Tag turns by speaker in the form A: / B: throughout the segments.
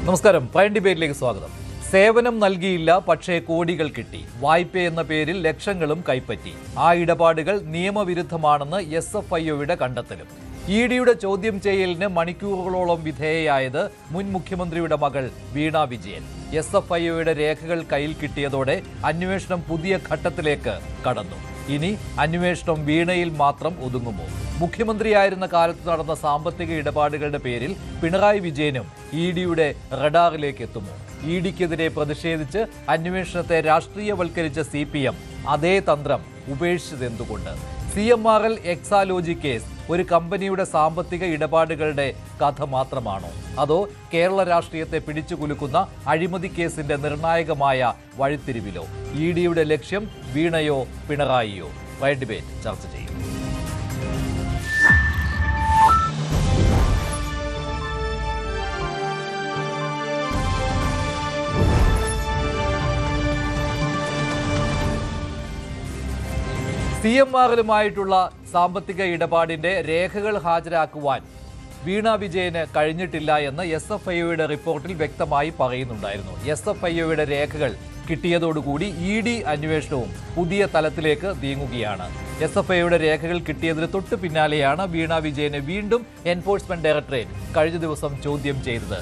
A: നമസ്കാരം. പ്രൈം ഡിബേറ്റിലേക്ക് സ്വാഗതം. സേവനം നൽകിയില്ല, പക്ഷേ കോടികൾ കിട്ടി. വായ്പ എന്ന പേരിൽ ലക്ഷങ്ങളും കൈപ്പറ്റി. ആ ഇടപാടുകൾ നിയമവിരുദ്ധമാണെന്ന് SFIOയുടെ കണ്ടെത്തലും. EDയുടെ ചോദ്യം ചെയ്യലിന് മണിക്കൂറുകളോളം വിധേയയായത് മുൻ മുഖ്യമന്ത്രിയുടെ മകൾ വീണ വിജയൻ. SFIOയുടെ രേഖകൾ കയ്യിൽ കിട്ടിയതോടെ അന്വേഷണം പുതിയ ഘട്ടത്തിലേക്ക് കടന്നു. ഇനി അന്വേഷണം വീണയിൽ മാത്രം ഒതുങ്ങുമോ? മുഖ്യമന്ത്രിയായിരുന്ന കാലത്ത് നടന്ന സാമ്പത്തിക ഇടപാടുകളുടെ പേരിൽ പിണറായി വിജയനും EDയുടെ റഡാറിലേക്ക് എത്തുമോ? EDക്കെതിരെ പ്രതിഷേധിച്ച് അന്വേഷണത്തെ രാഷ്ട്രീയവൽക്കരിച്ച CPM അതേ തന്ത്രം ഉപേക്ഷിച്ചതെന്തുകൊണ്ട്? CMRL എക്സാലോജി കേസ് ഒരു കമ്പനിയുടെ സാമ്പത്തിക ഇടപാടുകളുടെ കഥ മാത്രമാണോ? അതോ കേരള രാഷ്ട്രീയത്തെ പിടിച്ചുകുലുക്കുന്ന അഴിമതി കേസിന്റെ നിർണായകമായ വഴിത്തിരിവിലോ? EDയുടെ ലക്ഷ്യം വീണയോ പിണറായിയോ? പ്രൈം ഡിബേറ്റ് ചർച്ച ചെയ്യും. CMRലുമായിട്ടുള്ള സാമ്പത്തിക ഇടപാടിന്റെ രേഖകൾ ഹാജരാക്കുവാൻ വീണ വിജയന് കഴിഞ്ഞിട്ടില്ല എന്ന് SFIOയുടെ റിപ്പോർട്ടിൽ വ്യക്തമായി പറയുന്നുണ്ടായിരുന്നു. SFIOയുടെ രേഖകൾ കിട്ടിയതോടുകൂടി ED അന്വേഷണവും പുതിയ തലത്തിലേക്ക് നീങ്ങുകയാണ്. SFIOയുടെ രേഖകൾ കിട്ടിയതിന് തൊട്ടു പിന്നാലെയാണ് വീണ വിജയനെ വീണ്ടും എൻഫോഴ്സ്മെന്റ് ഡയറക്ടറേറ്റ് കഴിഞ്ഞ ദിവസം ചോദ്യം ചെയ്തത്.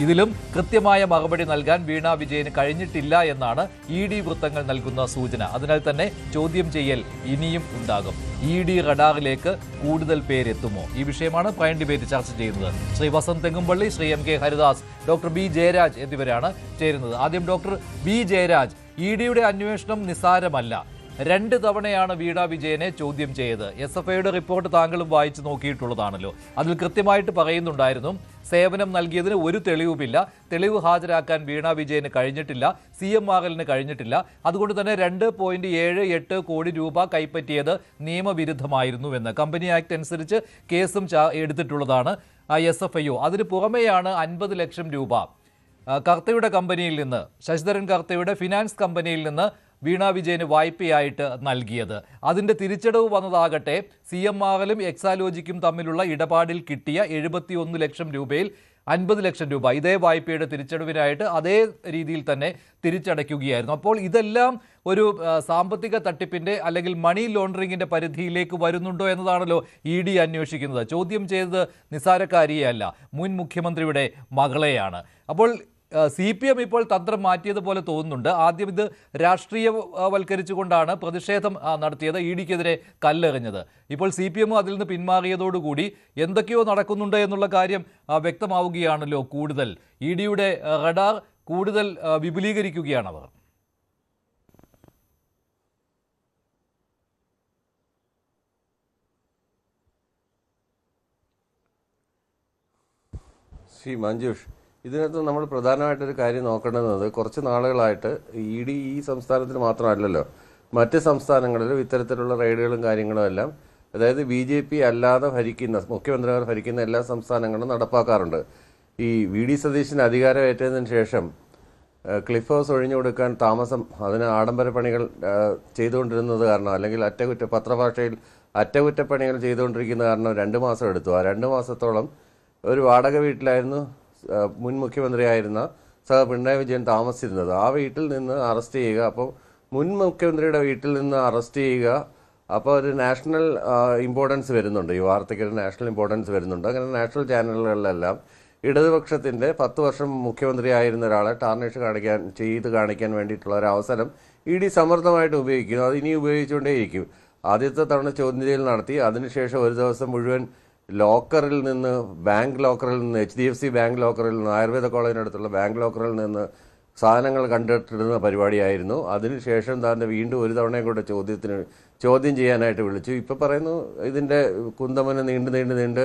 A: ഇതിലും കൃത്യമായ മറുപടി നൽകാൻ വീണ വിജയന് കഴിഞ്ഞിട്ടില്ല എന്നാണ് ED വൃത്തങ്ങൾ നൽകുന്ന സൂചന. അതിനാൽ തന്നെ ചോദ്യം ചെയ്യൽ ഇനിയും ഉണ്ടാകും. ED റഡാറിലേക്ക് കൂടുതൽ പേരെത്തുമോ? ഈ വിഷയമാണ് പ്രൈം ഡിബേറ്റ് ചർച്ച ചെയ്യുന്നത്. Shri Vasanth Thengumpally, Shri MK Haridas, doctor B Jayaraj എന്നിവരാണ് ചേരുന്നത്. ആദ്യം ഡോക്ടർ B ജയരാജ്, EDയുടെ അന്വേഷണം നിസ്സാരമല്ല. 2 തവണയാണ് വീണ വിജയനെ ചോദ്യം ചെയ്തത്. SFIOയുടെ റിപ്പോർട്ട് താങ്കളും വായിച്ചു നോക്കിയിട്ടുള്ളതാണല്ലോ. അതിൽ കൃത്യമായിട്ട് പറയുന്നുണ്ടായിരുന്നു, സേവനം നൽകിയതിന് ഒരു തെളിവുമില്ല, തെളിവ് ഹാജരാക്കാൻ വീണ വിജയന് കഴിഞ്ഞിട്ടില്ല, CMRLന് കഴിഞ്ഞിട്ടില്ല. അതുകൊണ്ട് തന്നെ 2.78 കോടി രൂപ കൈപ്പറ്റിയത് നിയമവിരുദ്ധമായിരുന്നുവെന്ന് കമ്പനി ആക്ട് അനുസരിച്ച് കേസും എടുത്തിട്ടുള്ളതാണ് SFIO. അതിന് പുറമെയാണ് 50 ലക്ഷം രൂപ കർത്തയുടെ കമ്പനിയിൽ നിന്ന്, ശശിധരൻ കർത്തയുടെ ഫിനാൻസ് കമ്പനിയിൽ നിന്ന് വീണ വിജയന് വായ്പയായിട്ട് നൽകിയത്. അതിൻ്റെ തിരിച്ചടവ് വന്നതാകട്ടെ CMRലും എക്സാലോജിക്കും തമ്മിലുള്ള ഇടപാടിൽ കിട്ടിയ 71 ലക്ഷം രൂപയിൽ 50 ലക്ഷം രൂപ ഇതേ വായ്പയുടെ തിരിച്ചടവിനായിട്ട് അതേ രീതിയിൽ തന്നെ തിരിച്ചടയ്ക്കുകയായിരുന്നു. അപ്പോൾ ഇതെല്ലാം ഒരു സാമ്പത്തിക തട്ടിപ്പിൻ്റെ അല്ലെങ്കിൽ മണി ലോണ്ടറിങ്ങിൻ്റെ പരിധിയിലേക്ക് വരുന്നുണ്ടോ എന്നതാണല്ലോ ED അന്വേഷിക്കുന്നത്. ചോദ്യം ചെയ്തത് നിസ്സാരക്കാരിയല്ല, മുൻ മുഖ്യമന്ത്രിയുടെ മകളെയാണ്. അപ്പോൾ CPM ഇപ്പോൾ തന്ത്രം മാറ്റിയതുപോലെ തോന്നുന്നുണ്ട്. ആദ്യം ഇത് രാഷ്ട്രീയവൽക്കരിച്ചുകൊണ്ടാണ് പ്രതിഷേധം നടത്തിയത്, EDക്കെതിരെ കല്ലെറിഞ്ഞത്. ഇപ്പോൾ CPM അതിൽ നിന്ന് പിന്മാറിയതോടുകൂടി എന്തൊക്കെയോ നടക്കുന്നുണ്ട് എന്നുള്ള കാര്യം വ്യക്തമാവുകയാണല്ലോ. കൂടുതൽ EDയുടെ റഡാർ കൂടുതൽ വിപുലീകരിക്കുകയാണവർ.
B: ശ്രീ മഞ്ജുഷ്, ഇതിനകത്ത് നമ്മൾ പ്രധാനമായിട്ടൊരു കാര്യം നോക്കേണ്ടത്, കുറച്ച് നാളുകളായിട്ട് ED ഈ സംസ്ഥാനത്തിന് മാത്രമല്ലല്ലോ, മറ്റ് സംസ്ഥാനങ്ങളിലും ഇത്തരത്തിലുള്ള റെയ്ഡുകളും കാര്യങ്ങളും എല്ലാം, അതായത് BJP അല്ലാതെ ഭരിക്കുന്ന, മുഖ്യമന്ത്രിമാർ ഭരിക്കുന്ന എല്ലാ സംസ്ഥാനങ്ങളും നടപ്പാക്കാറുണ്ട്. ഈ VD സതീശന് അധികാരമേറ്റതിന് ശേഷം ക്ലിഫ് ഹൗസ് ഒഴിഞ്ഞു കൊടുക്കാൻ താമസം, അതിന് ആഡംബര പണികൾ ചെയ്തുകൊണ്ടിരുന്നത് കാരണം, അല്ലെങ്കിൽ പത്രഭാഷയിൽ അറ്റകുറ്റപ്പണികൾ ചെയ്തുകൊണ്ടിരിക്കുന്ന കാരണം 2 മാസം എടുത്തു. ആ 2 മാസത്തോളം ഒരു വാടക വീട്ടിലായിരുന്നു മുൻ മുഖ്യമന്ത്രിയായിരുന്ന പിണറായി വിജയൻ താമസിച്ചിരുന്നത്. ആ വീട്ടിൽ നിന്ന് അറസ്റ്റ് ചെയ്യുക, അപ്പോൾ മുൻ മുഖ്യമന്ത്രിയുടെ വീട്ടിൽ നിന്ന് അറസ്റ്റ് ചെയ്യുക, അപ്പോൾ ഒരു നാഷണൽ ഇമ്പോർട്ടൻസ് വരുന്നുണ്ട്. ഈ വാർത്തയ്ക്ക് ഒരു നാഷണൽ ഇമ്പോർട്ടൻസ് വരുന്നുണ്ട്. അങ്ങനെ നാഷണൽ ചാനലുകളിലെല്ലാം ഇടതുപക്ഷത്തിൻ്റെ 10 വർഷം മുഖ്യമന്ത്രിയായിരുന്ന ഒരാളെ ടാർണിഷ് കാണിക്കാൻ വേണ്ടിയിട്ടുള്ള ഒരു അവസരം ED സമർത്ഥമായിട്ട് ഉപയോഗിക്കുന്നു. അത് ഇനി ഉപയോഗിച്ചുകൊണ്ടേയിരിക്കും. ആദ്യത്തെ തവണ ചോദ്യം ചെയ്യൽ നടത്തി, അതിനുശേഷം ഒരു ദിവസം മുഴുവൻ ലോക്കറിൽ നിന്ന്, ബാങ്ക് ലോക്കറിൽ നിന്ന്, HDFC ബാങ്ക് ലോക്കറിൽ നിന്ന്, ആയുർവേദ കോളേജിനടുത്തുള്ള ബാങ്ക് ലോക്കറിൽ നിന്ന് സാധനങ്ങൾ കണ്ടെത്തിടുന്ന പരിപാടിയായിരുന്നു. അതിനുശേഷം താൻ്റെ വീണ്ടും ഒരു തവണയും കൂടെ ചോദ്യം ചെയ്യാനായിട്ട് വിളിച്ചു. ഇപ്പോൾ പറയുന്നു ഇതിൻ്റെ കുന്തമന് നീണ്ട്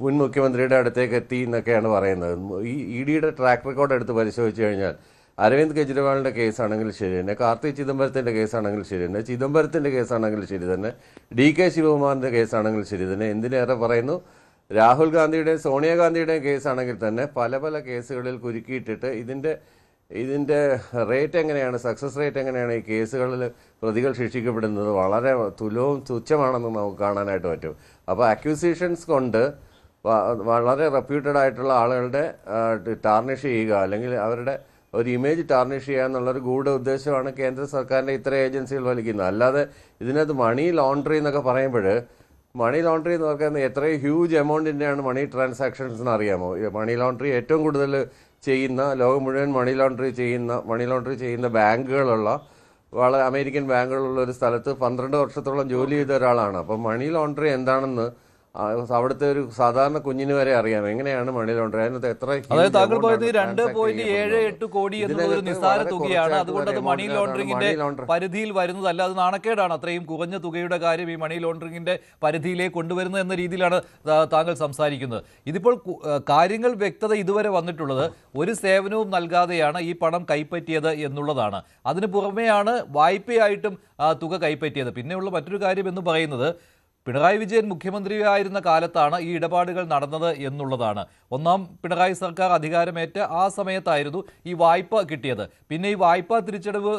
B: മുൻ മുഖ്യമന്ത്രിയുടെ അടുത്തേക്ക് എത്തി എന്നൊക്കെയാണ് പറയുന്നത്. ഈ EDയുടെ ട്രാക്ക് റെക്കോർഡ് എടുത്ത് പരിശോധിച്ച് കഴിഞ്ഞാൽ അരവിന്ദ് കെജ്രിവാളിൻ്റെ കേസാണെങ്കിൽ ശരി തന്നെ, കാർത്തി ചിദംബരത്തിൻ്റെ കേസാണെങ്കിൽ ശരി തന്നെ, ചിദംബരത്തിൻ്റെ കേസാണെങ്കിൽ ശരി തന്നെ, DK ശിവകുമാറിൻ്റെ കേസാണെങ്കിൽ ശരി തന്നെ, എന്തിനേറെ പറയുന്നു രാഹുൽ ഗാന്ധിയുടെയും സോണിയാഗാന്ധിയുടെയും കേസാണെങ്കിൽ തന്നെ പല കേസുകളിൽ കുരുക്കിയിട്ടിട്ട് ഇതിൻ്റെ റേറ്റ് എങ്ങനെയാണ്, സക്സസ് റേറ്റ് എങ്ങനെയാണ്, ഈ കേസുകളിൽ പ്രതികൾ ശിക്ഷിക്കപ്പെടുന്നത് വളരെ തുച്ഛമാണെന്ന് നമുക്ക് കാണാനായിട്ട് പറ്റും. അപ്പോൾ അക്യൂസേഷൻസ് കൊണ്ട് വളരെ റെപ്യൂട്ടഡ് ആയിട്ടുള്ള ആളുകളുടെ ടാർണിഷ് ചെയ്യുക, അല്ലെങ്കിൽ അവരുടെ ഒരു ഇമേജ് ടാർണിഷ് ചെയ്യുക എന്നുള്ളൊരു ഗൂഢ ഉദ്ദേശമാണ് കേന്ദ്ര സർക്കാരിൻ്റെ ഇത്തരം ഏജൻസികൾ വലിക്കുന്നത്. അല്ലാതെ ഇതിനകത്ത് മണി ലോണ്ടറി എന്നൊക്കെ പറയുമ്പോൾ, മണി ലോണ്ടറി എന്ന് പറയുന്നത് എത്രയും ഹ്യൂജ് എമൗണ്ടിൻ്റെയാണ് മണി ട്രാൻസാക്ഷൻസ് എന്ന് അറിയാമോ? മണി ലോണ്ടറി ഏറ്റവും കൂടുതൽ ചെയ്യുന്ന, ലോകം മുഴുവൻ മണി ലോണ്ടറി ചെയ്യുന്ന ബാങ്കുകളുള്ള, വളരെ അമേരിക്കൻ ബാങ്കുകളുള്ള ഒരു സ്ഥലത്ത് 12 വർഷത്തോളം ജോലി ചെയ്ത ഒരാളാണ്. അപ്പം മണി ലോണ്ടറി എന്താണെന്ന് അവിടുത്തെ ഒരു സാധാരണ കുഞ്ഞിന് വരെ അറിയാം എങ്ങനെയാണ് മണി ലോണ്ടറി. അതിനകത്ത് എത്ര,
A: അതായത് താങ്കൾ പറയുന്നത് 2.78 കോടി എന്നുള്ളത് ഒരു നിസ്സാര തുകയാണ്. അതുകൊണ്ട് അത് മണി ലോണ്ടറിംഗിന്റെ പരിധിയിൽ വരുന്നതല്ല. അത് നാണക്കേടാണ് അത്രയും കുറഞ്ഞ തുകയുടെ കാര്യം ഈ മണി ലോണ്ടറിംഗിന്റെ പരിധിയിലേക്ക് കൊണ്ടുവരുന്നത് എന്ന രീതിയിലാണ് താങ്കൾ സംസാരിക്കുന്നത്. ഇതിപ്പോൾ കാര്യങ്ങൾ വ്യക്തത ഇതുവരെ വന്നിട്ടുള്ളത് ഒരു സേവനവും നൽകാതെയാണ് ഈ പണം കൈപ്പറ്റിയത് എന്നുള്ളതാണ്. അതിന് പുറമെയാണ് വായ്പയായിട്ടും തുക കൈപ്പറ്റിയത്. പിന്നെയുള്ള മറ്റൊരു കാര്യം എന്ന് പറയുന്നത്, പിണറായി വിജയൻ മുഖ്യമന്ത്രിയായിരുന്ന കാലത്താണ് ഈ ഇടപാടുകൾ നടന്നത് എന്നുള്ളതാണ്. ഒന്നാം പിണറായി സർക്കാർ അധികാരമേറ്റ ആ സമയത്തായിരുന്നു ഈ വായ്പ കിട്ടിയത്. പിന്നെ ഈ വായ്പാ തിരിച്ചടവ്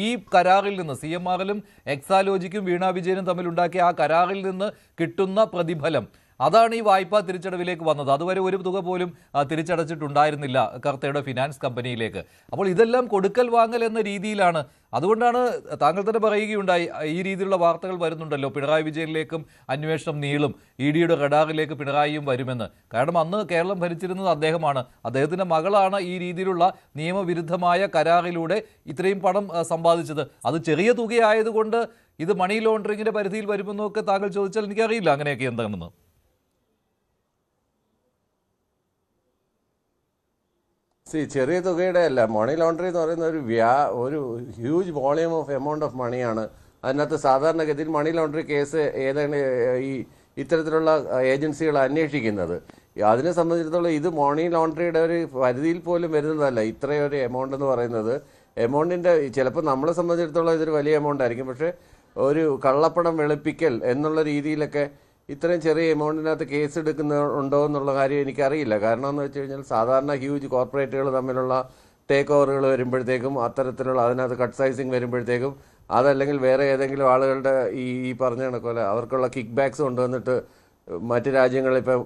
A: ഈ കരാറിൽ നിന്ന്, CMRലും എക്സാലോജിക്കും വീണ വിജയനും തമ്മിലുണ്ടാക്കിയ ആ കരാറിൽ നിന്ന് കിട്ടുന്ന പ്രതിഫലം, അതാണ് ഈ വായ്പാ തിരിച്ചടവിലേക്ക് വന്നത്. അതുവരെ ഒരു തുക പോലും തിരിച്ചടച്ചിട്ടുണ്ടായിരുന്നില്ല കർത്തയുടെ ഫിനാൻസ് കമ്പനിയിലേക്ക്. അപ്പോൾ ഇതെല്ലാം കൊടുക്കൽ വാങ്ങൽ എന്ന രീതിയിലാണ്. അതുകൊണ്ടാണ് താങ്കൾ തന്നെ പറയുകയുണ്ടായി, ഈ രീതിയിലുള്ള വാർത്തകൾ വരുന്നുണ്ടല്ലോ, പിണറായി വിജയനിലേക്കും അന്വേഷണം നീളും, EDയുടെ റഡാറിലേക്ക് പിണറായിയും വരുമെന്ന്. കാരണം അന്ന് കേരളം ഭരിച്ചിരുന്നത് അദ്ദേഹമാണ്. അദ്ദേഹത്തിൻ്റെ മകളാണ് ഈ രീതിയിലുള്ള നിയമവിരുദ്ധമായ കരാറിലൂടെ ഇത്രയും പണം സമ്പാദിച്ചത്. അത് ചെറിയ തുകയായതുകൊണ്ട് ഇത് മണി ലോണ്ടറിങ്ങിൻ്റെ പരിധിയിൽ വരുമെന്നൊക്കെ താങ്കൾ ചോദിച്ചാൽ എനിക്കറിയില്ല അങ്ങനെയൊക്കെ എന്താണെന്ന്.
B: ചെറിയ തുകയുടെ അല്ല. മണി ലോണ്ടറി എന്ന് പറയുന്ന ഒരു huge volume of amount of മണിയാണ്. അതിനകത്ത് സാധാരണഗതിയിൽ മണി ലോണ്ടറി കേസ് ഏതാണ് ഈ ഇത്തരത്തിലുള്ള ഏജൻസികൾ അന്വേഷിക്കുന്നത്. അതിനെ സംബന്ധിച്ചിടത്തോളം ഇത് മണി ലോണ്ടറിയുടെ ഒരു പരിധിയിൽ പോലും വരുന്നതല്ല. ഇത്രയൊരു എമൗണ്ട് എന്ന് പറയുന്നത്, എമൗണ്ടിൻ്റെ ചിലപ്പോൾ നമ്മളെ സംബന്ധിച്ചിടത്തോളം ഇതൊരു വലിയ എമൗണ്ട് ആയിരിക്കും. പക്ഷേ ഒരു കള്ളപ്പണം വെളുപ്പിക്കൽ എന്നുള്ള രീതിയിലൊക്കെ ഇത്രയും ചെറിയ എമൗണ്ടിനകത്ത് കേസ് എടുക്കുന്നുണ്ടോ എന്നുള്ള കാര്യം എനിക്കറിയില്ല. കാരണം എന്ന് വെച്ച് കഴിഞ്ഞാൽ സാധാരണ ഹ്യൂജ് കോർപ്പറേറ്റുകൾ തമ്മിലുള്ള ടേക്ക് ഓവറുകൾ വരുമ്പോഴത്തേക്കും, അത്തരത്തിലുള്ള അതിനകത്ത് കട്ട് സൈസിങ് വരുമ്പോഴത്തേക്കും, അതല്ലെങ്കിൽ വേറെ ഏതെങ്കിലും ആളുകളുടെ ഈ പറഞ്ഞ കണക്കോലെ അവർക്കുള്ള കിക്ക് ബാക്സ് കൊണ്ടുവന്നിട്ട് മറ്റ് രാജ്യങ്ങളിൽ ഇപ്പോൾ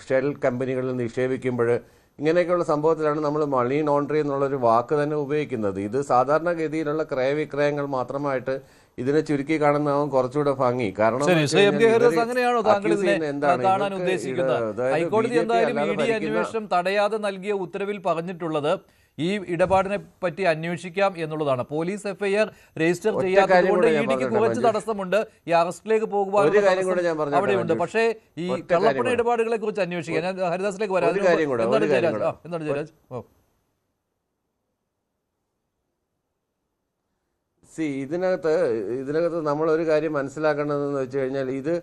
B: ഷെൽ കമ്പനികളിൽ നിക്ഷേപിക്കുമ്പോൾ, ഇങ്ങനെയൊക്കെയുള്ള സംഭവത്തിലാണ് നമ്മൾ മണി ലോണ്ടറി എന്നുള്ളൊരു വാക്ക് തന്നെ ഉപയോഗിക്കുന്നത്. ഇത് സാധാരണഗതിയിലുള്ള ക്രയവിക്രയങ്ങൾ മാത്രമായിട്ട് ഇതിനെ ചുരുക്കി കാണുന്നതാവും കുറച്ചുകൂടെ ഭംഗി. കാരണം
A: ഹൈക്കോടതി എന്തായാലും ED അന്വേഷണം തടയാതെ നൽകിയ ഉത്തരവിൽ പറഞ്ഞിട്ടുള്ളത് ഈ ഇടപാടിനെ പറ്റി അന്വേഷിക്കാം എന്നുള്ളതാണ്. പോലീസ് FIR രജിസ്റ്റർ ചെയ്യാത്തതുകൊണ്ട് EDക്ക് കുറച്ച് തടസ്സമുണ്ട്, ഈ അറസ്റ്റിലേക്ക് പോകുവാനുള്ള അവിടെയുണ്ട്. പക്ഷേ ഈ കള്ളപ്പണ ഇടപാടുകളെ കുറിച്ച് അന്വേഷിക്കാം. ഞാൻ ഹരിദാസിലേക്ക് വരാം. എന്താണ് ജയരാജ്?
B: ഇതിനകത്ത് നമ്മളൊരു കാര്യം മനസ്സിലാക്കേണ്ടതെന്ന് വെച്ച് കഴിഞ്ഞാൽ, ഇത്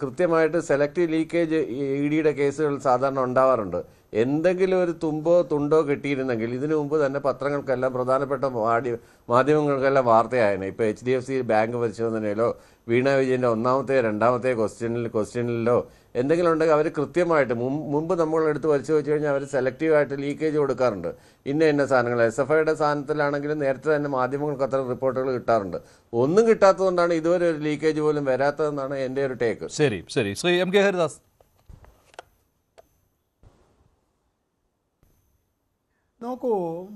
B: കൃത്യമായിട്ട് സെലക്റ്റീവ് ലീക്കേജ് EDയുടെ കേസുകൾ സാധാരണ ഉണ്ടാവാറുണ്ട്. എന്തെങ്കിലും ഒരു തുമ്പോ തുണ്ടോ കിട്ടിയിരുന്നെങ്കിൽ ഇതിനു മുമ്പ് തന്നെ പത്രങ്ങൾക്കെല്ലാം, പ്രധാനപ്പെട്ട മാധ്യമങ്ങൾക്കെല്ലാം വാർത്തയായേനെ. ഇപ്പോൾ HDFC ബാങ്ക് പരിശോധനയിലോ വീണ വിജയൻ്റെ ഒന്നാമത്തെ രണ്ടാമത്തെ ക്വസ്റ്റ്യനിലോ എന്തെങ്കിലും ഉണ്ടെങ്കിൽ അവർ കൃത്യമായിട്ട് മുമ്പ് നമ്മൾ എടുത്ത് പരിശോധിച്ച് കഴിഞ്ഞാൽ അവർ സെലക്റ്റീവായിട്ട് ലീക്കേജ് കൊടുക്കാറുണ്ട്. ഇന്ന സാധനങ്ങൾ SFIയുടെ സാധനത്തിലാണെങ്കിലും നേരത്തെ തന്നെ മാധ്യമങ്ങൾക്ക് അത്ര റിപ്പോർട്ടുകൾ കിട്ടാറുണ്ട്. ഒന്നും കിട്ടാത്തതുകൊണ്ടാണ് ഇതുവരെ ഒരു ലീക്കേജ് പോലും വരാത്തതെന്നാണ് എൻ്റെ ഒരു ടേക്ക്.
A: ശരി ശ്രീ MK ഹരിദാസ്.
C: നോക്കൂ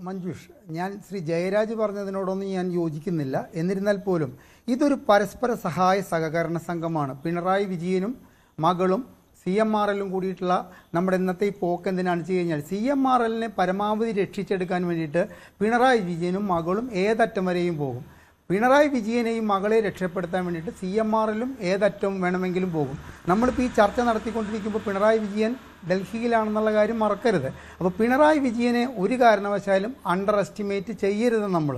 C: മഞ്ജുഷ്, ഞാൻ ശ്രീ ജയരാജ് പറഞ്ഞതിനോടൊന്നും ഞാൻ യോജിക്കുന്നില്ല. എന്നിരുന്നാൽ പോലും ഇതൊരു പരസ്പര സഹായ സഹകരണ സംഘമാണ്. പിണറായി വിജയനും മകളും CMRലും കൂടിയിട്ടുള്ള നമ്മുടെ ഇന്നത്തെ ഈ പോക്ക് എന്തിനാണ് വെച്ച് കഴിഞ്ഞാൽ, CMRലിനെ പരമാവധി രക്ഷിച്ചെടുക്കാൻ വേണ്ടിയിട്ട് പിണറായി വിജയനും മകളും ഏതറ്റം വരെയും പോകും. പിണറായി വിജയനെയും മകളെ രക്ഷപ്പെടുത്താൻ വേണ്ടിയിട്ട് CMRലും ഏതറ്റം വേണമെങ്കിലും പോകും. നമ്മളിപ്പോൾ ഈ ചർച്ച നടത്തിക്കൊണ്ടിരിക്കുമ്പോൾ പിണറായി വിജയൻ ഡൽഹിയിലാണെന്നുള്ള കാര്യം മറക്കരുത്. അപ്പോൾ പിണറായി വിജയനെ ഒരു കാരണവശാലും അണ്ടർ എസ്റ്റിമേറ്റ് ചെയ്യരുത്. നമ്മൾ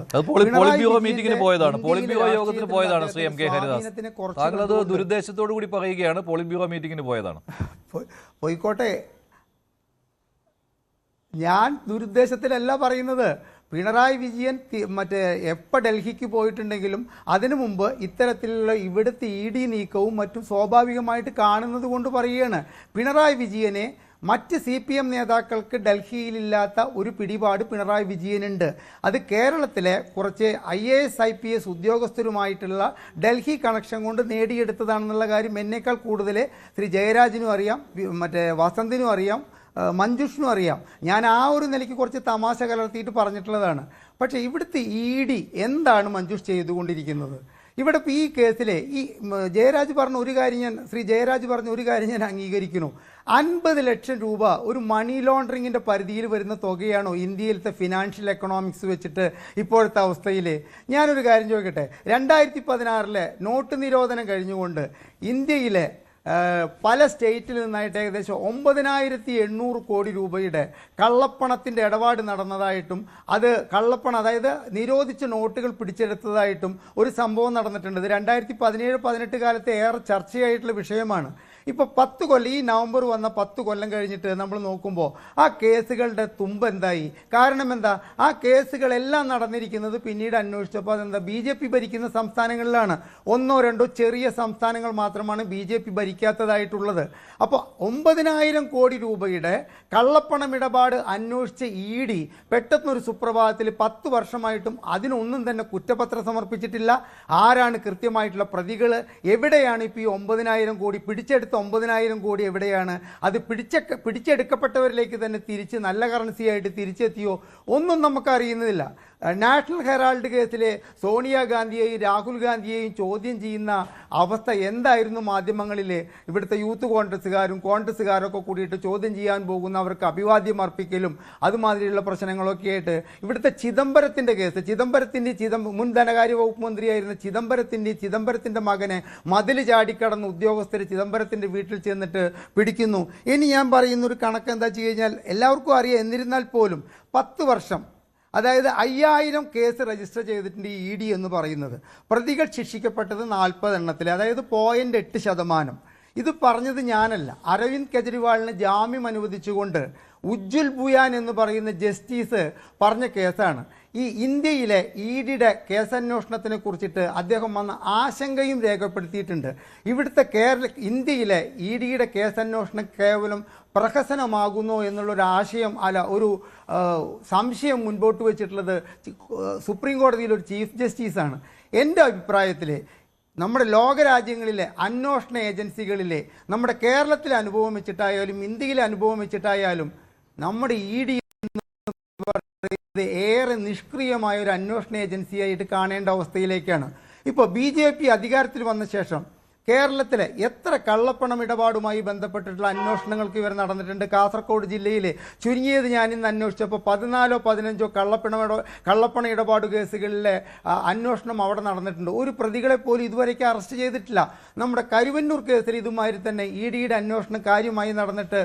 A: മീറ്റിംഗിന് പോയതാണ്, പോളിറ്റ് ബ്യൂറോ യോഗത്തിന് പോയതാണ്. ശ്രീ MK ഹരിദാസ്, താങ്കളത് ദുരുദ്ദേശത്തോടു കൂടി പറയുകയാണ്. പോളിറ്റ് ബ്യൂറോ മീറ്റിംഗിന് പോയതാണ്.
C: പോയിക്കോട്ടെ, ഞാൻ ദുരുദ്ദേശത്തിലല്ല പറയുന്നത്. പിണറായി വിജയൻ എപ്പോൾ ഡൽഹിക്ക് പോയിട്ടുണ്ടെങ്കിലും അതിനു മുമ്പ് ഇത്തരത്തിലുള്ള ഇവിടുത്തെ ED നീക്കവും മറ്റും സ്വാഭാവികമായിട്ട് കാണുന്നത് കൊണ്ട് പറയുകയാണ്. പിണറായി വിജയനെ മറ്റ് CPM നേതാക്കൾക്ക് ഡൽഹിയിലില്ലാത്ത ഒരു പിടിപാട് പിണറായി വിജയനുണ്ട്. അത് കേരളത്തിലെ കുറച്ച് IAS IPS ഉദ്യോഗസ്ഥരുമായിട്ടുള്ള ഡൽഹി കണക്ഷൻ കൊണ്ട് നേടിയെടുത്തതാണെന്നുള്ള കാര്യം എന്നേക്കാൾ കൂടുതൽ ശ്രീ ജയരാജനും അറിയാം, മറ്റേ വസന്തിനും അറിയാം, മഞ്ജുഷിനും അറിയാം. ഞാൻ ആ ഒരു നിലയ്ക്ക് കുറച്ച് തമാശ കലർത്തിയിട്ട് പറഞ്ഞിട്ടുള്ളതാണ്. പക്ഷേ ഇവിടുത്തെ ED എന്താണ് മഞ്ജുഷ് ചെയ്തുകൊണ്ടിരിക്കുന്നത്? ഇവിടെ ഇപ്പോൾ ഈ കേസിലെ ഈ ജയരാജ് പറഞ്ഞ ഒരു കാര്യം ശ്രീ ജയരാജ് പറഞ്ഞ ഒരു കാര്യം ഞാൻ അംഗീകരിക്കുന്നു. 50 ലക്ഷം രൂപ ഒരു മണി ലോണ്ടറിങ്ങിൻ്റെ പരിധിയിൽ വരുന്ന തുകയാണോ ഇന്ത്യയിലത്തെ ഫിനാൻഷ്യൽ എക്കണോമിക്സ് വെച്ചിട്ട് ഇപ്പോഴത്തെ അവസ്ഥയിൽ? ഞാനൊരു കാര്യം ചോദിക്കട്ടെ, 2016 നോട്ട് നിരോധനം കഴിഞ്ഞുകൊണ്ട് ഇന്ത്യയിലെ പല സ്റ്റേറ്റിൽ നിന്നായിട്ട് ഏകദേശം 9,800 കോടി രൂപയുടെ കള്ളപ്പണത്തിൻ്റെ ഇടപാട് നടന്നതായിട്ടും അത് കള്ളപ്പണം, അതായത് നിരോധിച്ച നോട്ടുകൾ പിടിച്ചെടുത്തതായിട്ടും ഒരു സംഭവം നടന്നിട്ടുണ്ട്. ഇത് 2017-18 കാലത്തെ ഏറെ ചർച്ചയായിട്ടുള്ള വിഷയമാണ്. ഇപ്പോൾ 10 കൊല്ലം, ഈ നവംബർ വന്ന 10 കൊല്ലം കഴിഞ്ഞിട്ട് നമ്മൾ നോക്കുമ്പോൾ ആ കേസുകളുടെ തുമ്പ് എന്തായി? കാരണം എന്താ? ആ കേസുകളെല്ലാം നടന്നിരിക്കുന്നത് പിന്നീട് അന്വേഷിച്ചപ്പോൾ അതെന്താ, BJP ഭരിക്കുന്ന സംസ്ഥാനങ്ങളിലാണ്. 1-2 ചെറിയ സംസ്ഥാനങ്ങൾ മാത്രമാണ് BJP ഭരിക്കാത്തതായിട്ടുള്ളത്. അപ്പോൾ 9,000 കോടി രൂപയുടെ കള്ളപ്പണം ഇടപാട് അന്വേഷിച്ച ED പെട്ടെന്നൊരു സുപ്രഭാതത്തിൽ 10 വർഷമായിട്ടും അതിനൊന്നും തന്നെ കുറ്റപത്രം സമർപ്പിച്ചിട്ടില്ല. ആരാണ് കൃത്യമായിട്ടുള്ള പ്രതികൾ? എവിടെയാണ് ഇപ്പോൾ ഈ 9,000 കോടി പിടിച്ചെടുത്ത 9,000 കോടി എവിടെയാണ്? അത് പിടിച്ചെടുക്കപ്പെട്ടവരിലേക്ക് തന്നെ തിരിച്ച് നല്ല കറൻസിയായിട്ട് തിരിച്ചെത്തിയോ? ഒന്നും നമുക്കറിയുന്നതില്ല. നാഷണൽ ഹെറാൾഡ് കേസിലെ സോണിയാഗാന്ധിയെയും രാഹുൽ ഗാന്ധിയെയും ചോദ്യം ചെയ്യുന്ന അവസ്ഥ എന്തായിരുന്നു മാധ്യമങ്ങളിൽ? ഇവിടുത്തെ യൂത്ത് കോൺഗ്രസ്സുകാരും ഒക്കെ കൂടിയിട്ട് ചോദ്യം ചെയ്യാൻ പോകുന്നവർക്ക് അഭിവാദ്യം അർപ്പിക്കലും അതുമാതിരിയുള്ള പ്രശ്നങ്ങളൊക്കെ ആയിട്ട് ഇവിടുത്തെ ചിദംബരത്തിൻ്റെ കേസ്, മുൻ ധനകാര്യ വകുപ്പ് മന്ത്രിയായിരുന്ന ചിദംബരത്തിൻ്റെ മകനെ മതിൽ ചാടിക്കടന്ന് ഉദ്യോഗസ്ഥർ ചിദംബരത്തിൻ്റെ വീട്ടിൽ ചെന്നിട്ട് പിടിക്കുന്നു. ഇനി ഞാൻ പറയുന്നൊരു കണക്ക് എന്താ വെച്ച് കഴിഞ്ഞാൽ എല്ലാവർക്കും അറിയാം. എന്നിരുന്നാൽ പോലും 10 വർഷം, അതായത് 5000 കേസ് രജിസ്റ്റർ ചെയ്തിട്ടുണ്ട് ഈ ED എന്ന് പറയുന്നത്. പ്രതികൾ ശിക്ഷിക്കപ്പെട്ടത് 40 എണ്ണത്തിൽ, അതായത് 0.8%. ഇത് പറഞ്ഞത് ഞാനല്ല, അരവിന്ദ് കെജ്രിവാളിന് ജാമ്യം അനുവദിച്ചുകൊണ്ട് ഉജ്ജുൽ ബുയാൻ എന്ന് പറയുന്ന ജസ്റ്റിസ് പറഞ്ഞ കേസാണ്. ഈ ഇന്ത്യയിലെ EDയുടെ കേസന്വേഷണത്തിനെ കുറിച്ചിട്ട് അദ്ദേഹം വന്ന ആശങ്കയും രേഖപ്പെടുത്തിയിട്ടുണ്ട്. ഇവിടുത്തെ ഇന്ത്യയിലെ EDയുടെ കേസന്വേഷണം കേവലം പ്രഹസനമാകുന്നോ എന്നുള്ളൊരു ആശയം, ഒരു സംശയം മുൻപോട്ട് വെച്ചിട്ടുള്ളത് സുപ്രീം കോടതിയിലെ ഒരു ചീഫ് ജസ്റ്റിസാണ്. എൻ്റെ അഭിപ്രായത്തിൽ നമ്മുടെ ലോകരാജ്യങ്ങളിലെ അന്വേഷണ ഏജൻസികളിലെ നമ്മുടെ കേരളത്തിലെ അനുഭവം വെച്ചിട്ടായാലും ഇന്ത്യയിലെ അനുഭവം വെച്ചിട്ടായാലും നമ്മുടെ ED ഏറെ നിഷ്ക്രിയമായ ഒരു അന്വേഷണ ഏജൻസിയായിട്ട് കാണേണ്ട അവസ്ഥയിലേക്കാണ്. ഇപ്പോൾ BJP അധികാരത്തിൽ വന്ന ശേഷം കേരളത്തിലെ എത്ര കള്ളപ്പണം ഇടപാടുമായി ബന്ധപ്പെട്ടിട്ടുള്ള അന്വേഷണങ്ങൾക്ക് ഇവർ നടന്നിട്ടുണ്ട്? കാസർഗോഡ് ജില്ലയിൽ ചുരുങ്ങിയത് ഞാനിന്ന് അന്വേഷിച്ചപ്പോൾ 14-15 കള്ളപ്പണ ഇടപാട് കേസുകളിലെ അന്വേഷണം അവിടെ നടന്നിട്ടുണ്ട്. ഒരു പ്രതികളെ പോലും ഇതുവരേക്കും അറസ്റ്റ് ചെയ്തിട്ടില്ല. നമ്മുടെ കരുവന്നൂർ കേസിൽ ഇതുമാതിരി തന്നെ EDയുടെ അന്വേഷണം കാര്യമായി നടന്നിട്ട്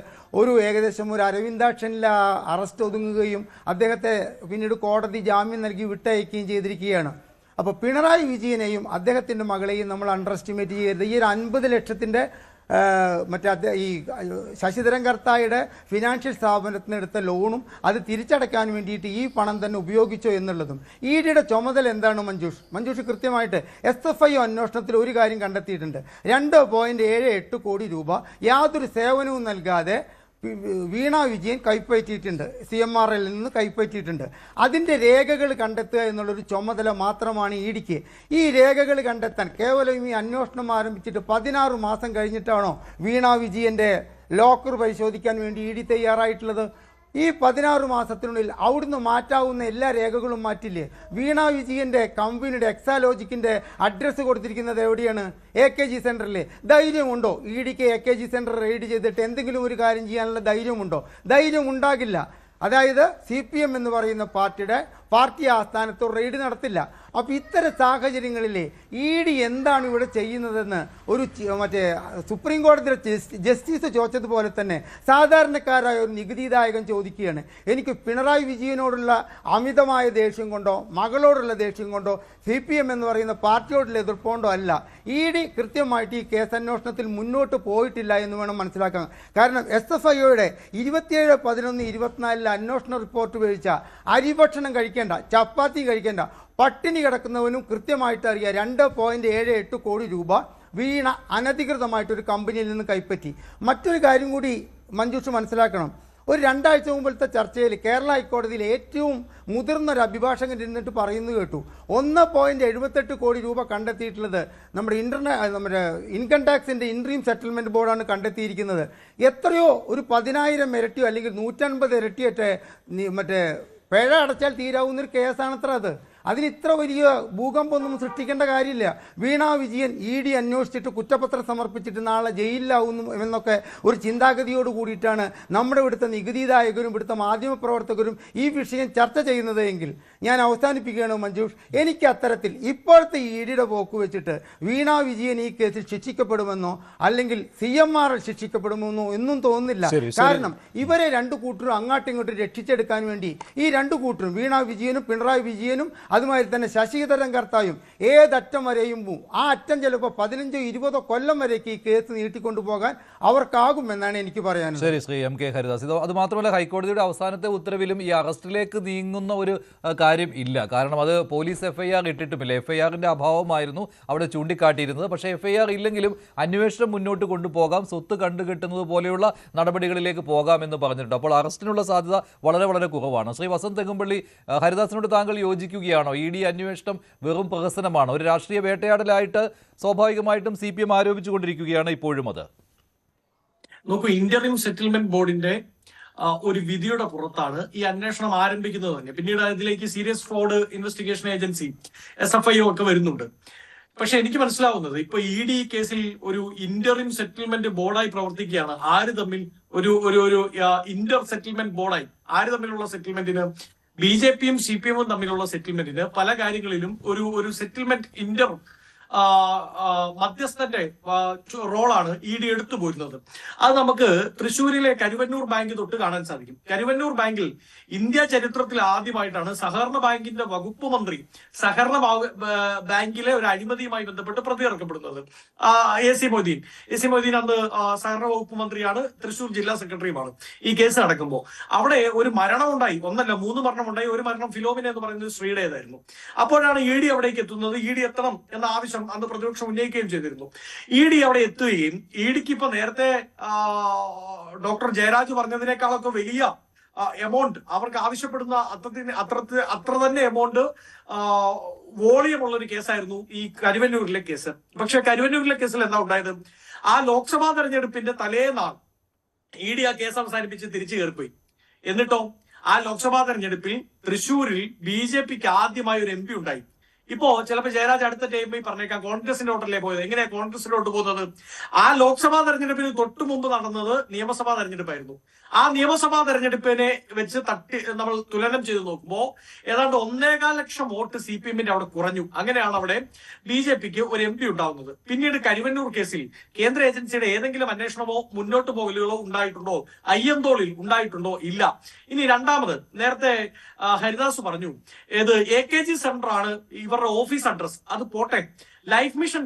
C: ഏകദേശം ഒരു അരവിന്ദാക്ഷനിലെ അറസ്റ്റ് ഒതുങ്ങുകയും അദ്ദേഹത്തെ പിന്നീട് കോടതി ജാമ്യം നൽകി വിട്ടയക്കുകയും ചെയ്തിരിക്കുകയാണ്. അപ്പോൾ പിണറായി വിജയനെയും അദ്ദേഹത്തിൻ്റെ മകളെയും നമ്മൾ അണ്ടർ എസ്റ്റിമേറ്റ് ചെയ്യരുത്. ഈ ഒരു 50 ലക്ഷത്തിൻ്റെ ഈ ശശിധരൻ കർത്തായുടെ ഫിനാൻഷ്യൽ സ്ഥാപനത്തിന് എടുത്ത ലോണും അത് തിരിച്ചടയ്ക്കാൻ വേണ്ടിയിട്ട് ഈ പണം തന്നെ ഉപയോഗിച്ചോ എന്നുള്ളതും. EDയുടെ ചുമതല എന്താണ് മഞ്ജുഷ് കൃത്യമായിട്ട് SFI അന്വേഷണത്തിൽ ഒരു കാര്യം കണ്ടെത്തിയിട്ടുണ്ട്. 2.78 കോടി രൂപ യാതൊരു സേവനവും നൽകാതെ വീണ വിജയൻ കൈപ്പറ്റിയിട്ടുണ്ട്, CMRL നിന്ന് കൈപ്പറ്റിയിട്ടുണ്ട്. അതിൻ്റെ രേഖകൾ കണ്ടെത്തുക എന്നുള്ളൊരു ചുമതല മാത്രമാണ് EDക്ക്. ഈ രേഖകൾ കണ്ടെത്താൻ കേവലം ഈ അന്വേഷണം ആരംഭിച്ചിട്ട് 16 മാസം കഴിഞ്ഞിട്ടാണോ വീണ വിജയൻ്റെ ലോക്കർ പരിശോധിക്കാൻ വേണ്ടി ED തയ്യാറായിട്ടുള്ളത്? ഈ 16 മാസത്തിനുള്ളിൽ അവിടുന്ന് മാറ്റാവുന്ന എല്ലാ രേഖകളും മാറ്റില്ലേ? വീണ വിജയൻ്റെ കമ്പനിയുടെ എക്സാലോജിക്കിൻ്റെ അഡ്രസ്സ് കൊടുത്തിരിക്കുന്നത് എവിടെയാണ്? AKG സെൻറ്ററിൽ. ധൈര്യമുണ്ടോ EDക്ക് AKG സെൻറ്റർ റെയ്ഡ് ചെയ്തിട്ട് എന്തെങ്കിലും ഒരു കാര്യം ചെയ്യാനുള്ള ധൈര്യമുണ്ടോ? ധൈര്യം ഉണ്ടാകില്ല. അതായത് CPM എന്ന് പറയുന്ന പാർട്ടി ആസ്ഥാനത്ത് റെയ്ഡ് നടത്തില്ല. അപ്പോൾ ഇത്തരം സാഹചര്യങ്ങളിൽ ED എന്താണ് ഇവിടെ ചെയ്യുന്നതെന്ന് സുപ്രീം കോടതിയിലെ ജസ്റ്റിസ് ചോദിച്ചതുപോലെ തന്നെ സാധാരണക്കാരായ ഒരു നികുതിദായകൻ ചോദിക്കുകയാണ്. എനിക്ക് പിണറായി വിജയനോടുള്ള അമിതമായ ദേഷ്യം കൊണ്ടോ മകളോടുള്ള ദേഷ്യം കൊണ്ടോ CPM എന്ന് പറയുന്ന പാർട്ടിയോടുള്ള എതിർപ്പുകൊണ്ടോ അല്ല. ED കൃത്യമായിട്ട് ഈ കേസന്വേഷണത്തിൽ മുന്നോട്ട് പോയിട്ടില്ല എന്ന് വേണം മനസ്സിലാക്കാൻ. കാരണം SFIയുടെ 27/11/24 അന്വേഷണ റിപ്പോർട്ട് വീഴ്ച അരിഭക്ഷണം കഴിക്കേണ്ട, ചപ്പാത്തി കഴിക്കേണ്ട, പട്ടിണി കിടക്കുന്നവനും കൃത്യമായിട്ട് അറിയാം 2.78 കോടി രൂപ വീണ അനധികൃതമായിട്ടൊരു കമ്പനിയിൽ നിന്ന് കൈപ്പറ്റി. മറ്റൊരു കാര്യം കൂടി മഞ്ജുഷ് മനസ്സിലാക്കണം. ഒരു 2 ആഴ്ച മുമ്പത്തെ ചർച്ചയിൽ കേരള ഹൈക്കോടതിയിൽ ഏറ്റവും മുതിർന്ന ഒരു അഭിഭാഷകൻ ഇരുന്നിട്ട് പറയുന്നത് കേട്ടു, 1.78 കോടി രൂപ കണ്ടെത്തിയിട്ടുള്ളത് നമ്മുടെ ഇൻകം ടാക്സിൻ്റെ ഇൻട്രീം സെറ്റിൽമെൻറ്റ് ബോർഡാണ് കണ്ടെത്തിയിരിക്കുന്നത്. എത്രയോ ഒരു 10,000 ഇരട്ടിയോ അല്ലെങ്കിൽ 150 ഇരട്ടിയൊക്കെ മറ്റേ പിഴ അടച്ചാൽ തീരാവുന്നൊരു കേസാണത്ര അത്. അതിന് ഇത്ര വലിയ ഭൂകമ്പമൊന്നും സൃഷ്ടിക്കേണ്ട കാര്യമില്ല. വീണ വിജയൻ ED അന്വേഷിച്ചിട്ട് കുറ്റപത്രം സമർപ്പിച്ചിട്ട് നാളെ ജയിലിലാവുന്നു എന്നൊക്കെ ഒരു ചിന്താഗതിയോട് കൂടിയിട്ടാണ് നമ്മുടെ ഇവിടുത്തെ നികുതിദായകരും ഇവിടുത്തെ മാധ്യമപ്രവർത്തകരും ഈ വിഷയം ചർച്ച ചെയ്യുന്നത് എങ്കിൽ ഞാൻ അവസാനിപ്പിക്കുകയാണ് മഞ്ജുഷ്. എനിക്ക് അത്തരത്തിൽ ഇപ്പോഴത്തെ EDയുടെ പോക്ക് വെച്ചിട്ട് വീണ വിജയൻ ഈ കേസിൽ ശിക്ഷിക്കപ്പെടുമെന്നോ അല്ലെങ്കിൽ CMR ശിക്ഷിക്കപ്പെടുമെന്നോ ഒന്നും തോന്നുന്നില്ല. കാരണം ഇവരെ 2 കൂട്ടരും അങ്ങോട്ടും ഇങ്ങോട്ടും രക്ഷിച്ചെടുക്കാൻ വേണ്ടി ഈ 2 കൂട്ടരും വീണ വിജയനും പിണറായി വിജയനും അതുമാതിരി തന്നെ ശശിധരൻ കർത്തായും ഏതറ്റം വരെയും പോവും. ആ അറ്റം ചിലപ്പോൾ 15-20 കൊല്ലം വരേക്ക് ഈ കേസ് നീട്ടിക്കൊണ്ടുപോകാൻ അവർക്കാകുമെന്നാണ് എനിക്ക് പറയാനുള്ളത്.
A: ശരി, ശ്രീ MK ഹരിദാസ്. അത് മാത്രമല്ല, ഹൈക്കോടതിയുടെ അവസാനത്തെ ഉത്തരവിലും ഈ അറസ്റ്റിലേക്ക് നീങ്ങുന്ന ഒരു കാര്യം ഇല്ല. കാരണം അത് പോലീസ് FIR ഇട്ടിട്ടുമില്ല. FIRന്റെ അഭാവമായിരുന്നു അവിടെ ചൂണ്ടിക്കാട്ടിയിരുന്നത്. പക്ഷേ FIR ഇല്ലെങ്കിലും അന്വേഷണം മുന്നോട്ട് കൊണ്ടുപോകാം, സ്വത്ത് കണ്ടുകെട്ടുന്നത് പോലെയുള്ള നടപടികളിലേക്ക് പോകാമെന്ന് പറഞ്ഞിട്ടുണ്ട്. അപ്പോൾ അറസ്റ്റിനുള്ള സാധ്യത വളരെ വളരെ കുറവാണ്. ശ്രീ വസന്ത് തെങ്ങുംപള്ളി, ഹരിദാസിനോട് താങ്കൾ യോജിക്കുകയാണോ? ED അന്വേഷണം വെറും പ്രഹസനമാണ്, ഒരു രാഷ്ട്രീയ വേട്ടയാടലായിട്ട് സ്വാഭാവികമായിട്ടും CPM ആരോപിച്ചുകൊണ്ടിരിക്കുകയാണ് ഇപ്പോഴും അത്?
D: നോക്കൂ, ഇന്ററിം സെറ്റിൽമെന്റ് ബോർഡിന്റെ ഒരു വിധിയുടെ പുറത്താണ് ഈ അന്വേഷണം ആരംഭിക്കുന്നത് തന്നെ. പിന്നീട് അതിലേക്ക് serious fraud investigation agency SFIO ഒക്കെ വരുന്നുണ്ട്. പക്ഷെ എനിക്ക് മനസ്സിലാവുന്നത് ഇപ്പൊ ED കേസിൽ ഒരു ഇന്ററിം സെറ്റിൽമെന്റ് ബോർഡായി പ്രവർത്തിക്കുകയാണ്. ആര് തമ്മിൽ ഒരു ഇന്റർ സെറ്റിൽമെന്റ് ബോർഡായി ആര് തമ്മിലുള്ള സെറ്റിൽമെന്റിന് BJPയും CPMും തമ്മിലുള്ള സെറ്റിൽമെന്റിന് പല കാര്യങ്ങളിലും ഒരു സെറ്റിൽമെന്റ് ഇന്റർ മധ്യസ്ഥന്റെ റോളാണ് ED എടുത്തു പോരുന്നത്. അത് നമുക്ക് തൃശ്ശൂരിലെ കരുവന്നൂർ ബാങ്ക് തൊട്ട് കാണാൻ സാധിക്കും. കരുവന്നൂർ ബാങ്കിൽ ഇന്ത്യ ചരിത്രത്തിൽ ആദ്യമായിട്ടാണ് സഹകരണ ബാങ്കിന്റെ വകുപ്പ് മന്ത്രി സഹകരണ ബാങ്കിലെ ഒരു അഴിമതിയുമായി ബന്ധപ്പെട്ട് പ്രതി ഇറക്കപ്പെടുന്നത്. AC മൊയ്തീൻ അന്ന് സഹകരണ വകുപ്പ് മന്ത്രിയാണ്, തൃശ്ശൂർ ജില്ലാ സെക്രട്ടറിയുമാണ്. ഈ കേസ് നടക്കുമ്പോൾ അവിടെ ഒരു മരണം ഉണ്ടായി, 3 മരണം ഉണ്ടായി. ഒരു മരണം ഫിലോമിന എന്ന് പറയുന്നത് സ്ത്രീയുടേതായിരുന്നു. അപ്പോഴാണ് ED അവിടേക്ക് എത്തുന്നത്. ED എത്തണം എന്ന ആവശ്യം അന്ന് പ്രതിപക്ഷം ഉന്നയിക്കുകയും ചെയ്തിരുന്നു. ED അവിടെ എത്തുകയും EDക്ക് ഇപ്പൊ നേരത്തെ ഡോക്ടർ ജയരാജ് പറഞ്ഞതിനേക്കാളൊക്കെ വലിയ എമൗണ്ട് അവർക്ക് ആവശ്യപ്പെടുന്ന അത്ര തന്നെ എമൗണ്ട് വോളിയം ഉള്ള ഒരു കേസായിരുന്നു ഈ കരുവന്നൂരിലെ കേസ്. പക്ഷെ കരുവന്നൂരിലെ കേസിൽ എന്താ ഉണ്ടായത്? ആ ലോക്സഭാ തെരഞ്ഞെടുപ്പിന്റെ തലേന്നാൾ ED ആ കേസ് അവസാനിപ്പിച്ച് തിരിച്ചു കയറിപ്പോയി. എന്നിട്ടോ ആ ലോക്സഭാ തെരഞ്ഞെടുപ്പിൽ തൃശ്ശൂരിൽ BJPക്ക് ആദ്യമായി ഒരു MP ഉണ്ടായി. ഇപ്പോ ചിലപ്പോൾ ജയരാജ് അടുത്ത ടൈമിൽ പറഞ്ഞേക്കാം കോൺഗ്രസിന്റെ വോട്ടല്ലേ പോയത്. എങ്ങനെയാ കോൺഗ്രസിലോട്ട് പോകുന്നത്? ആ ലോക്സഭാ തെരഞ്ഞെടുപ്പിന് തൊട്ടു മുമ്പ് നടന്നത് നിയമസഭാ തെരഞ്ഞെടുപ്പായിരുന്നു. ആ നിയമസഭാ തെരഞ്ഞെടുപ്പിനെ വെച്ച് നമ്മൾ തുലനം ചെയ്ത് നോക്കുമ്പോൾ ഏതാണ്ട് 1.25 ലക്ഷം വോട്ട് CPMന്റെ അവിടെ കുറഞ്ഞു. അങ്ങനെയാണ് അവിടെ BJPക്ക് ഒരു MP ഉണ്ടാവുന്നത്. പിന്നീട് കരുവന്നൂർ കേസിൽ കേന്ദ്ര ഏജൻസിയുടെ ഏതെങ്കിലും അന്വേഷണമോ മുന്നോട്ട് പോകലുകളോ ഉണ്ടായിട്ടുണ്ടോ? അയ്യന്തോളിൽ ഉണ്ടായിട്ടുണ്ടോ? ഇല്ല. ഇനി രണ്ടാമത്, നേരത്തെ ഹരിദാസ് പറഞ്ഞു ഏത് AKG സെന്റർ ആണ് ഇവരുടെ ഓഫീസ് അഡ്രസ്. അത് പോട്ടെ, ലൈഫ് മിഷൻ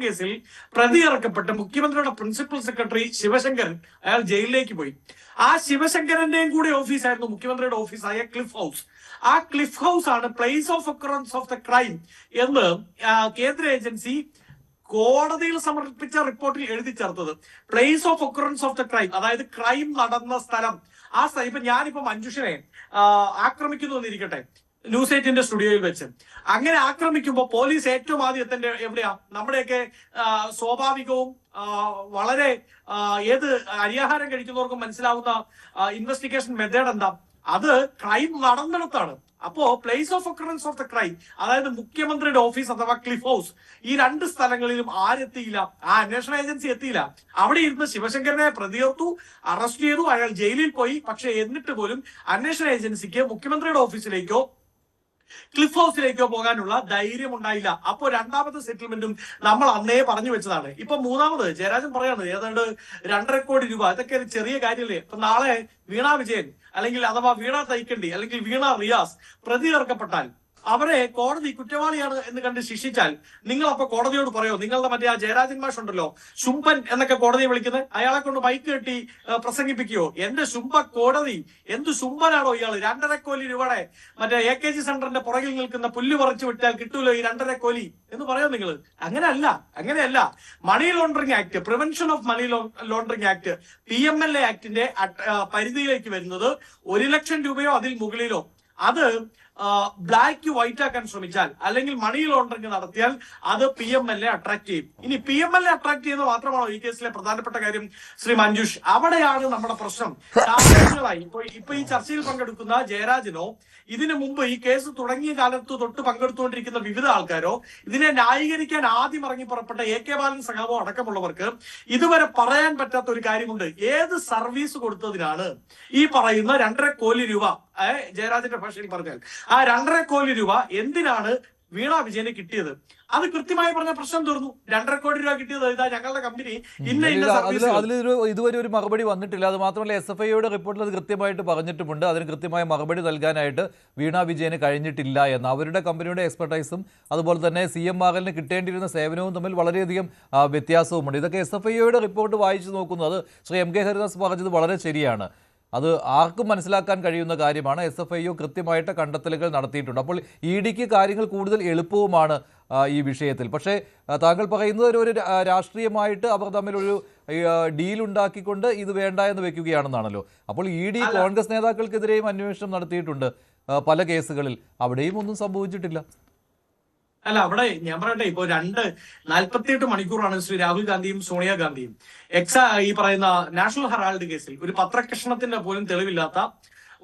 D: കേസിൽ പ്രതി ഇറക്കപ്പെട്ട മുഖ്യമന്ത്രിയുടെ പ്രിൻസിപ്പൽ സെക്രട്ടറി ശിവശങ്കരൻ അയാൾ ജയിലിലേക്ക് പോയി. ആ ശിവശങ്കരന്റെയും കൂടി ഓഫീസായിരുന്നു മുഖ്യമന്ത്രിയുടെ ഓഫീസായ ക്ലിഫ് ഹൗസ്. ആ ക്ലിഫ് ഹൗസ് ആണ് place of occurrence of the crime എന്ന് കേന്ദ്ര ഏജൻസി കോടതിയിൽ സമർപ്പിച്ച റിപ്പോർട്ടിൽ എഴുതി ചേർത്തത്. Place of occurrence of the crime, അതായത് ക്രൈം നടന്ന സ്ഥലം. ആ സ്ഥലം ഇപ്പൊ ഞാനിപ്പോ മഞ്ജുഷിനെ ആക്രമിക്കുന്നു എന്നിരിക്കട്ടെ, ന്യൂസ് 8ന്റെ സ്റ്റുഡിയോയിൽ വെച്ച്. അങ്ങനെ ആക്രമിക്കുമ്പോൾ പോലീസ് ഏറ്റവും ആദ്യം എത്തേണ്ട എവിടെയാ? നമ്മുടെയൊക്കെ സ്വാഭാവികവും വളരെ ഏത് അരിയാഹാരം കഴിക്കുന്നവർക്കും മനസ്സിലാവുന്ന ഇൻവെസ്റ്റിഗേഷൻ മെത്തേഡ് എന്താ? അത് ക്രൈം നടന്നിടത്താണ്. അപ്പോ place of occurrence of the crime, അതായത് മുഖ്യമന്ത്രിയുടെ ഓഫീസ് അഥവാ ക്ലിഫ് ഹൗസ്, ഈ 2 സ്ഥലങ്ങളിലും ആരെത്തിയില്ല? ആ അന്വേഷണ ഏജൻസി എത്തിയില്ല. അവിടെ ഇരുന്ന് ശിവശങ്കരനെ പ്രതിയേർത്തു, അറസ്റ്റ് ചെയ്തു, അയാൾ ജയിലിൽ പോയി. പക്ഷെ എന്നിട്ട് പോലും അന്വേഷണ ഏജൻസിക്ക് മുഖ്യമന്ത്രിയുടെ ഓഫീസിലേക്കോ ക്ലിഫ് ഹൗസിലേക്കോ പോകാനുള്ള ധൈര്യം ഉണ്ടായില്ല. അപ്പോ രണ്ടാമത്തെ സെറ്റിൽമെന്റും നമ്മൾ അന്നേ പറഞ്ഞു വെച്ചതാണ്. ഇപ്പൊ മൂന്നാമത് ജയരാജൻ പറയാണ് ഏതാണ്ട് 2.5 കോടി രൂപ. ഇതൊക്കെ ഒരു ചെറിയ കാര്യമല്ലേ? ഇപ്പൊ നാളെ വീണ വിജയൻ അല്ലെങ്കിൽ അഥവാ വീണ തൈക്കണ്ടി അല്ലെങ്കിൽ വീണ റിയാസ് പ്രതി ചേർക്കപ്പെട്ടാൽ അവരെ കോടതി കുറ്റവാളിയാണ് എന്ന് കണ്ട് ശിക്ഷിച്ചാൽ നിങ്ങൾ അപ്പൊ കോടതിയോട് പറയോ, നിങ്ങളുടെ മറ്റേ ആ ജയരാജൻ മാഷ് ഉണ്ടല്ലോ, ശുംഭൻ എന്നൊക്കെ കോടതിയെ വിളിക്കുന്നത്, അയാളെ കൊണ്ട് ബൈക്ക് കെട്ടി പ്രസംഗിപ്പിക്കുകയോ? എന്റെ ശുംഭ കോടതി, എന്ത് ശുംഭനാണോ ഇയാള്? 2.5 കോടി രൂപയുടെ മറ്റേ AKG സെന്ററിന്റെ പുറകിൽ നിൽക്കുന്ന പുല്ല് പറിച്ചു വിട്ടാൽ കിട്ടൂലോ ഈ 2.5 കോടി എന്ന് പറയോ നിങ്ങൾ? അങ്ങനെയല്ല. Money laundering act, prevention of money laundering act, PMLA ആക്ടിന്റെ പരിധിയിലേക്ക് വരുന്നത് 1 ലക്ഷം രൂപയോ അതിൽ മുകളിലോ അത് ബ്ലാക്ക് വൈറ്റ് ആക്കാൻ ശ്രമിച്ചാൽ അല്ലെങ്കിൽ മണി ലോണ്ടറിംഗ് നടത്തിയാൽ അത് PMLA അട്രാക്ട് ചെയ്യും. ഇനി PMLA അട്രാക്ട് ചെയ്യുന്നത് മാത്രമാണോ ഈ കേസിലെ പ്രധാനപ്പെട്ട കാര്യം ശ്രീ മഞ്ജുഷ്? അവിടെയാണ് നമ്മുടെ പ്രശ്നം. ഇപ്പൊ ഈ ചർച്ചയിൽ പങ്കെടുക്കുന്ന ജയരാജനോ ഇതിനു മുമ്പ് ഈ കേസ് തുടങ്ങിയ കാലത്ത് തൊട്ട് പങ്കെടുത്തുകൊണ്ടിരിക്കുന്ന വിവിധ ആൾക്കാരോ ഇതിനെ ന്യായീകരിക്കാൻ ആദ്യം ഇറങ്ങി പുറപ്പെട്ട AK ബാലൻ സഖാവോ അടക്കമുള്ളവർക്ക് ഇതുവരെ പറയാൻ പറ്റാത്ത ഒരു കാര്യമുണ്ട്. ഏത് സർവീസ് കൊടുത്തതിനാണ് ഈ പറയുന്ന 2.5 കോടി രൂപ, ജയരാജന്റെ ഭാഷയിൽ പറഞ്ഞാൽ ആ 2.5 കോടി രൂപ എന്തിനാണ് വീണ വിജയന് കിട്ടിയത്? അത് കൃത്യമായി പറഞ്ഞ പ്രശ്നം തീർന്നു. 2.5 കോടി രൂപ കിട്ടിയത് ഇതാ ഞങ്ങളുടെ കമ്പനി
A: ഇതുവരെ ഒരു മറുപടി വന്നിട്ടില്ല. അത് മാത്രമല്ല SFIയുടെ റിപ്പോർട്ടിൽ അത് കൃത്യമായിട്ട് പറഞ്ഞിട്ടുമുണ്ട്. അതിന് കൃത്യമായ മറുപടി നൽകാനായിട്ട് വീണ വിജയന് കഴിഞ്ഞിട്ടില്ല എന്ന്. അവരുടെ കമ്പനിയുടെ എക്സ്പെർട്ടൈസും അതുപോലെ തന്നെ CMRLന് കിട്ടേണ്ടിയിരുന്ന സേവനവും തമ്മിൽ വളരെയധികം വ്യത്യാസവുമുണ്ട്. ഇതൊക്കെ SFIയുടെ റിപ്പോർട്ട് വായിച്ചു നോക്കുന്നത് ശ്രീ MK ഹരിദാസ് പറഞ്ഞത് വളരെ ശരിയാണ്. അത് ആർക്കും മനസ്സിലാക്കാൻ കഴിയുന്ന കാര്യമാണ്. SFIO കൃത്യമായിട്ട് കണ്ടെത്തലുകൾ നടത്തിയിട്ടുണ്ട്. അപ്പോൾ EDക്ക് കാര്യങ്ങൾ കൂടുതൽ എളുപ്പവുമാണ് ഈ വിഷയത്തിൽ. പക്ഷേ താങ്കൾ പറയുന്നത് ഒരു രാഷ്ട്രീയമായിട്ട് അവർ തമ്മിലൊരു ഡീൽ ഉണ്ടാക്കിക്കൊണ്ട് ഇത് വേണ്ട എന്ന് വെക്കുകയാണെന്നാണല്ലോ. അപ്പോൾ ED കോൺഗ്രസ് നേതാക്കൾക്കെതിരെയും അന്വേഷണം നടത്തിയിട്ടുണ്ട് പല കേസുകളിൽ. അവിടെയും ഒന്നും സംഭവിച്ചിട്ടില്ല.
D: അല്ല, അവിടെ ഞാൻ പറയട്ടെ, ഇപ്പൊ 48 മണിക്കൂറാണ് ശ്രീ രാഹുൽ ഗാന്ധിയും സോണിയാഗാന്ധിയും ഈ പറയുന്ന നാഷണൽ ഹെറാൾഡ് കേസിൽ ഒരു പത്രകഷ്ണത്തിന്റെ പോലും തെളിവില്ലാത്ത,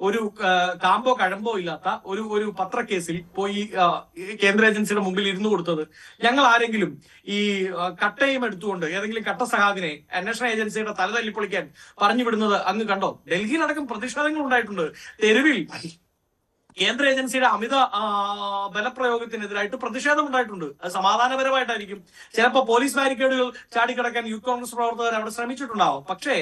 D: ഒരു കാമ്പോ കഴമ്പോ ഇല്ലാത്ത ഒരു പത്രക്കേസിൽ പോയി കേന്ദ്ര ഏജൻസിയുടെ മുമ്പിൽ ഇരുന്നു കൊടുത്തത്. ഞങ്ങൾ ആരെങ്കിലും ഈ കട്ടയും എടുത്തുകൊണ്ട് ഏതെങ്കിലും കട്ട സഹാബിനെ അന്വേഷണ ഏജൻസിയുടെ തല തല്ലിപ്പൊളിക്കാൻ പറഞ്ഞു വിടുന്നത് അങ്ങ് കണ്ടോ? ഡൽഹിയിലടക്കം പ്രതിഷേധങ്ങൾ ഉണ്ടായിട്ടുണ്ട്. തെരുവിൽ കേന്ദ്ര ഏജൻസിയുടെ അമിത ബലപ്രയോഗത്തിനെതിരായിട്ട് പ്രതിഷേധം ഉണ്ടായിട്ടുണ്ട്. അത് സമാധാനപരമായിട്ടായിരിക്കും. ചിലപ്പോൾ പോലീസ് ബാരിക്കേഡുകൾ ചാടിക്കിടക്കാൻ യൂത്ത് കോൺഗ്രസ് പ്രവർത്തകർ അവിടെ ശ്രമിച്ചിട്ടുണ്ടാവും. പക്ഷേ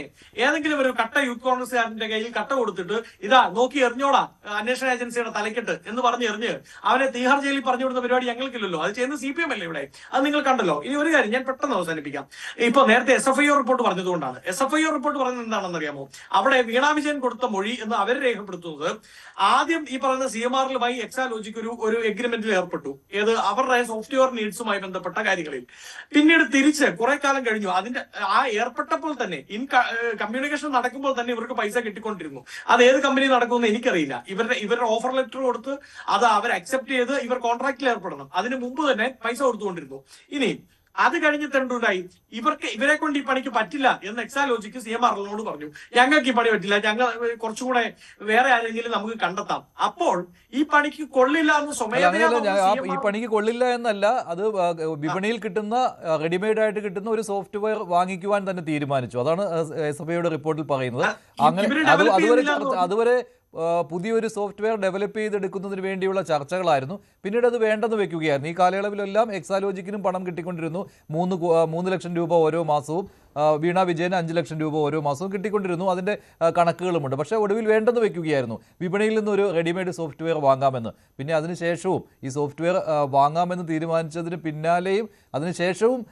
D: ഏതെങ്കിലും ഒരു കട്ട യൂത്ത് കോൺഗ്രസുകാരന്റെ കയ്യിൽ കട്ട കൊടുത്തിട്ട് ഇതാ നോക്കി എറിഞ്ഞോടാ അന്വേഷണ ഏജൻസിയുടെ തലക്കെട്ട് എന്ന് പറഞ്ഞ് എറിഞ്ഞ് അവനെ തീഹാർ ജയിലിൽ പറഞ്ഞു വിടുന്ന പരിപാടി ഞങ്ങൾക്കില്ലല്ലോ. അത് ചെയ്യുന്ന CPM അല്ലേ ഇവിടെ? അത് നിങ്ങൾ കണ്ടല്ലോ. ഇനി ഒരു കാര്യം ഞാൻ പെട്ടെന്ന് അവസാനിപ്പിക്കാം. ഇപ്പൊ നേരത്തെ SFIO റിപ്പോർട്ട് പറഞ്ഞതുകൊണ്ടാണ്. SFIO റിപ്പോർട്ട് പറഞ്ഞത് എന്താണെന്ന് അറിയാമോ? അവിടെ വീണ വിജയൻ കൊടുത്ത മൊഴി എന്ന് അവർ രേഖപ്പെടുത്തുന്നത്, ആദ്യം ഈ പറയുന്ന CMRLുമായി എക്സാലോജിക്ക് ഒരു എഗ്രിമെന്റിൽ ഏർപ്പെട്ടു. ഏത്? അവരുടെ സോഫ്റ്റ്വെയർ നീഡ്സുമായി ബന്ധപ്പെട്ട കാര്യങ്ങളിൽ. പിന്നീട് തിരിച്ച് കുറെ കാലം കഴിഞ്ഞു. അതിന്റെ ആ ഏർപ്പെട്ടപ്പോൾ തന്നെ കമ്മ്യൂണിക്കേഷൻ നടക്കുമ്പോൾ തന്നെ ഇവർക്ക് പൈസ കിട്ടിക്കൊണ്ടിരുന്നു. അത് ഏത് കമ്പനി നടക്കുമെന്ന് എനിക്കറിയില്ല. ഇവരുടെ ഓഫർ ലെറ്റർ കൊടുത്ത് അത് അവർ അക്സെപ്റ്റ് ചെയ്ത് ഇവർ കോൺട്രാക്റ്റിൽ ഏർപ്പെടണം. അതിന് മുമ്പ് തന്നെ പൈസ കൊടുത്തുകൊണ്ടിരുന്നു. ഇനി അത് കഴിഞ്ഞിട്ട് എന്തുണ്ടായി? ഇവരെ കൊണ്ട് ഈ പണിക്ക് പറ്റില്ല എന്ന് എക്സാലോജിക്ക് CMRLനോട് പറഞ്ഞു, ഞങ്ങൾക്ക് ഈ പണി പറ്റില്ല, ഞങ്ങൾ കുറച്ചുകൂടെ വേറെ ആരെങ്കിലും നമുക്ക് കണ്ടെത്താം. അപ്പോൾ ഈ പണിക്ക് കൊള്ളില്ല എന്ന് സ്വമേധയാ
A: ഈ പണിക്ക് കൊള്ളില്ല എന്നല്ല, അത് വിപണിയിൽ കിട്ടുന്ന റെഡിമെയ്ഡ് ആയിട്ട് കിട്ടുന്ന ഒരു സോഫ്റ്റ്വെയർ വാങ്ങിക്കുവാൻ തന്നെ തീരുമാനിച്ചു. അതാണ് SFIയുടെ റിപ്പോർട്ടിൽ പറയുന്നത്. അങ്ങനെ അതുവരെ പുതിയൊരു സോഫ്റ്റ്വെയർ ഡെവലപ്പ് ചെയ്തെടുക്കുന്നതിന് വേണ്ടിയുള്ള ചർച്ചകളായിരുന്നു. പിന്നീട് അത് വേണ്ടെന്ന് വെക്കുകയായിരുന്നു. ഈ കാലയളവിലെല്ലാം എക്സാലോജിക്കിനും പണം കിട്ടിക്കൊണ്ടിരുന്നു. 3 ലക്ഷം രൂപ ഓരോ മാസവും, വീണ വിജയന് 5 ലക്ഷം രൂപ ഓരോ മാസവും കിട്ടിക്കൊണ്ടിരുന്നു. അതിൻ്റെ കണക്കുകളുമുണ്ട്. പക്ഷേ ഒടുവിൽ വേണ്ടെന്ന് വെക്കുകയായിരുന്നു. വിപണിയിൽ നിന്നൊരു റെഡിമെയ്ഡ് സോഫ്റ്റ്വെയർ വാങ്ങാമെന്ന്. പിന്നെ അതിനുശേഷവും ഈ സോഫ്റ്റ്വെയർ വാങ്ങാമെന്ന് തീരുമാനിച്ചതിന് പിന്നാലെയും അതിനുശേഷവും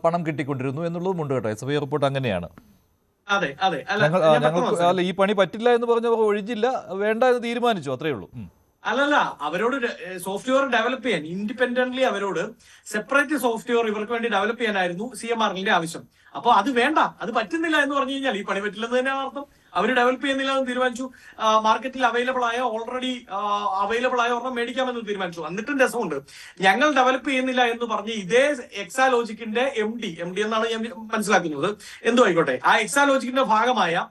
A: പണം കിട്ടിക്കൊണ്ടിരുന്നു എന്നുള്ളതുമുണ്ട് കേട്ടോ. SFI റിപ്പോർട്ട് അങ്ങനെയാണ്.
D: അതെ അതെ.
A: അല്ല, ഈ പണി പറ്റില്ല എന്ന് പറഞ്ഞവർ ഒഴിഞ്ഞില്ല, വേണ്ട എന്ന് തീരുമാനിച്ചു, അത്രേ ഉള്ളൂ.
D: അല്ലല്ല, അവരോട് സോഫ്റ്റ്വെയർ ഡെവലപ്പ് ചെയ്യാൻ ഇൻഡിപെൻഡന്റ്ലി അവരോട് സെപ്പറേറ്റ് സോഫ്റ്റ്വെയർ ഇവർക്ക് വേണ്ടി ഡെവലപ്പ് ചെയ്യാനായിരുന്നു CMRLന്റെ ആവശ്യം. അപ്പൊ അത് വേണ്ട, അത് പറ്റുന്നില്ല എന്ന് പറഞ്ഞു കഴിഞ്ഞാൽ ഈ പണി പറ്റില്ലെന്ന് തന്നെയാണ് അർത്ഥം. അവർ ഡെവലപ്പ് ചെയ്യുന്നില്ല എന്ന് തീരുമാനിച്ചു. മാർക്കറ്റിൽ ഓൾറെഡി അവൈലബിൾ ആയ ഒരെണ്ണം മേടിക്കാമെന്ന് തീരുമാനിച്ചു. എന്നിട്ടും രസമുണ്ട്, ഞങ്ങൾ ഡെവലപ്പ് ചെയ്യുന്നില്ല എന്ന് പറഞ്ഞ് ഇതേ എക്സാലോജിക്കിന്റെ MD എന്നാണ് ഞാൻ മനസ്സിലാക്കുന്നത്, എന്തോ ആയിക്കോട്ടെ, ആ എക്സാലോജിക്കിന്റെ ഭാഗമായ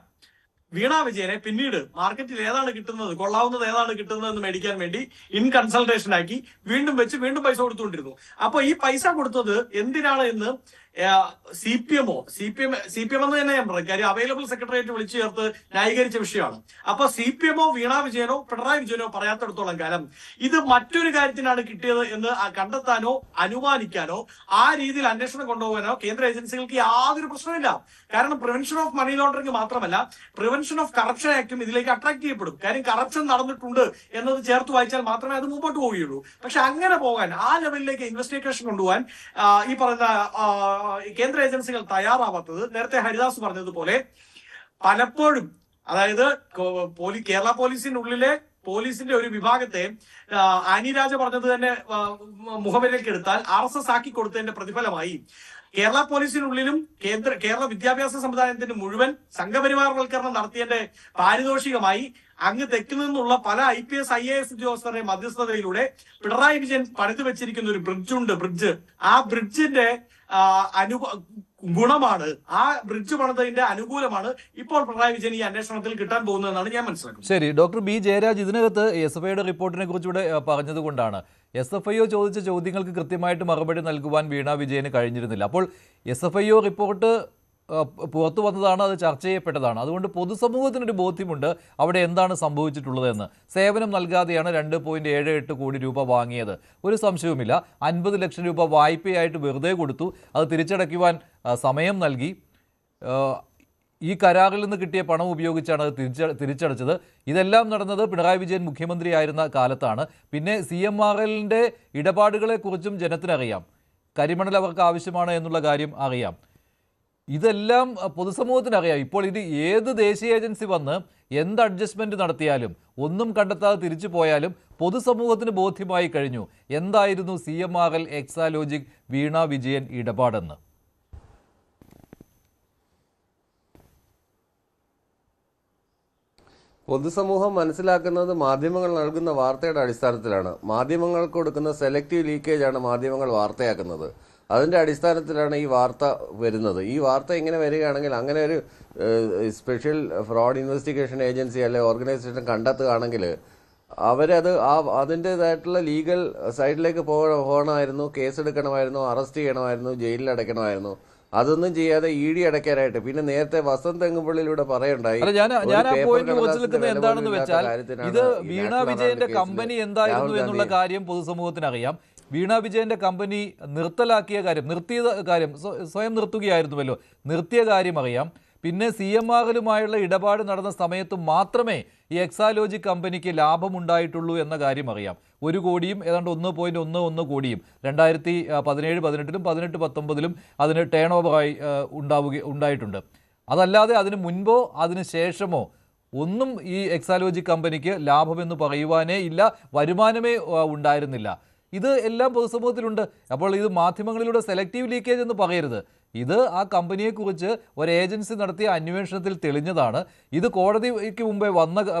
D: വീണ വിജയനെ പിന്നീട് മാർക്കറ്റിൽ ഏതാണ് കിട്ടുന്നത്, കൊള്ളാവുന്നത് ഏതാണ് കിട്ടുന്നത് എന്ന് മേടിക്കാൻ വേണ്ടി ഇൻ കൺസൾട്ടേഷൻ ആക്കി വീണ്ടും പൈസ കൊടുത്തുകൊണ്ടിരുന്നു. അപ്പൊ ഈ പൈസ കൊടുത്തത് എന്തിനാണ് എന്ന് CPM എന്ന് തന്നെ ഞാൻ പറയും, കാര്യം അവൈലബിൾ സെക്രട്ടേറിയറ്റ് വിളിച്ചു ചേർത്ത് ന്യായീകരിച്ച വിഷയമാണ്. അപ്പൊ CPM വീണ വിജയനോ പിണറായി വിജയനോ പറയാത്തിടത്തോളം കാലം ഇത് മറ്റൊരു കാര്യത്തിനാണ് കിട്ടിയത് എന്ന് കണ്ടെത്താനോ അനുമാനിക്കാനോ ആ രീതിയിൽ അന്വേഷണം കൊണ്ടുപോകാനോ കേന്ദ്ര ഏജൻസികൾക്ക് യാതൊരു പ്രശ്നമില്ല. കാരണം പ്രിവെൻഷൻ ഓഫ് മണി ലോണ്ടറിംഗ് മാത്രമല്ല, പ്രിവെൻഷൻ ഓഫ് കറപ്ഷൻ ആക്ടും ഇതിലേക്ക് അട്രാക്ട് ചെയ്യപ്പെടും. കാര്യം കറപ്ഷൻ നടന്നിട്ടുണ്ട് എന്നത് ചേർത്ത് വായിച്ചാൽ മാത്രമേ അത് മുമ്പോട്ട് പോവുകയുള്ളൂ. പക്ഷെ അങ്ങനെ പോകാൻ, ആ ലെവലിലേക്ക് ഇൻവെസ്റ്റിഗേഷൻ കൊണ്ടുപോകാൻ ഈ പറയുന്ന കേന്ദ്ര ഏജൻസികൾ തയ്യാറാവാത്തത്, നേരത്തെ ഹരിദാസ് പറഞ്ഞതുപോലെ പലപ്പോഴും, അതായത് കേരള പോലീസിന്റെ ഒരു വിഭാഗത്തെ ആനി രാജ പറഞ്ഞത് തന്നെ മുഖവിലേക്ക് എടുത്താൽ RSS ആക്കി കൊടുത്തതിന്റെ പ്രതിഫലമായി കേരള പോലീസിനുള്ളിലും കേരള വിദ്യാഭ്യാസ സമുദായത്തിന് മുഴുവൻ സംഘപരിവാരവൽക്കരണം നടത്തിയതിന്റെ പാരിതോഷികമായി അങ്ങ് തെക്കിൽ നിന്നുള്ള പല IPS IAS ഉദ്യോഗസ്ഥരുടെ മധ്യസ്ഥതയിലൂടെ പിണറായി വിജയൻ പണിതു വെച്ചിരിക്കുന്ന ഒരു ബ്രിഡ്ജ്. ആ ബ്രിഡ്ജിന്റെ ഗുണമാണ്, ആ ബ്രിഡ്ജ് പണിതതിന്റെ അനുകൂലമാണ് ഇപ്പോൾ പിണറായി വിജയൻ ഈ അന്വേഷണത്തിൽ കിട്ടാൻ പോകുന്നതെന്നാണ് ഞാൻ മനസ്സിലാക്കുന്നത്.
A: ശരി, ഡോക്ടർ ബി ജയരാജ്, ഇതിനകത്ത് SFIയുടെ റിപ്പോർട്ടിനെ കുറിച്ച് ഇവിടെ പറഞ്ഞതുകൊണ്ടാണ് SFIO ചോദിച്ച ചോദ്യങ്ങൾക്ക് കൃത്യമായിട്ട് മറുപടി നൽകുവാൻ വീണ വിജയന് കഴിഞ്ഞിരുന്നില്ല. അപ്പോൾ SFIO റിപ്പോർട്ട് പുറത്തു വന്നതാണ്, അത് ചർച്ച ചെയ്യപ്പെട്ടതാണ്. അതുകൊണ്ട് പൊതുസമൂഹത്തിനൊരു ബോധ്യമുണ്ട് അവിടെ എന്താണ് സംഭവിച്ചിട്ടുള്ളതെന്ന്. സേവനം നൽകാതെയാണ് 2.78 കോടി രൂപ വാങ്ങിയത്, ഒരു സംശയവുമില്ല. 50 ലക്ഷം രൂപ വായ്പയായിട്ട് വെറുതെ കൊടുത്തു, അത് തിരിച്ചടയ്ക്കുവാൻ സമയം നൽകി. ഈ കരാറിൽ നിന്ന് കിട്ടിയ പണം ഉപയോഗിച്ചാണ് അത് തിരിച്ചടച്ചത്. ഇതെല്ലാം നടന്നത് പിണറായി വിജയൻ മുഖ്യമന്ത്രിയായിരുന്ന കാലത്താണ്. പിന്നെ CMRLന്റെ ഇടപാടുകളെക്കുറിച്ചും ജനത്തിനറിയാം, കരിമണൽ അവർക്ക് ആവശ്യമാണ് എന്നുള്ള കാര്യം അറിയാം. ഇതെല്ലാം പൊതുസമൂഹത്തിനറിയാം. ഇപ്പോൾ ഇത് ഏത് ദേശീയ ഏജൻസി വന്ന് എന്ത് അഡ്ജസ്റ്റ്മെൻറ്റ് നടത്തിയാലും, ഒന്നും കണ്ടെത്താതെ തിരിച്ചു പോയാലും പൊതുസമൂഹത്തിന് ബോധ്യമായി കഴിഞ്ഞു എന്തായിരുന്നു CMRL എക്സാലോജിക് വീണ വിജയൻ ഇടപാടെന്ന്.
B: പൊതുസമൂഹം മനസ്സിലാക്കുന്നത് മാധ്യമങ്ങൾ നൽകുന്ന വാർത്തയുടെ അടിസ്ഥാനത്തിലാണ്. മാധ്യമങ്ങൾക്ക് കൊടുക്കുന്ന സെലക്റ്റീവ് ലീക്കേജാണ് മാധ്യമങ്ങൾ വാർത്തയാക്കുന്നത്. അതിൻ്റെ അടിസ്ഥാനത്തിലാണ് ഈ വാർത്ത വരുന്നത്. ഈ വാർത്ത ഇങ്ങനെ വരികയാണെങ്കിൽ, അങ്ങനെ ഒരു സ്പെഷ്യൽ ഫ്രോഡ് ഇൻവെസ്റ്റിഗേഷൻ ഏജൻസി അല്ലെങ്കിൽ ഓർഗനൈസേഷൻ കണ്ടെത്തുകയാണെങ്കിൽ അവരത് അതിൻ്റേതായിട്ടുള്ള ലീഗൽ സൈഡിലേക്ക് പോകണമായിരുന്നു, കേസെടുക്കണമായിരുന്നു, അറസ്റ്റ് ചെയ്യണമായിരുന്നു, ജയിലിൽ അടയ്ക്കണമായിരുന്നു. അതൊന്നും ചെയ്യാതെ ED അടയ്ക്കാനായിട്ട് പിന്നെ നേരത്തെ വസന്ത് തെങ്ങുപള്ളിയിലൂടെ പറയണ്ടായി.
A: എന്താണെന്ന് വെച്ചാൽ ഇത് വീണ വിജയന്റെ കമ്പനി എന്തായിരുന്നു എന്നുള്ള കാര്യം പൊതുസമൂഹത്തിന് അറിയാം. വീണ വിജയന്റെ കമ്പനി നിർത്തലാക്കിയ കാര്യം, നിർത്തിയ കാര്യം, സ്വയം നിർത്തുകയായിരുന്നുവല്ലോ, നിർത്തിയ കാര്യം അറിയാം. പിന്നെ CMRLുമായുള്ള ഇടപാട് നടന്ന സമയത്ത് മാത്രമേ ഈ എക്സാലോജിക് കമ്പനിക്ക് ലാഭമുണ്ടായിട്ടുള്ളൂ എന്ന കാര്യം അറിയാം. 1 കോടിയും ഏതാണ്ട് 1.11 കോടിയും 2017-18 18-19 അതിന് ടേൺ ഓവറായി ഉണ്ടായിട്ടുണ്ട്. അതല്ലാതെ അതിന് മുൻപോ അതിന് ശേഷമോ ഒന്നും ഈ എക്സാലോജിക് കമ്പനിക്ക് ലാഭമെന്ന് പറയുവാനേ ഇല്ല, വരുമാനമേ ഉണ്ടായിരുന്നില്ല. ഇത് എല്ലാം പൊതുസമൂഹത്തിലുണ്ട്. അപ്പോൾ ഇത് മാധ്യമങ്ങളിലൂടെ സെലക്റ്റീവ് ലീക്കേജ് എന്ന് പറയരുത്. ഇത് ആ കമ്പനിയെക്കുറിച്ച് ഒരു ഏജൻസി നടത്തിയ അന്വേഷണത്തിൽ തെളിഞ്ഞതാണ്. ഇത് കോടതിക്ക്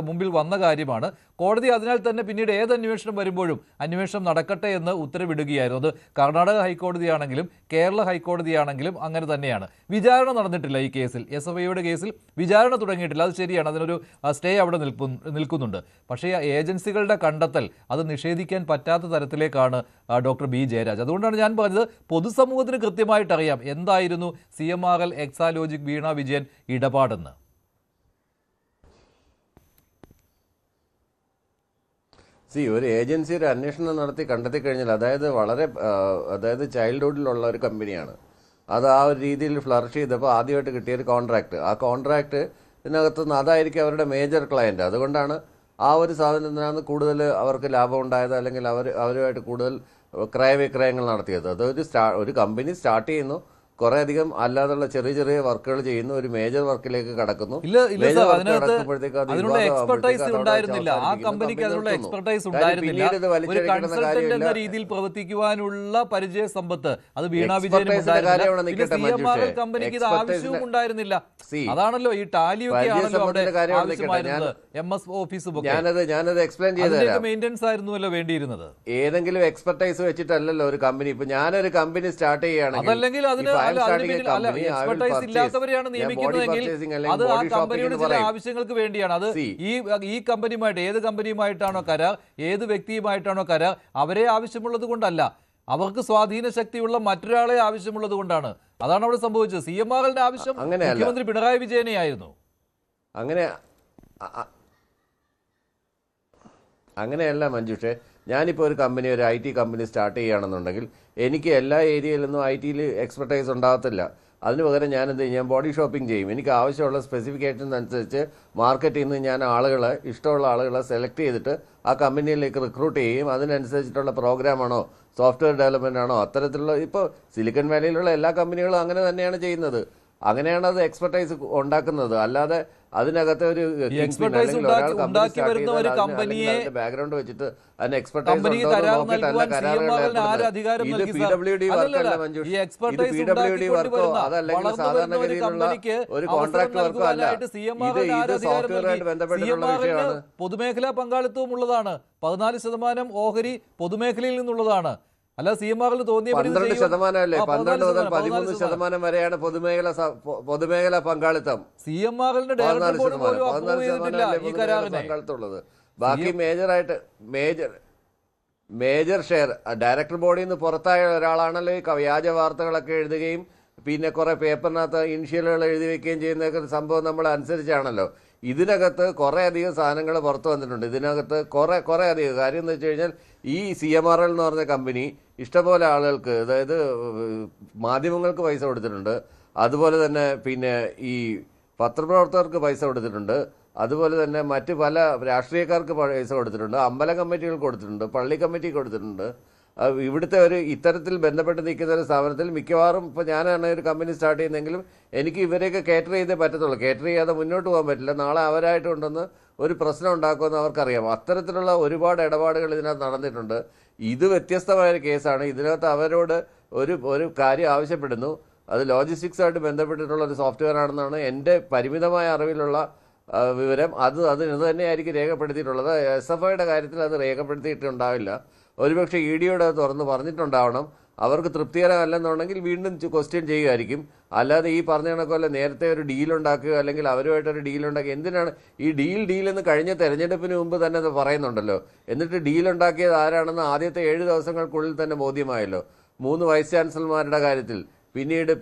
A: മുമ്പിൽ വന്ന കാര്യമാണ്. കോടതി അതിനാൽ തന്നെ പിന്നീട് ഏത് അന്വേഷണം വരുമ്പോഴും അന്വേഷണം നടക്കട്ടെ എന്ന് ഉത്തരവിടുകയായിരുന്നു. അത് കർണാടക ഹൈക്കോടതിയാണെങ്കിലും കേരള ഹൈക്കോടതിയാണെങ്കിലും അങ്ങനെ തന്നെയാണ്. വിചാരണ നടന്നിട്ടില്ല ഈ കേസിൽ, SFIയുടെ കേസിൽ വിചാരണ തുടങ്ങിയിട്ടില്ല. അത് ശരിയാണ്, അതിനൊരു സ്റ്റേ അവിടെ നിൽക്കുന്നുണ്ട്. പക്ഷേ ഏജൻസികളുടെ കണ്ടെത്തൽ അത് നിഷേധിക്കാൻ പറ്റാത്ത തരത്തിലേക്കാണ് ഡോക്ടർ ബി ജയരാജ്. അതുകൊണ്ടാണ് ഞാൻ പറഞ്ഞത് പൊതുസമൂഹത്തിന് കൃത്യമായിട്ടറിയാം എന്തായിരുന്നു CMRL എക്സാലോജിക് വീണ വിജയൻ ഇടപാടെന്ന്.
B: ഒരു ഏജൻസി ഒരു അന്വേഷണം നടത്തി കണ്ടെത്തി കഴിഞ്ഞാൽ, അതായത് ചൈൽഡ്ഹുഡിലുള്ള ഒരു കമ്പനിയാണ് അത്, ആ ഒരു രീതിയിൽ ഫ്ലറിഷ് ചെയ്തപ്പോൾ ആദ്യമായിട്ട് കിട്ടിയൊരു കോൺട്രാക്ട്, ആ കോൺട്രാക്ട് ഇതിനകത്തുനിന്ന് അതായിരിക്കും അവരുടെ മേജർ ക്ലയൻറ്റ്. അതുകൊണ്ടാണ് ആ ഒരു സാധനത്തിനാണ് കൂടുതൽ അവർക്ക് ലാഭം ഉണ്ടായത്, അല്ലെങ്കിൽ അവരുമായിട്ട് കൂടുതൽ ക്രയവിക്രയങ്ങൾ നടത്തിയത്. ഒരു കമ്പനി സ്റ്റാർട്ട് ചെയ്യുന്നു, കുറെ അധികം അല്ലാതുള്ള ചെറിയ ചെറിയ വർക്കുകൾ ചെയ്യുന്നു, ഒരു മേജർ വർക്കിലേക്ക് കടക്കുന്നു.
A: അതിനുള്ള എക്സ്പെർട്ടൈസ് ഉണ്ടായിരുന്നില്ല, ആ കമ്പനിക്ക് അതിനുള്ള എക്സ്പെർട്ടൈസ് ഉണ്ടായിരുന്നില്ല. ഒരു കൺസൾട്ടന്റ് എന്ന രീതിയിൽ പ്രവർത്തിക്കുവാനുള്ള പരിചയ സമ്പത്ത് അത് വീണ വിജയനും കമ്പനിക്ക് ഇത് ആവശ്യവും ഉണ്ടായിരുന്നില്ല. അതാണല്ലോ ഈ ടാലിയൊക്കെ ആണല്ലോ അവിടെ ആവശ്യമായിരുന്നത്. MS ഓഫീസും
B: ഞാനത് എക്സ്പ്ലെയിൻ ചെയ്ത്
A: മെയിൻ്റെനൻസ് ആയിരുന്നുവല്ലോ വേണ്ടിയിരുന്നത്.
B: ഏതെങ്കിലും എക്സ്പെർട്ടൈസ് വെച്ചിട്ടല്ലല്ലോ ഒരു കമ്പനി. ഇപ്പൊ ഞാനൊരു കമ്പനി സ്റ്റാർട്ട് ചെയ്യുകയാണെങ്കിൽ,
A: അതല്ലെങ്കിൽ എക്സ്പെർട്ടൈസ് ഇല്ലാത്തവരെയാണ് നിയമിക്കുന്നതെങ്കിൽ അത് ആ കമ്പനിയുടെ ചില ആവശ്യങ്ങൾക്ക് വേണ്ടിയാണ്. അത് ഈ കമ്പനിയുമായിട്ട്, ഏത് കമ്പനിയുമായിട്ടാണോ കരാർ, ഏത് വ്യക്തിയുമായിട്ടാണോ കരാർ, അവരെ ആവശ്യമുള്ളത് കൊണ്ടല്ല. അവർക്ക് സ്വാധീന ശക്തിയുള്ള മറ്റൊരാളെ ആവശ്യമുള്ളത് കൊണ്ടാണ്. അതാണ് അവിടെ സംഭവിച്ചത്. CMRLന്റെ ആവശ്യം മുഖ്യമന്ത്രി പിണറായി വിജയനെയായിരുന്നു.
B: അങ്ങനെയല്ല മഞ്ജുഷേ. ഞാനിപ്പോൾ ഒരു കമ്പനി, ഒരു IT കമ്പനി സ്റ്റാർട്ട് ചെയ്യുകയാണെന്നുണ്ടെങ്കിൽ എനിക്ക് എല്ലാ ഏരിയയിലൊന്നും IT എക്സ്പെർട്ടൈസ് ഉണ്ടാകത്തില്ല. അതിന് പകരം ഞാൻ എന്ത് ചെയ്യും? ഞാൻ ബോഡി ഷോപ്പിംഗ് ചെയ്യും. എനിക്ക് ആവശ്യമുള്ള സ്പെസിഫിക്കേഷൻസ് അനുസരിച്ച് മാർക്കറ്റിൽ നിന്ന് ഞാൻ ഇഷ്ടമുള്ള ആളുകളെ സെലക്ട് ചെയ്തിട്ട് ആ കമ്പനിയിലേക്ക് റിക്രൂട്ട് ചെയ്യും. അതിനനുസരിച്ചിട്ടുള്ള പ്രോഗ്രാമാണോ, സോഫ്റ്റ്വെയർ ഡെവലപ്മെൻ്റ് ആണോ, അത്തരത്തിലുള്ള ഇപ്പോൾ സിലിക്കൺ വാലിയിലുള്ള എല്ലാ കമ്പനികളും അങ്ങനെ തന്നെയാണ് ചെയ്യുന്നത്. അങ്ങനെയാണ് അത് എക്സ്പെർട്ടൈസ് ഉണ്ടാക്കുന്നത്. അല്ലാതെ അതിനകത്ത് ഒരു ബാക്ക്ഗ്രൗണ്ട് വെച്ചിട്ട് അതിന് എക്സ്പെർട്ടൈസ് വർക്കോ അതല്ലെങ്കിൽ സാധാരണഗതിയിലുള്ള ഒരു കോൺട്രാക്ട് വർക്കോ അല്ല. ഇത് സോഫ്റ്റ്വെയറുമായിട്ട് ബന്ധപ്പെട്ടിട്ടുള്ള വിഷയമാണ്.
A: പൊതുമേഖലാ പങ്കാളിത്തവും ഉള്ളതാണ്. 14% ഓഹരി പൊതുമേഖലയിൽ നിന്നുള്ളതാണ്. അല്ല CMRL തോന്നിയ
B: 12% അല്ലേ? 12 മുതൽ 13% വരെയാണ് പൊതുമേഖലാ പങ്കാളിത്തം.
A: CMRLന്റെ
B: പങ്കാളിത്തമുള്ളത്. ബാക്കി മേജർ ഷെയർ ഡയറക്ടർ ബോഡിയിൽ നിന്ന് പുറത്തായ ഒരാളാണല്ലോ ഈ വ്യാജ വാർത്തകളൊക്കെ എഴുതുകയും പിന്നെ കുറെ പേപ്പറിനകത്ത് ഇനിഷ്യലുകൾ എഴുതി വെക്കുകയും ചെയ്യുന്നതൊക്കെ സംഭവം നമ്മൾ അനുസരിച്ചാണല്ലോ. ഇതിനകത്ത് കുറേ അധികം സാധനങ്ങൾ പുറത്തു വന്നിട്ടുണ്ട്. ഇതിനകത്ത് കുറേ അധികം കാര്യം എന്ന് വെച്ച് കഴിഞ്ഞാൽ ഈ CMRL എന്ന് പറഞ്ഞ കമ്പനി ഇഷ്ടംപോലെ ആളുകൾക്ക്, അതായത് മാധ്യമങ്ങൾക്ക് പൈസ കൊടുത്തിട്ടുണ്ട്, അതുപോലെ തന്നെ പിന്നെ ഈ പത്രപ്രവർത്തകർക്ക് പൈസ കൊടുത്തിട്ടുണ്ട്, അതുപോലെ തന്നെ മറ്റ് പല രാഷ്ട്രീയക്കാർക്ക് പൈസ കൊടുത്തിട്ടുണ്ട്, അമ്പല കമ്മിറ്റികൾക്ക് കൊടുത്തിട്ടുണ്ട്, പള്ളി കമ്മിറ്റിക്ക് കൊടുത്തിട്ടുണ്ട്. ഇവിടുത്തെ ഇത്തരത്തിൽ ബന്ധപ്പെട്ട് നിൽക്കുന്ന ഒരു സ്ഥാപനത്തിൽ മിക്കവാറും ഇപ്പോൾ ഞാനാണ് ഒരു കമ്പനി സ്റ്റാർട്ട് ചെയ്യുന്നതെങ്കിലും എനിക്ക് ഇവരെയൊക്കെ കേറ്റർ ചെയ്തേ പറ്റത്തുള്ളൂ. കേറ്റർ ചെയ്യാതെ മുന്നോട്ട് പോകാൻ പറ്റില്ല. നാളെ അവരായിട്ട് കൊണ്ടുവന്ന് ഒരു പ്രശ്നം ഉണ്ടാക്കുമെന്ന് അവർക്കറിയാം. അത്തരത്തിലുള്ള ഒരുപാട് ഇടപാടുകൾ ഇതിനകത്ത് നടന്നിട്ടുണ്ട്. ഇത് വ്യത്യസ്തമായൊരു കേസാണ്. ഇതിനകത്ത് അവരോട് ഒരു കാര്യം ആവശ്യപ്പെടുന്നു. അത് ലോജിസ്റ്റിക്സായിട്ട് ബന്ധപ്പെട്ടിട്ടുള്ള ഒരു സോഫ്റ്റ്വെയർ ആണെന്നാണ് എൻ്റെ പരിമിതമായ അറിവിലുള്ള വിവരം. അത് തന്നെയായിരിക്കും രേഖപ്പെടുത്തിയിട്ടുള്ളത്. SFIയുടെ കാര്യത്തിൽ അത് രേഖപ്പെടുത്തിയിട്ടുണ്ടാവില്ല. ഒരുപക്ഷെ EDയോട് തുറന്ന് പറഞ്ഞിട്ടുണ്ടാവണം. അവർക്ക് തൃപ്തികരമല്ലെന്നുണ്ടെങ്കിൽ വീണ്ടും ക്വസ്റ്റ്യൻ ചെയ്യുമായിരിക്കും. അല്ലാതെ ഈ പറഞ്ഞ കണക്കല്ല നേരത്തെ ഒരു ഡീലുണ്ടാക്കുകയോ അല്ലെങ്കിൽ അവരുമായിട്ടൊരു ഡീലുണ്ടാക്കി എന്തിനാണ് ഈ ഡീൽ എന്ന് കഴിഞ്ഞ തെരഞ്ഞെടുപ്പിന് മുമ്പ് തന്നെ അത് പറയുന്നുണ്ടല്ലോ. എന്നിട്ട് ഡീലുണ്ടാക്കിയത് ആരാണെന്ന് ആദ്യത്തെ 7 ദിവസങ്ങൾക്കുള്ളിൽ തന്നെ ബോധ്യമായല്ലോ. 3 വൈസ് ചാൻസലർമാരുടെ കാര്യത്തിൽ, പിന്നീട്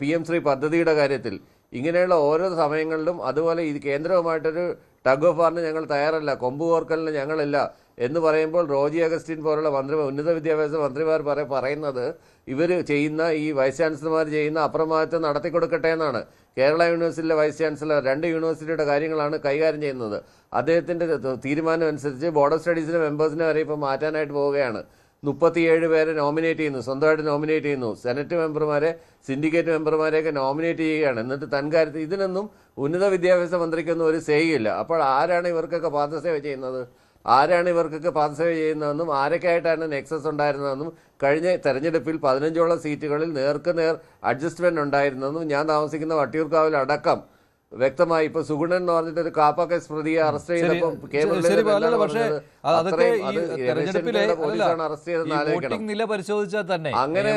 B: PM ശ്രീ പദ്ധതിയുടെ കാര്യത്തിൽ, ഇങ്ങനെയുള്ള ഓരോ സമയങ്ങളിലും അതുപോലെ ഈ കേന്ദ്രവുമായിട്ടൊരു ടഗ് ഓഫ് വാറിന് ഞങ്ങൾ തയ്യാറല്ല, കൊമ്പ് കോർക്കലിന് ഞങ്ങളില്ല എന്ന് പറയുമ്പോൾ റോജി അഗസ്റ്റിൻ പോലുള്ള ഉന്നത വിദ്യാഭ്യാസ മന്ത്രിമാർ പറയുന്നത് ഇവർ ചെയ്യുന്ന ഈ വൈസ് ചാൻസലർമാർ ചെയ്യുന്ന അപ്രമാദിത്വം നടത്തിക്കൊടുക്കട്ടെ എന്നാണ്. കേരള യൂണിവേഴ്സിറ്റിയിലെ വൈസ് ചാൻസലർ 2 യൂണിവേഴ്സിറ്റിയുടെ കാര്യങ്ങളാണ് കൈകാര്യം ചെയ്യുന്നത്. അദ്ദേഹത്തിൻ്റെ തീരുമാനം അനുസരിച്ച് ബോർഡ് ഓഫ് സ്റ്റഡീസിലെ മെമ്പേഴ്സിനെ വരെ ഇപ്പോൾ മാറ്റാനായിട്ട് പോവുകയാണ്. 37 പേരെ നോമിനേറ്റ് ചെയ്യുന്നു, സ്വന്തമായിട്ട് നോമിനേറ്റ് ചെയ്യുന്നു. സെനറ്റ് മെമ്പർമാരെ, സിൻഡിക്കേറ്റ് മെമ്പർമാരെയൊക്കെ നോമിനേറ്റ് ചെയ്യുകയാണ്. എന്നിട്ട് തൻകാര്യത്തിൽ ഇതിനൊന്നും ഉന്നത വിദ്യാഭ്യാസ മന്ത്രിക്കൊന്നും ഒരു സേയില്ല. അപ്പോൾ ആരാണ് ഇവർക്കൊക്കെ പാദസേവ ചെയ്യുന്നത്? ആരാണ് ഇവർക്കൊക്കെ പാദസേവ ചെയ്യുന്നതെന്നും ആരൊക്കെയായിട്ടാണ് നെക്സസ് ഉണ്ടായിരുന്നതെന്നും കഴിഞ്ഞ തെരഞ്ഞെടുപ്പിൽ 15ഓളം സീറ്റുകളിൽ നേർക്കുനേർ അഡ്ജസ്റ്റ്മെന്റ് ഉണ്ടായിരുന്നെന്നും ഞാൻ താമസിക്കുന്ന വട്ടിയൂർക്കാവിൽ അടക്കം വ്യക്തമായി. ഇപ്പൊ സുഗുണൻ എന്ന് പറഞ്ഞിട്ട് ഒരു കാപ്പ കേസ് പ്രതിയെ അറസ്റ്റ് ചെയ്തപ്പോൾ
A: നില പരിശോധിച്ചാൽ തന്നെ
B: അങ്ങനെ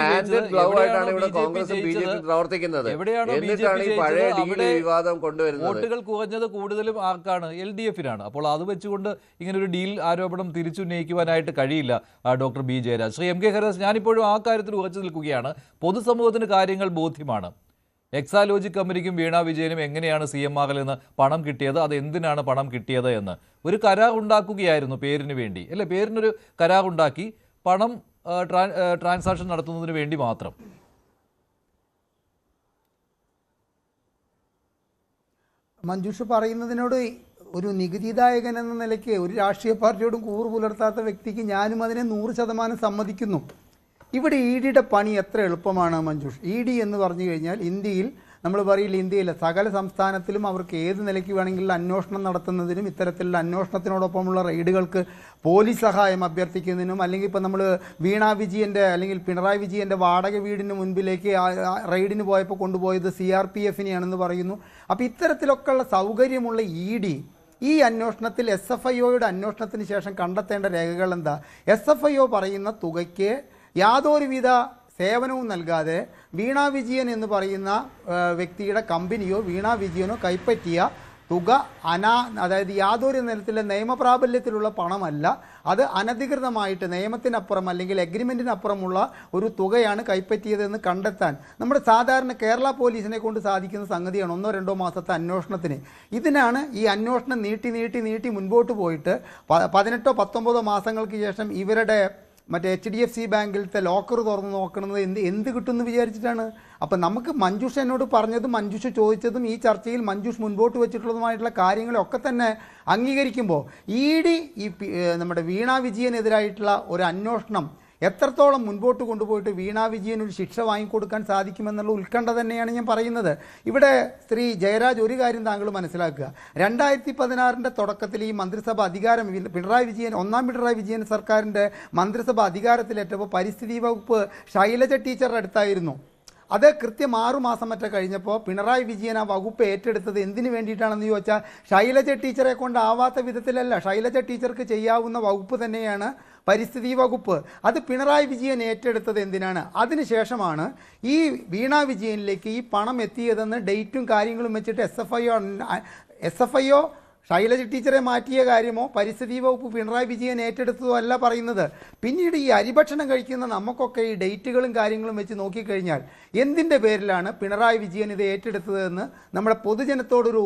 B: ഹാൻഡ് ആൻഡ് ഗ്ലൗ ആയിട്ടാണ് ഇവിടെ കോൺഗ്രസും BJP പ്രവർത്തിക്കുന്നത്. എന്നിട്ടാണ് ഈ പഴയ ഡീൽ വിവാദം കൊണ്ടുവരുന്നത്.
A: വോട്ടുകൾ കുറഞ്ഞത് കൂടുതലും ആർക്കാണ്? LDFനാണ്. അപ്പോൾ അത് വെച്ചുകൊണ്ട് ഇങ്ങനെ ഒരു ഡീൽ ആരോപണം തിരിച്ചുന്നയിക്കുവാനായിട്ട് കഴിയില്ല doctor B Jayaraj. Shri MK Haridas, ഞാനിപ്പോഴും ആ കാര്യത്തിൽ ഉറച്ചു നിൽക്കുകയാണ്. പൊതുസമൂഹത്തിന് കാര്യങ്ങൾ ബോധ്യമാണ്. എക്സാലോജിക് കമ്പനിക്കും വീണ വിജയനും എങ്ങനെയാണ് CMRL നിന്ന് പണം കിട്ടിയത്, അത് എന്തിനാണ് പണം കിട്ടിയത് എന്ന് ഒരു കരാർ ഉണ്ടാക്കുകയായിരുന്നു പേരിന് വേണ്ടി, അല്ലേ? പേരിനൊരു കരാർ ഉണ്ടാക്കി പണം ട്രാൻസാക്ഷൻ നടത്തുന്നതിന് വേണ്ടി മാത്രം.
C: മഞ്ജുഷ് പറയുന്നതിനോട് ഒരു നികുതിദായകൻ എന്ന നിലയ്ക്ക് ഒരു രാഷ്ട്രീയ പാർട്ടിയോടും കൂറ് പുലർത്താത്ത വ്യക്തിക്ക് ഞാനും അതിനെ 100% സമ്മതിക്കുന്നു. ഇവിടെ EDയുടെ പണി എത്ര എളുപ്പമാണ് മഞ്ജുഷ്. ED എന്ന് പറഞ്ഞു കഴിഞ്ഞാൽ ഇന്ത്യയിൽ നമ്മൾ പറയില്ല, ഇന്ത്യയിലെ സകല സംസ്ഥാനത്തിലും അവർക്ക് ഏത് നിലയ്ക്ക് വേണമെങ്കിലും അന്വേഷണം നടത്തുന്നതിനും ഇത്തരത്തിലുള്ള അന്വേഷണത്തിനോടൊപ്പമുള്ള റെയ്ഡുകൾക്ക് പോലീസ് സഹായം അഭ്യർത്ഥിക്കുന്നതിനും, അല്ലെങ്കിൽ ഇപ്പോൾ നമ്മൾ വീണ വിജയൻ്റെ അല്ലെങ്കിൽ പിണറായി വിജയൻ്റെ വാടക വീടിന് മുൻപിലേക്ക് റെയ്ഡിന് പോയപ്പോൾ കൊണ്ടുപോയത് CRPFനെയാണെന്ന് പറയുന്നു. അപ്പോൾ ഇത്തരത്തിലൊക്കെയുള്ള സൗകര്യമുള്ള ED ഈ അന്വേഷണത്തിൽ SFIOയുടെ അന്വേഷണത്തിന് ശേഷം കണ്ടെത്തേണ്ട രേഖകൾ എന്താ? SFIO പറയുന്ന തുകയ്ക്ക് യാതൊരുവിധ സേവനവും നൽകാതെ വീണ വിജയൻ എന്ന് പറയുന്ന വ്യക്തിയുടെ കമ്പനിയോ വീണ വിജയനോ കൈപ്പറ്റിയ തുക അതായത് യാതൊരു തരത്തിലെ നിയമപ്രാബല്യത്തിലുള്ള പണമല്ല, അത് അനധികൃതമായിട്ട് നിയമത്തിനപ്പുറം അല്ലെങ്കിൽ എഗ്രിമെൻറ്റിനപ്പുറമുള്ള ഒരു തുകയാണ് കൈപ്പറ്റിയതെന്ന് കണ്ടെത്താൻ നമ്മുടെ സാധാരണ കേരള പോലീസിനെ കൊണ്ട് സാധിക്കുന്ന സംഗതിയാണ് 1-2 മാസത്തെ അന്വേഷണത്തിന്. ഇതിനാണ് ഈ അന്വേഷണം നീട്ടി മുൻപോട്ട് പോയിട്ട് 18-19 മാസങ്ങൾക്ക് ശേഷം ഇവരുടെ മറ്റേ HDFC ബാങ്കിലത്തെ ലോക്കർ തുറന്ന് നോക്കുന്നത് എന്ത് കിട്ടുമെന്ന് വിചാരിച്ചിട്ടാണ്. അപ്പം നമുക്ക് മഞ്ജുഷ എന്നോട് പറഞ്ഞതും മഞ്ജുഷ ചോദിച്ചതും ഈ ചർച്ചയിൽ മഞ്ജുഷ് മുൻപോട്ട് വെച്ചിട്ടുള്ളതുമായിട്ടുള്ള കാര്യങ്ങളൊക്കെ തന്നെ അംഗീകരിക്കുമ്പോൾ ഈ നമ്മുടെ വീണ വിജയനെതിരായിട്ടുള്ള ഒരു അന്വേഷണം എത്രത്തോളം മുൻപോട്ട് കൊണ്ടുപോയിട്ട് വീണ വിജയൻ ഒരു ശിക്ഷ വാങ്ങിക്കൊടുക്കാൻ സാധിക്കുമെന്നുള്ള ഉത്കണ്ഠ തന്നെയാണ് ഞാൻ പറയുന്നത്. ഇവിടെ ശ്രീ ജയരാജ് ഒരു കാര്യം താങ്കൾ മനസ്സിലാക്കുക, 2016 തുടക്കത്തിൽ ഈ മന്ത്രിസഭ അധികാരം ഒന്നാം പിണറായി വിജയൻ സർക്കാരിൻ്റെ മന്ത്രിസഭ അധികാരത്തിലേറ്റപ്പോൾ പരിസ്ഥിതി വകുപ്പ് ശൈലജ ടീച്ചറുടെ അടുത്തായിരുന്നു. അത് കൃത്യം 6 മാസം മറ്റേ കഴിഞ്ഞപ്പോൾ പിണറായി വിജയൻ ആ വകുപ്പ് ഏറ്റെടുത്തത് എന്തിനു വേണ്ടിയിട്ടാണെന്ന് ചോദിച്ചാൽ ശൈലജ ടീച്ചറെ കൊണ്ടാവാത്ത വിധത്തിലല്ല, ശൈലജ ടീച്ചർക്ക് ചെയ്യാവുന്ന വകുപ്പ് തന്നെയാണ് പരിസ്ഥിതി വകുപ്പ്. അത് പിണറായി വിജയൻ ഏറ്റെടുത്തത് എന്തിനാണ്? അതിനുശേഷമാണ് ഈ വീണ വിജയനിലേക്ക് ഈ പണം എത്തിയതെന്ന് ഡേറ്റും കാര്യങ്ങളും വെച്ചിട്ട് SFIO ശൈലജ ടീച്ചറെ മാറ്റിയ കാര്യമോ പരിസ്ഥിതി വകുപ്പ് പിണറായി വിജയൻ ഏറ്റെടുത്തതോ അല്ല പറയുന്നത്. പിന്നീട് ഈ അരിഭക്ഷണം കഴിക്കുന്ന നമുക്കൊക്കെ ഈ ഡേറ്റുകളും കാര്യങ്ങളും വെച്ച് നോക്കിക്കഴിഞ്ഞാൽ എന്തിൻ്റെ പേരിലാണ് പിണറായി വിജയൻ ഇത് ഏറ്റെടുത്തതെന്ന് നമ്മുടെ പൊതുജനത്തോടൊരു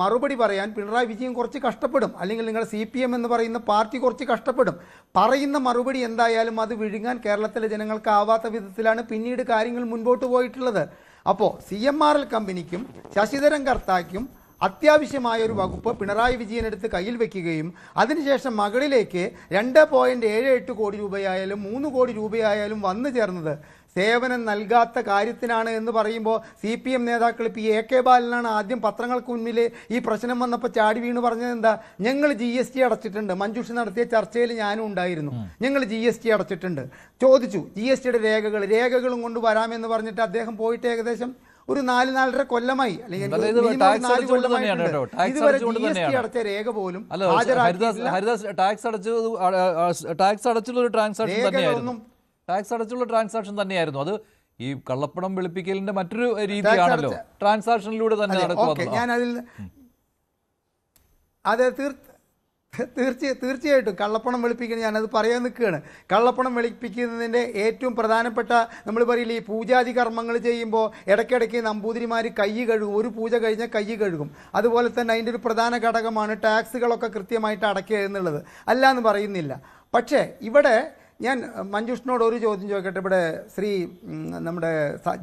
C: മറുപടി പറയാൻ പിണറായി വിജയൻ കുറച്ച് കഷ്ടപ്പെടും, അല്ലെങ്കിൽ നിങ്ങളുടെ CPM എന്ന് പറയുന്ന പാർട്ടി കുറച്ച് കഷ്ടപ്പെടും. പറയുന്ന മറുപടി എന്തായാലും അത് വിഴുങ്ങാൻ കേരളത്തിലെ ജനങ്ങൾക്ക് ആവാത്ത വിധത്തിലാണ് പിന്നീട് കാര്യങ്ങൾ മുൻപോട്ട് പോയിട്ടുള്ളത്. അപ്പോൾ CMRL കമ്പനിക്കും ശശിധരൻ കർത്താക്കും അത്യാവശ്യമായ ഒരു വകുപ്പ് പിണറായി വിജയൻ എടുത്ത് കയ്യിൽ വെക്കുകയും അതിനുശേഷം മകളിലേക്ക് 2.78 കോടി രൂപയായാലും 3 കോടി രൂപയായാലും വന്നു ചേർന്നത് സേവനം നൽകാത്ത കാര്യത്തിനാണ് എന്ന് പറയുമ്പോൾ CPM നേതാക്കൾ ഇപ്പോൾ AK ബാലനാണ് ആദ്യം പത്രങ്ങൾക്ക് മുന്നിൽ ഈ പ്രശ്നം വന്നപ്പോൾ ചാടി വീണ് പറഞ്ഞത് എന്താ, ഞങ്ങൾ GST അടച്ചിട്ടുണ്ട്. മഞ്ജുഷ് നടത്തിയ ചർച്ചയിൽ ഞാനും ഉണ്ടായിരുന്നു. ഞങ്ങൾ GST അടച്ചിട്ടുണ്ട്. ചോദിച്ചു GSTയുടെ രേഖകളും കൊണ്ട് വരാമെന്ന് പറഞ്ഞിട്ട് അദ്ദേഹം പോയിട്ട് ഏകദേശം ഒരു 4-4.5 കൊല്ലമായി, അല്ലെങ്കിൽ ഇതുവരെ GST അടച്ച രേഖ പോലും
A: ടാക്സ് അടച്ചുള്ള ട്രാൻസാക്ഷൻ തന്നെയായിരുന്നു. അത് ഈ കള്ളപ്പണം വെളുപ്പിക്കലിന്റെ മറ്റൊരു രീതിയാണല്ലോ, ട്രാൻസാക്ഷനിലൂടെ തന്നെ
C: തീർച്ചയായിട്ടും കള്ളപ്പണം വെളുപ്പിക്കുന്നത് ഞാനത് പറയാൻ നിൽക്കുകയാണ്. കള്ളപ്പണം വെളുപ്പിക്കുന്നതിൻ്റെ ഏറ്റവും പ്രധാനപ്പെട്ട നമ്മൾ പറയില്ലേ, ഈ പൂജാതി കർമ്മങ്ങൾ ചെയ്യുമ്പോൾ ഇടയ്ക്കിടയ്ക്ക് നമ്പൂതിരിമാർ കൈ കഴുകും, ഒരു പൂജ കഴിഞ്ഞാൽ കൈ കഴുകും. അതുപോലെ തന്നെ അതിൻ്റെ ഒരു പ്രധാന ഘടകമാണ് ടാക്സുകളൊക്കെ കൃത്യമായിട്ട് അടയ്ക്കുക എന്നുള്ളത്. അല്ല എന്ന് പറയുന്നില്ല. പക്ഷേ ഇവിടെ ഞാൻ മഞ്ജുഷിനോട് ഒരു ചോദ്യം ചോദിക്കട്ടെ. ഇവിടെ നമ്മുടെ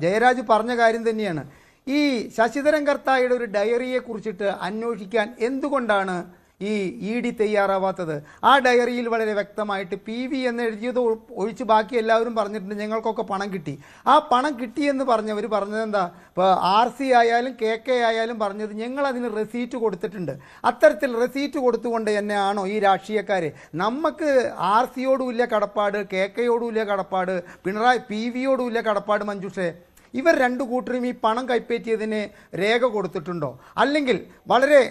C: ജയരാജ് പറഞ്ഞ കാര്യം തന്നെയാണ്. ഈ ശശിധരൻ കർത്തായുടെ ഒരു ഡയറിയെ കുറിച്ചിട്ട് അന്വേഷിക്കാൻ എന്തുകൊണ്ടാണ് ഈ ED തയ്യാറാവാത്തത്? ആ ഡയറിയിൽ വളരെ വ്യക്തമായിട്ട് PV എന്ന് എഴുതിയത് ഒഴിച്ച് ബാക്കി എല്ലാവരും പറഞ്ഞിട്ടുണ്ട് ഞങ്ങൾക്കൊക്കെ പണം കിട്ടി. ആ പണം കിട്ടിയെന്ന് പറഞ്ഞവർ പറഞ്ഞത് എന്താ, ഇപ്പോൾ RC ആയാലും KK ആയാലും പറഞ്ഞത് ഞങ്ങൾ അതിന് റെസീറ്റ് കൊടുത്തിട്ടുണ്ട്. അത്തരത്തിൽ റെസീറ്റ് കൊടുത്തുകൊണ്ട് തന്നെയാണോ ഈ രാഷ്ട്രീയക്കാർ? നമുക്ക് RCയോടും ഇല്ല കടപ്പാട്, KKയോടും ഇല്ല കടപ്പാട്, PVയോടും ഇല്ല കടപ്പാട്. മഞ്ജുഷേ, ഇവർ രണ്ടു കൂട്ടരും ഈ പണം കൈപ്പറ്റിയതിന് രേഖ കൊടുത്തിട്ടുണ്ടോ? അല്ലെങ്കിൽ വളരെ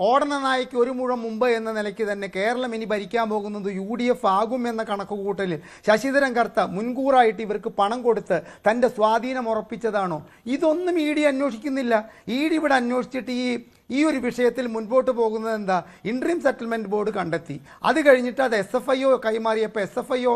C: ഓടണ നായ്ക്ക് ഒരു മുഴം മുമ്പ് എന്ന നിലയ്ക്ക് തന്നെ കേരളം ഇനി ഭരിക്കാൻ പോകുന്നത് UDF ആകും എന്ന കണക്കുകൂട്ടലിൽ ശശിധരൻ കർത്ത മുൻകൂറായിട്ട് ഇവർക്ക് പണം കൊടുത്ത് തൻ്റെ സ്വാധീനം ഉറപ്പിച്ചതാണോ? ഇതൊന്നും ED അന്വേഷിക്കുന്നില്ല. ED ഇവിടെ അന്വേഷിച്ചിട്ട് ഈ ഒരു വിഷയത്തിൽ മുൻപോട്ട് പോകുന്നത് എന്താ, ഇൻട്രീം സെറ്റിൽമെൻറ്റ് ബോർഡ് കണ്ടെത്തി. അത് കഴിഞ്ഞിട്ട് അത് SFIO കൈമാറിയപ്പോൾ SFIO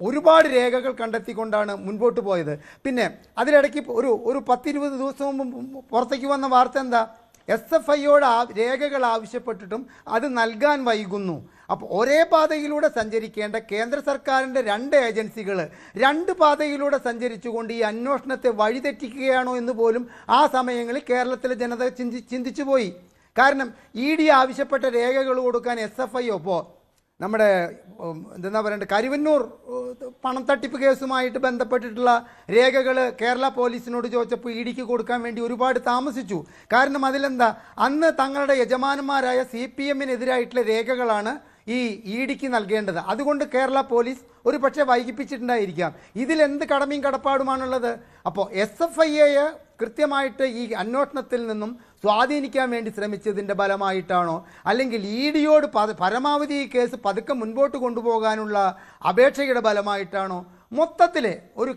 C: ഒരുപാട് രേഖകൾ കണ്ടെത്തിക്കൊണ്ടാണ് മുൻപോട്ട് പോയത്. പിന്നെ അതിലിടയ്ക്ക് ഒരു 10-20 ദിവസം മുമ്പ് പുറത്തേക്ക് വന്ന വാർത്ത എന്താ, SFIയോട് രേഖകൾ ആവശ്യപ്പെട്ടിട്ടും അത് നൽകാൻ വൈകുന്നു. അപ്പോൾ ഒരേ പാതയിലൂടെ സഞ്ചരിക്കേണ്ട കേന്ദ്ര സർക്കാരിൻ്റെ 2 ഏജൻസികൾ 2 പാതയിലൂടെ സഞ്ചരിച്ചുകൊണ്ട് ഈ അന്വേഷണത്തെ വഴിതെറ്റിക്കുകയാണോ എന്ന് പോലും ആ സമയങ്ങളിൽ കേരളത്തിലെ ജനത ചിന്തിച്ചു പോയി. കാരണം ED ആവശ്യപ്പെട്ട രേഖകൾ കൊടുക്കാൻ SFIO ഇപ്പോൾ നമ്മുടെ എന്താ പറയണ്ടത്, കരുവന്നൂർ പണം തട്ടിപ്പ് കേസുമായിട്ട് ബന്ധപ്പെട്ടിട്ടുള്ള രേഖകൾ കേരള പോലീസിനോട് ചോദിച്ചപ്പോൾ EDക്ക് കൊടുക്കാൻ വേണ്ടി ഒരുപാട് താമസിച്ചു. കാരണം അതിലെന്താ, അന്ന് തങ്ങളുടെ യജമാനന്മാരായ CPMനെതിരായിട്ടുള്ള രേഖകളാണ് ഈ EDക്ക് നൽകേണ്ടത്. അതുകൊണ്ട് കേരള പോലീസ് ഒരു പക്ഷേ വൈകിപ്പിച്ചിട്ടുണ്ടായിരിക്കാം. ഇതിലെന്ത് കടമയും കടപ്പാടുമാണുള്ളത്? അപ്പോൾ SFIയെ കൃത്യമായിട്ട് ഈ അന്വേഷണത്തിൽ നിന്നും സ്വാധീനിക്കാൻ വേണ്ടി ശ്രമിച്ചതിൻ്റെ ഫലമായിട്ടാണോ, അല്ലെങ്കിൽ EDയോട് പരമാവധി ഈ കേസ് പതുക്കെ മുൻപോട്ട് കൊണ്ടുപോകാനുള്ള അപേക്ഷയുടെ ഫലമായിട്ടാണോ? മൊത്തത്തിൽ ഒരു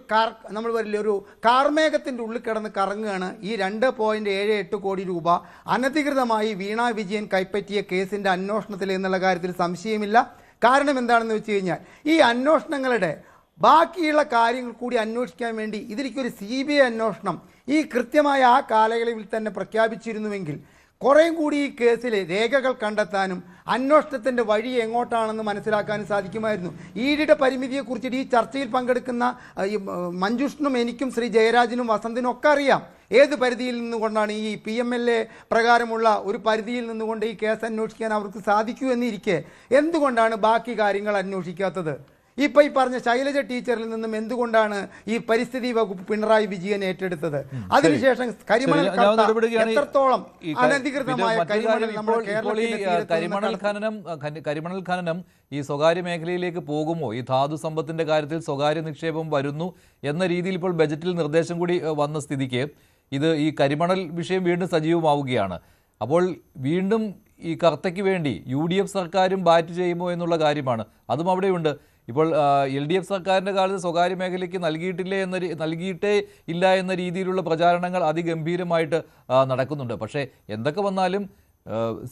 C: നമ്മൾ പറയില്ലേ ഒരു കാർമേഘത്തിൻ്റെ ഉള്ളിൽ കിടന്ന് കറങ്ങുകയാണ് ഈ 2.78 കോടി രൂപ അനധികൃതമായി വീണ വിജയൻ കൈപ്പറ്റിയ കേസിൻ്റെ അന്വേഷണത്തിൽ എന്നുള്ള കാര്യത്തിൽ സംശയമില്ല. കാരണം എന്താണെന്ന് വെച്ച് കഴിഞ്ഞാൽ ഈ അന്വേഷണങ്ങളുടെ ബാക്കിയുള്ള കാര്യങ്ങൾ കൂടി അന്വേഷിക്കാൻ വേണ്ടി ഇതിലേക്കൊരു CBI അന്വേഷണം ഈ കൃത്യമായ ആ കാലയളവിൽ തന്നെ പ്രഖ്യാപിച്ചിരുന്നുവെങ്കിൽ കുറേയും കൂടി ഈ കേസിൽ രേഖകൾ കണ്ടെത്താനും അന്വേഷണത്തിൻ്റെ വഴി എങ്ങോട്ടാണെന്ന് മനസ്സിലാക്കാനും സാധിക്കുമായിരുന്നു. ഇഡിയുടെ പരിമിതിയെക്കുറിച്ചിട്ട് ഈ ചർച്ചയിൽ പങ്കെടുക്കുന്ന മഞ്ജുഷിനും എനിക്കും ശ്രീ ജയരാജിനും വസന്തിനും ഒക്കെ അറിയാം ഏത് പരിധിയിൽ നിന്നുകൊണ്ടാണ് ഈ PMLA പ്രകാരമുള്ള ഒരു പരിധിയിൽ നിന്നുകൊണ്ട് ഈ കേസ് അന്വേഷിക്കാൻ അവർക്ക് സാധിക്കൂ എന്നിരിക്കെ എന്തുകൊണ്ടാണ് ബാക്കി കാര്യങ്ങൾ അന്വേഷിക്കാത്തത്? ഇപ്പൊ ഈ പറഞ്ഞ ശൈലജ ടീച്ചറിൽ നിന്നും എന്തുകൊണ്ടാണ് ഈ പരിസ്ഥിതി വകുപ്പ് പിണറായി വിജയൻ ഏറ്റെടുത്തത്? അതിനുശേഷം കരിമണൽ എത്രത്തോളം അനധികൃതമായ
A: കരിമണൽ ഖനനം ഈ സ്വകാര്യ മേഖലയിലേക്ക് പോകുമോ? ഈ ധാതു സമ്പത്തിന്റെ കാര്യത്തിൽ സ്വകാര്യ നിക്ഷേപം വരുന്നു എന്ന രീതിയിൽ ഇപ്പോൾ ബജറ്റിൽ നിർദ്ദേശം കൂടി വന്ന സ്ഥിതിക്ക് ഈ കരിമണൽ വിഷയം വീണ്ടും സജീവമാവുകയാണ്. അപ്പോൾ വീണ്ടും ഈ കർത്തയ്ക്ക് വേണ്ടി UDF സർക്കാരും ബാറ്റ് ചെയ്യുമോ എന്നുള്ള കാര്യമാണ്. അതും അവിടെയുണ്ട്. ഇപ്പോൾ LDF സർക്കാരിൻ്റെ കാലത്ത് സ്വകാര്യ മേഖലയ്ക്ക് നൽകിയിട്ടേ ഇല്ല എന്ന രീതിയിലുള്ള പ്രചാരണങ്ങൾ അതിഗംഭീരമായിട്ട് നടക്കുന്നുണ്ട്. പക്ഷേ എന്തൊക്കെ വന്നാലും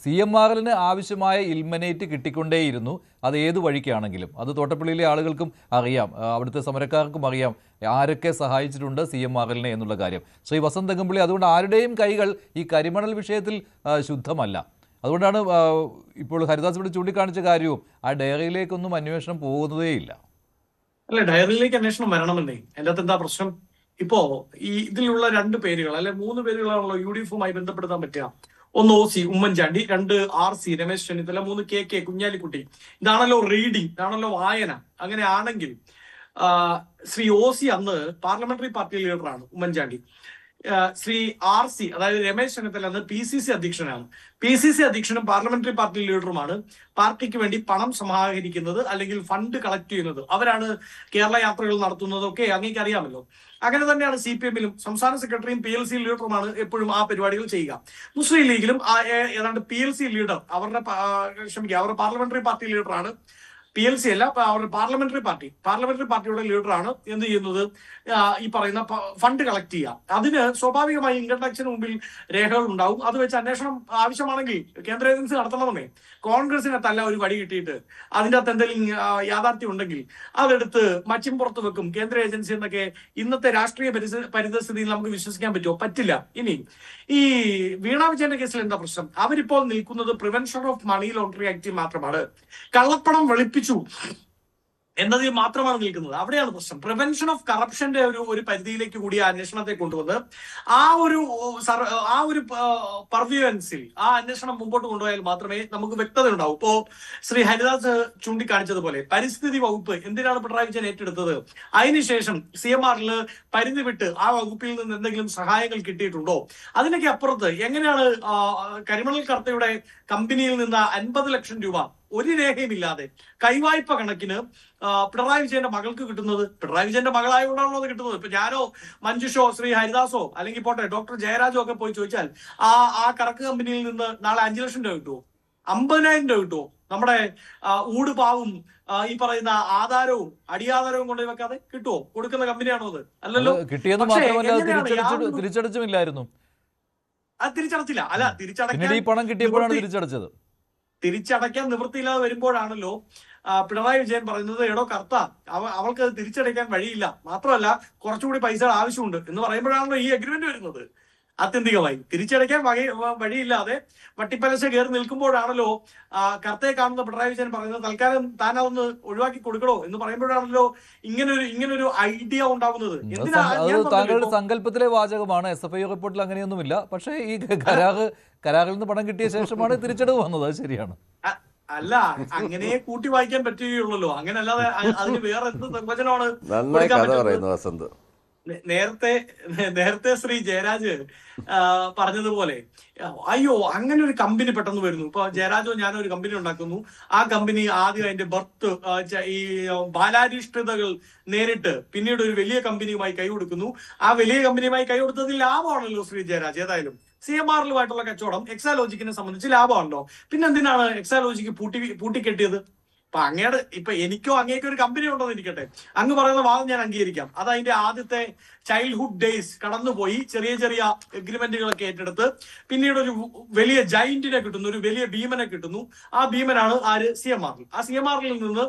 A: CMRLന് ആവശ്യമായ ഇൽമനേറ്റ് കിട്ടിക്കൊണ്ടേയിരുന്നു. അത് ഏത് വഴിക്കാണെങ്കിലും. അത് തോട്ടപ്പള്ളിയിലെ ആളുകൾക്കും അറിയാം, അവിടുത്തെ സമരക്കാർക്കും അറിയാം ആരൊക്കെ സഹായിച്ചിട്ടുണ്ട് CMRLനെ എന്നുള്ള കാര്യം. ശ്രീ വസന്ത് അകമ്പള്ളി, അതുകൊണ്ട് ആരുടെയും കൈകൾ ഈ കരിമണൽ വിഷയത്തിൽ ശുദ്ധമല്ല. അതുകൊണ്ടാണ് ഇപ്പോൾ ഹരിദാസ് ഇവിടെ ചൂണ്ടിക്കാണിച്ച കാര്യവും ആ ഡയറിയിലേക്കൊന്നും അന്വേഷണം പോകുന്നതേയില്ല.
D: അല്ല, ഡയറിയിലേക്ക് അന്വേഷണം വരണമെന്നേ. എൻ്റെ അകത്ത് എന്താ പ്രശ്നം? ഇപ്പോ ഇതിലുള്ള 2 പേരുകൾ അല്ലെ 3 പേരുകളാണല്ലോ UDFുമായി ബന്ധപ്പെടുത്താൻ പറ്റുക. 1 OC Oommen Chandy, 2 RC Ramesh Chennithala, 3 KK Kunhalikutty. ഇതാണല്ലോ റീഡിംഗ്, ഇതാണല്ലോ വായന. അങ്ങനെയാണെങ്കിൽ ശ്രീ OC അന്ന് പാർലമെന്ററി പാർട്ടി ലീഡറാണ് ഉമ്മൻചാണ്ടി. ശ്രീ RC അതായത് രമേശ് ചെന്നിത്തല അന്ന് PCC അധ്യക്ഷനാണ്. PCC അധ്യക്ഷനും പാർലമെന്ററി പാർട്ടി ലീഡറുമാണ്. പാർട്ടിക്ക് വേണ്ടി പണം സമാഹരിക്കുന്നത് അല്ലെങ്കിൽ ഫണ്ട് കളക്ട് ചെയ്യുന്നത്. അവരാണ് കേരള യാത്രകൾ നടത്തുന്നതൊക്കെ അങ്ങേക്ക് അറിയാമല്ലോ. അങ്ങനെ തന്നെയാണ് CPMലും സംസ്ഥാന സെക്രട്ടറിയും PLC ലീഡറുമാണ് എപ്പോഴും ആ പരിപാടികൾ ചെയ്യുക. മുസ്ലിം ലീഗിലും ഏതാണ്ട് PLC ലീഡർ അവരുടെ പാർലമെന്ററി പാർട്ടി ലീഡറാണ്. PLC അല്ല, അവരുടെ പാർലമെന്ററി പാർട്ടിയുടെ ലീഡറാണ് എന്ത് ചെയ്യുന്നത്, ഈ പറയുന്ന ഫണ്ട് കളക്ട് ചെയ്യുക. അതിന് സ്വാഭാവികമായി ഇൻകം ടാക്സിന് മുമ്പിൽ രേഖകൾ ഉണ്ടാവും. അത് വെച്ച് അന്വേഷണം ആവശ്യമാണെങ്കിൽ കേന്ദ്ര ഏജൻസി നടത്തണമെന്നേ. കോൺഗ്രസിനകത്തല്ല ഒരു വടി കിട്ടിയിട്ട് അതിൻ്റെ അകത്ത് എന്തെങ്കിലും യാഥാർത്ഥ്യം ഉണ്ടെങ്കിൽ അതെടുത്ത് മച്ചിൻ പുറത്ത് വെക്കും കേന്ദ്ര ഏജൻസി എന്നൊക്കെ ഇന്നത്തെ രാഷ്ട്രീയ പരിതസ്ഥിതിയിൽ നമുക്ക് വിശ്വസിക്കാൻ പറ്റുമോ? പറ്റില്ല. ഇനി ഈ വീണ വിജയന്റെ കേസിൽ എന്താ പ്രശ്നം? അവരിപ്പോൾ നിൽക്കുന്നത് പ്രിവെൻഷൻ ഓഫ് മണി ലോണ്ടറിംഗ് ആക്ടിൽ മാത്രമാണ്. കള്ളപ്പണം വെളുപ്പിച്ചു എന്നതിൽ മാത്രമാണ് നിൽക്കുന്നത്. അവിടെയാണ് പ്രശ്നം. പ്രിവെൻഷൻ ഓഫ് കറപ്ഷന്റെ ഒരു പരിധിയിലേക്ക് കൂടി ആ അന്വേഷണത്തെ കൊണ്ടുവന്ന് ആ ഒരു പർവ്യൂവൻസിൽ ആ അന്വേഷണം മുമ്പോട്ട് കൊണ്ടുപോയാൽ മാത്രമേ നമുക്ക് വ്യക്തത ഉണ്ടാവൂ. ഇപ്പോ ശ്രീ ഹരിദാസ് ചൂണ്ടിക്കാണിച്ചതുപോലെ പരിസ്ഥിതി വകുപ്പ് എന്തിനാണ് പിണറായി വിജയൻ ഏറ്റെടുത്തത്? അതിനുശേഷം CMRL പരിധി വിട്ട് ആ വകുപ്പിൽ നിന്ന് എന്തെങ്കിലും സഹായങ്ങൾ കിട്ടിയിട്ടുണ്ടോ? അതിനൊക്കെ അപ്പുറത്ത് എങ്ങനെയാണ് കരിമണൽ കർത്തയുടെ കമ്പനിയിൽ നിന്ന് 50 ലക്ഷം രൂപ ഒരു രേഖയുമില്ലാതെ കൈവായ്പ കണക്കിന് പിണറായി വിജയന്റെ മകൾക്ക് കിട്ടുന്നത്? പിണറായി വിജയന്റെ മകളായതുകൊണ്ടാണല്ലോ അത് കിട്ടുന്നത്. ഇപ്പൊ ഞാനോ മഞ്ജുഷോ ശ്രീ ഹരിദാസോ അല്ലെങ്കിൽ പോട്ടെ ഡോക്ടർ ജയരാജോ ഒക്കെ പോയി ചോദിച്ചാൽ ആ കറക്ക് കമ്പനിയിൽ നിന്ന് നാളെ 5 ലക്ഷം രൂപ കിട്ടുമോ? 50,000 രൂപ കിട്ടുമോ? നമ്മുടെ ഊട് പാവും ഈ പറയുന്ന ആധാരവും അടിയാധാരവും കൊണ്ടുപോയി വെക്കാതെ കിട്ടുമോ? കൊടുക്കുന്ന കമ്പനിയാണോ അത്? അല്ലല്ലോ.
A: കിട്ടിയെന്ന് മാത്രമല്ല തിരിച്ചടച്ചുമില്ലായിരുന്നു.
D: അത് തിരിച്ചടച്ചില്ല. അല്ല, തിരിച്ചടയ്ക്കാൻ നിവൃത്തിയില്ലാതെ വരുമ്പോഴാണല്ലോ പിണറായി വിജയൻ പറയുന്നത് എടോ കർത്ത അവൾക്ക് അത് തിരിച്ചടയ്ക്കാൻ വഴിയില്ല, മാത്രമല്ല കുറച്ചുകൂടി പൈസ ആവശ്യമുണ്ട് എന്ന് പറയുമ്പോഴാണല്ലോ ഈ അഗ്രിമെന്റ് വരുന്നത്. ആത്യന്തികമായി തിരിച്ചടയ്ക്കാൻ വഴിയില്ലാതെ വട്ടിപ്പലിശ കയറി നിൽക്കുമ്പോഴാണല്ലോ കർത്തയെ കാണുന്ന പിണറായി വിജയൻ പറയുന്നത് തൽക്കാലം താൻ അതൊന്ന് ഒഴിവാക്കി കൊടുക്കണോ എന്ന് പറയുമ്പോഴാണല്ലോ ഇങ്ങനൊരു ഐഡിയ ഉണ്ടാവുന്നത്.
A: താങ്കളുടെ സങ്കല്പത്തിലെ വാചകമാണ്. SFI റിപ്പോർട്ടിൽ അങ്ങനെയൊന്നുമില്ല. പക്ഷേ ഈ കരാറിൽ നിന്ന് പണം കിട്ടിയ ശേഷമാണ് തിരിച്ചടവ് വന്നത്. അത് ശരിയാണ്.
D: അല്ല, അങ്ങനെ കൂട്ടി വായിക്കാൻ പറ്റുകയുള്ളല്ലോ. അങ്ങനെ അല്ലാതെ അതിന് വേറെ എന്ത് നിർവചനമാണ്? നേരത്തെ ശ്രീ ജയരാജ് പറഞ്ഞതുപോലെ അയ്യോ അങ്ങനെ ഒരു കമ്പനി പെട്ടെന്ന് വരുന്നു. ഇപ്പൊ ജയരാജോ ഞാനോ ഒരു കമ്പനി ഉണ്ടാക്കുന്നു. ആ കമ്പനി ആദ്യം അതിന്റെ ബർത്ത് ഈ ബാലാരിഷ്ഠതകൾ നേരിട്ട് പിന്നീട് ഒരു വലിയ കമ്പനിയുമായി കൈ കൊടുക്കുന്നു. ആ വലിയ കമ്പനിയുമായി കൈ കൊടുത്തതിൽ ലാഭമാണല്ലോ ശ്രീ ജയരാജ്. ഏതായാലും CMRLുമായിട്ടുള്ള കച്ചവടം എക്സാലോജിക്കിനെ സംബന്ധിച്ച് ലാഭമാണല്ലോ. പിന്നെ എന്തിനാണ് എക്സാലോജിക്ക് പൂട്ടിക്കെട്ടിയത്? ഇപ്പൊ അങ്ങയുടെ എനിക്കോ അങ്ങേക്കോ ഒരു കമ്പനി ഉണ്ടോന്ന് ഇരിക്കട്ടെ, അങ്ങ് പറയുന്ന വാദം ഞാൻ അംഗീകരിക്കാം. അത് അതിന്റെ ആദ്യത്തെ ചൈൽഡ്ഹുഡ് ഡേയ്സ് കടന്നുപോയി ചെറിയ ചെറിയ എഗ്രിമെന്റുകളൊക്കെ ഏറ്റെടുത്ത് പിന്നീട് ഒരു വലിയ ജൈന്റിനെ കിട്ടുന്നു, ഒരു വലിയ ഭീമനെ കിട്ടുന്നു. ആ ഭീമനാണ് ആര്? CMR. ആ CMR നിന്ന്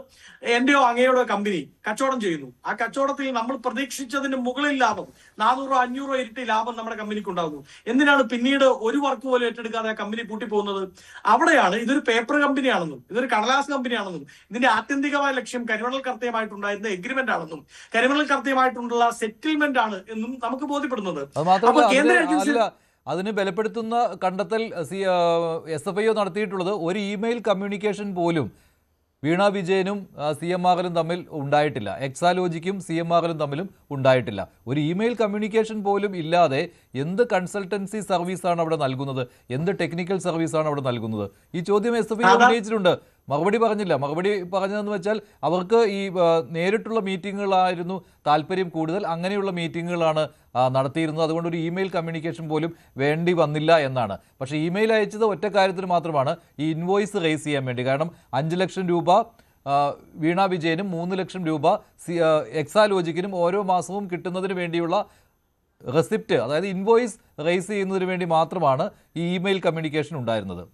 D: എന്റെയോ അങ്ങയോടോ കമ്പനി കച്ചവടം ചെയ്യുന്നു. ആ കച്ചവടത്തിൽ നമ്മൾ പ്രതീക്ഷിച്ചതിന് മുകളിൽ ലാഭം, 400-500 ഇരട്ടി ലാഭം നമ്മുടെ കമ്പനിക്ക് ഉണ്ടാകുന്നു. എന്തിനാണ് പിന്നീട് ഒരു വർക്ക് പോലും ഏറ്റെടുക്കാതെ ആ കമ്പനി പൂട്ടിപ്പോകുന്നത്? അവിടെയാണ് ഇതൊരു പേപ്പർ കമ്പനിയാണെന്നും ഇതൊരു കടലാസ് കമ്പനിയാണെന്നും ഇതിന്റെ ആത്യന്തികമായ ലക്ഷ്യം കരിമണൽ കർത്തയുമായിട്ടുണ്ടായിരുന്ന എഗ്രിമെന്റ് ആണെന്നും കരിമണൽ കർത്തയുമായിട്ടുള്ള സെറ്റിൽമെന്റ് ആണ് എന്നും നമുക്ക് ബോധ്യപ്പെടുന്നത്.
A: അത് മാത്രമല്ല, അതിന് ബലപ്പെടുത്തുന്ന കണ്ടെത്തൽ SFIO നടത്തിയിട്ടുള്ളത് ഒരു ഇമെയിൽ കമ്മ്യൂണിക്കേഷൻ പോലും വീണ വിജയനും CMR-ലും തമ്മിൽ ഉണ്ടായിട്ടില്ല, എക്സാലോജിക്കും CMR-ലും തമ്മിലും ഉണ്ടായിട്ടില്ല. ഒരു ഇമെയിൽ കമ്മ്യൂണിക്കേഷൻ പോലും ഇല്ലാതെ എന്ത് കൺസൾട്ടൻസി സർവീസാണ് അവിടെ നൽകുന്നത്, എന്ത് ടെക്നിക്കൽ സർവീസാണ് അവിടെ നൽകുന്നത്? ഈ ചോദ്യം SFIO ഉന്നയിച്ചിട്ടുണ്ട്. മറുപടി പറഞ്ഞില്ല. മറുപടി പറഞ്ഞതെന്ന് വെച്ചാൽ അവർക്ക് ഈ നേരിട്ടുള്ള മീറ്റിങ്ങുകളായിരുന്നു താല്പര്യം കൂടുതൽ, അങ്ങനെയുള്ള മീറ്റിങ്ങുകളാണ് നടത്തിയിരുന്നത്. അതുകൊണ്ട് ഒരു ഇമെയിൽ കമ്മ്യൂണിക്കേഷൻ പോലും വേണ്ടി വന്നില്ല എന്നാണ്. പക്ഷേ ഇമെയിൽ അയച്ചത് ഒറ്റ കാര്യത്തിന് മാത്രമാണ്, ഈ ഇൻവോയ്സ് റേസ് ചെയ്യാൻ വേണ്ടി. കാരണം 5 ലക്ഷം രൂപ വീണ വിജയനും 3 ലക്ഷം രൂപ എക്സാലോജിക്കിനും ഓരോ മാസവും കിട്ടുന്നതിന് വേണ്ടിയുള്ള റെസിപ്റ്റ്, അതായത് ഇൻവോയ്സ് റേസ് ചെയ്യുന്നതിന് വേണ്ടി മാത്രമാണ് ഈ ഇമെയിൽ കമ്മ്യൂണിക്കേഷൻ ഉണ്ടായിരുന്നത്.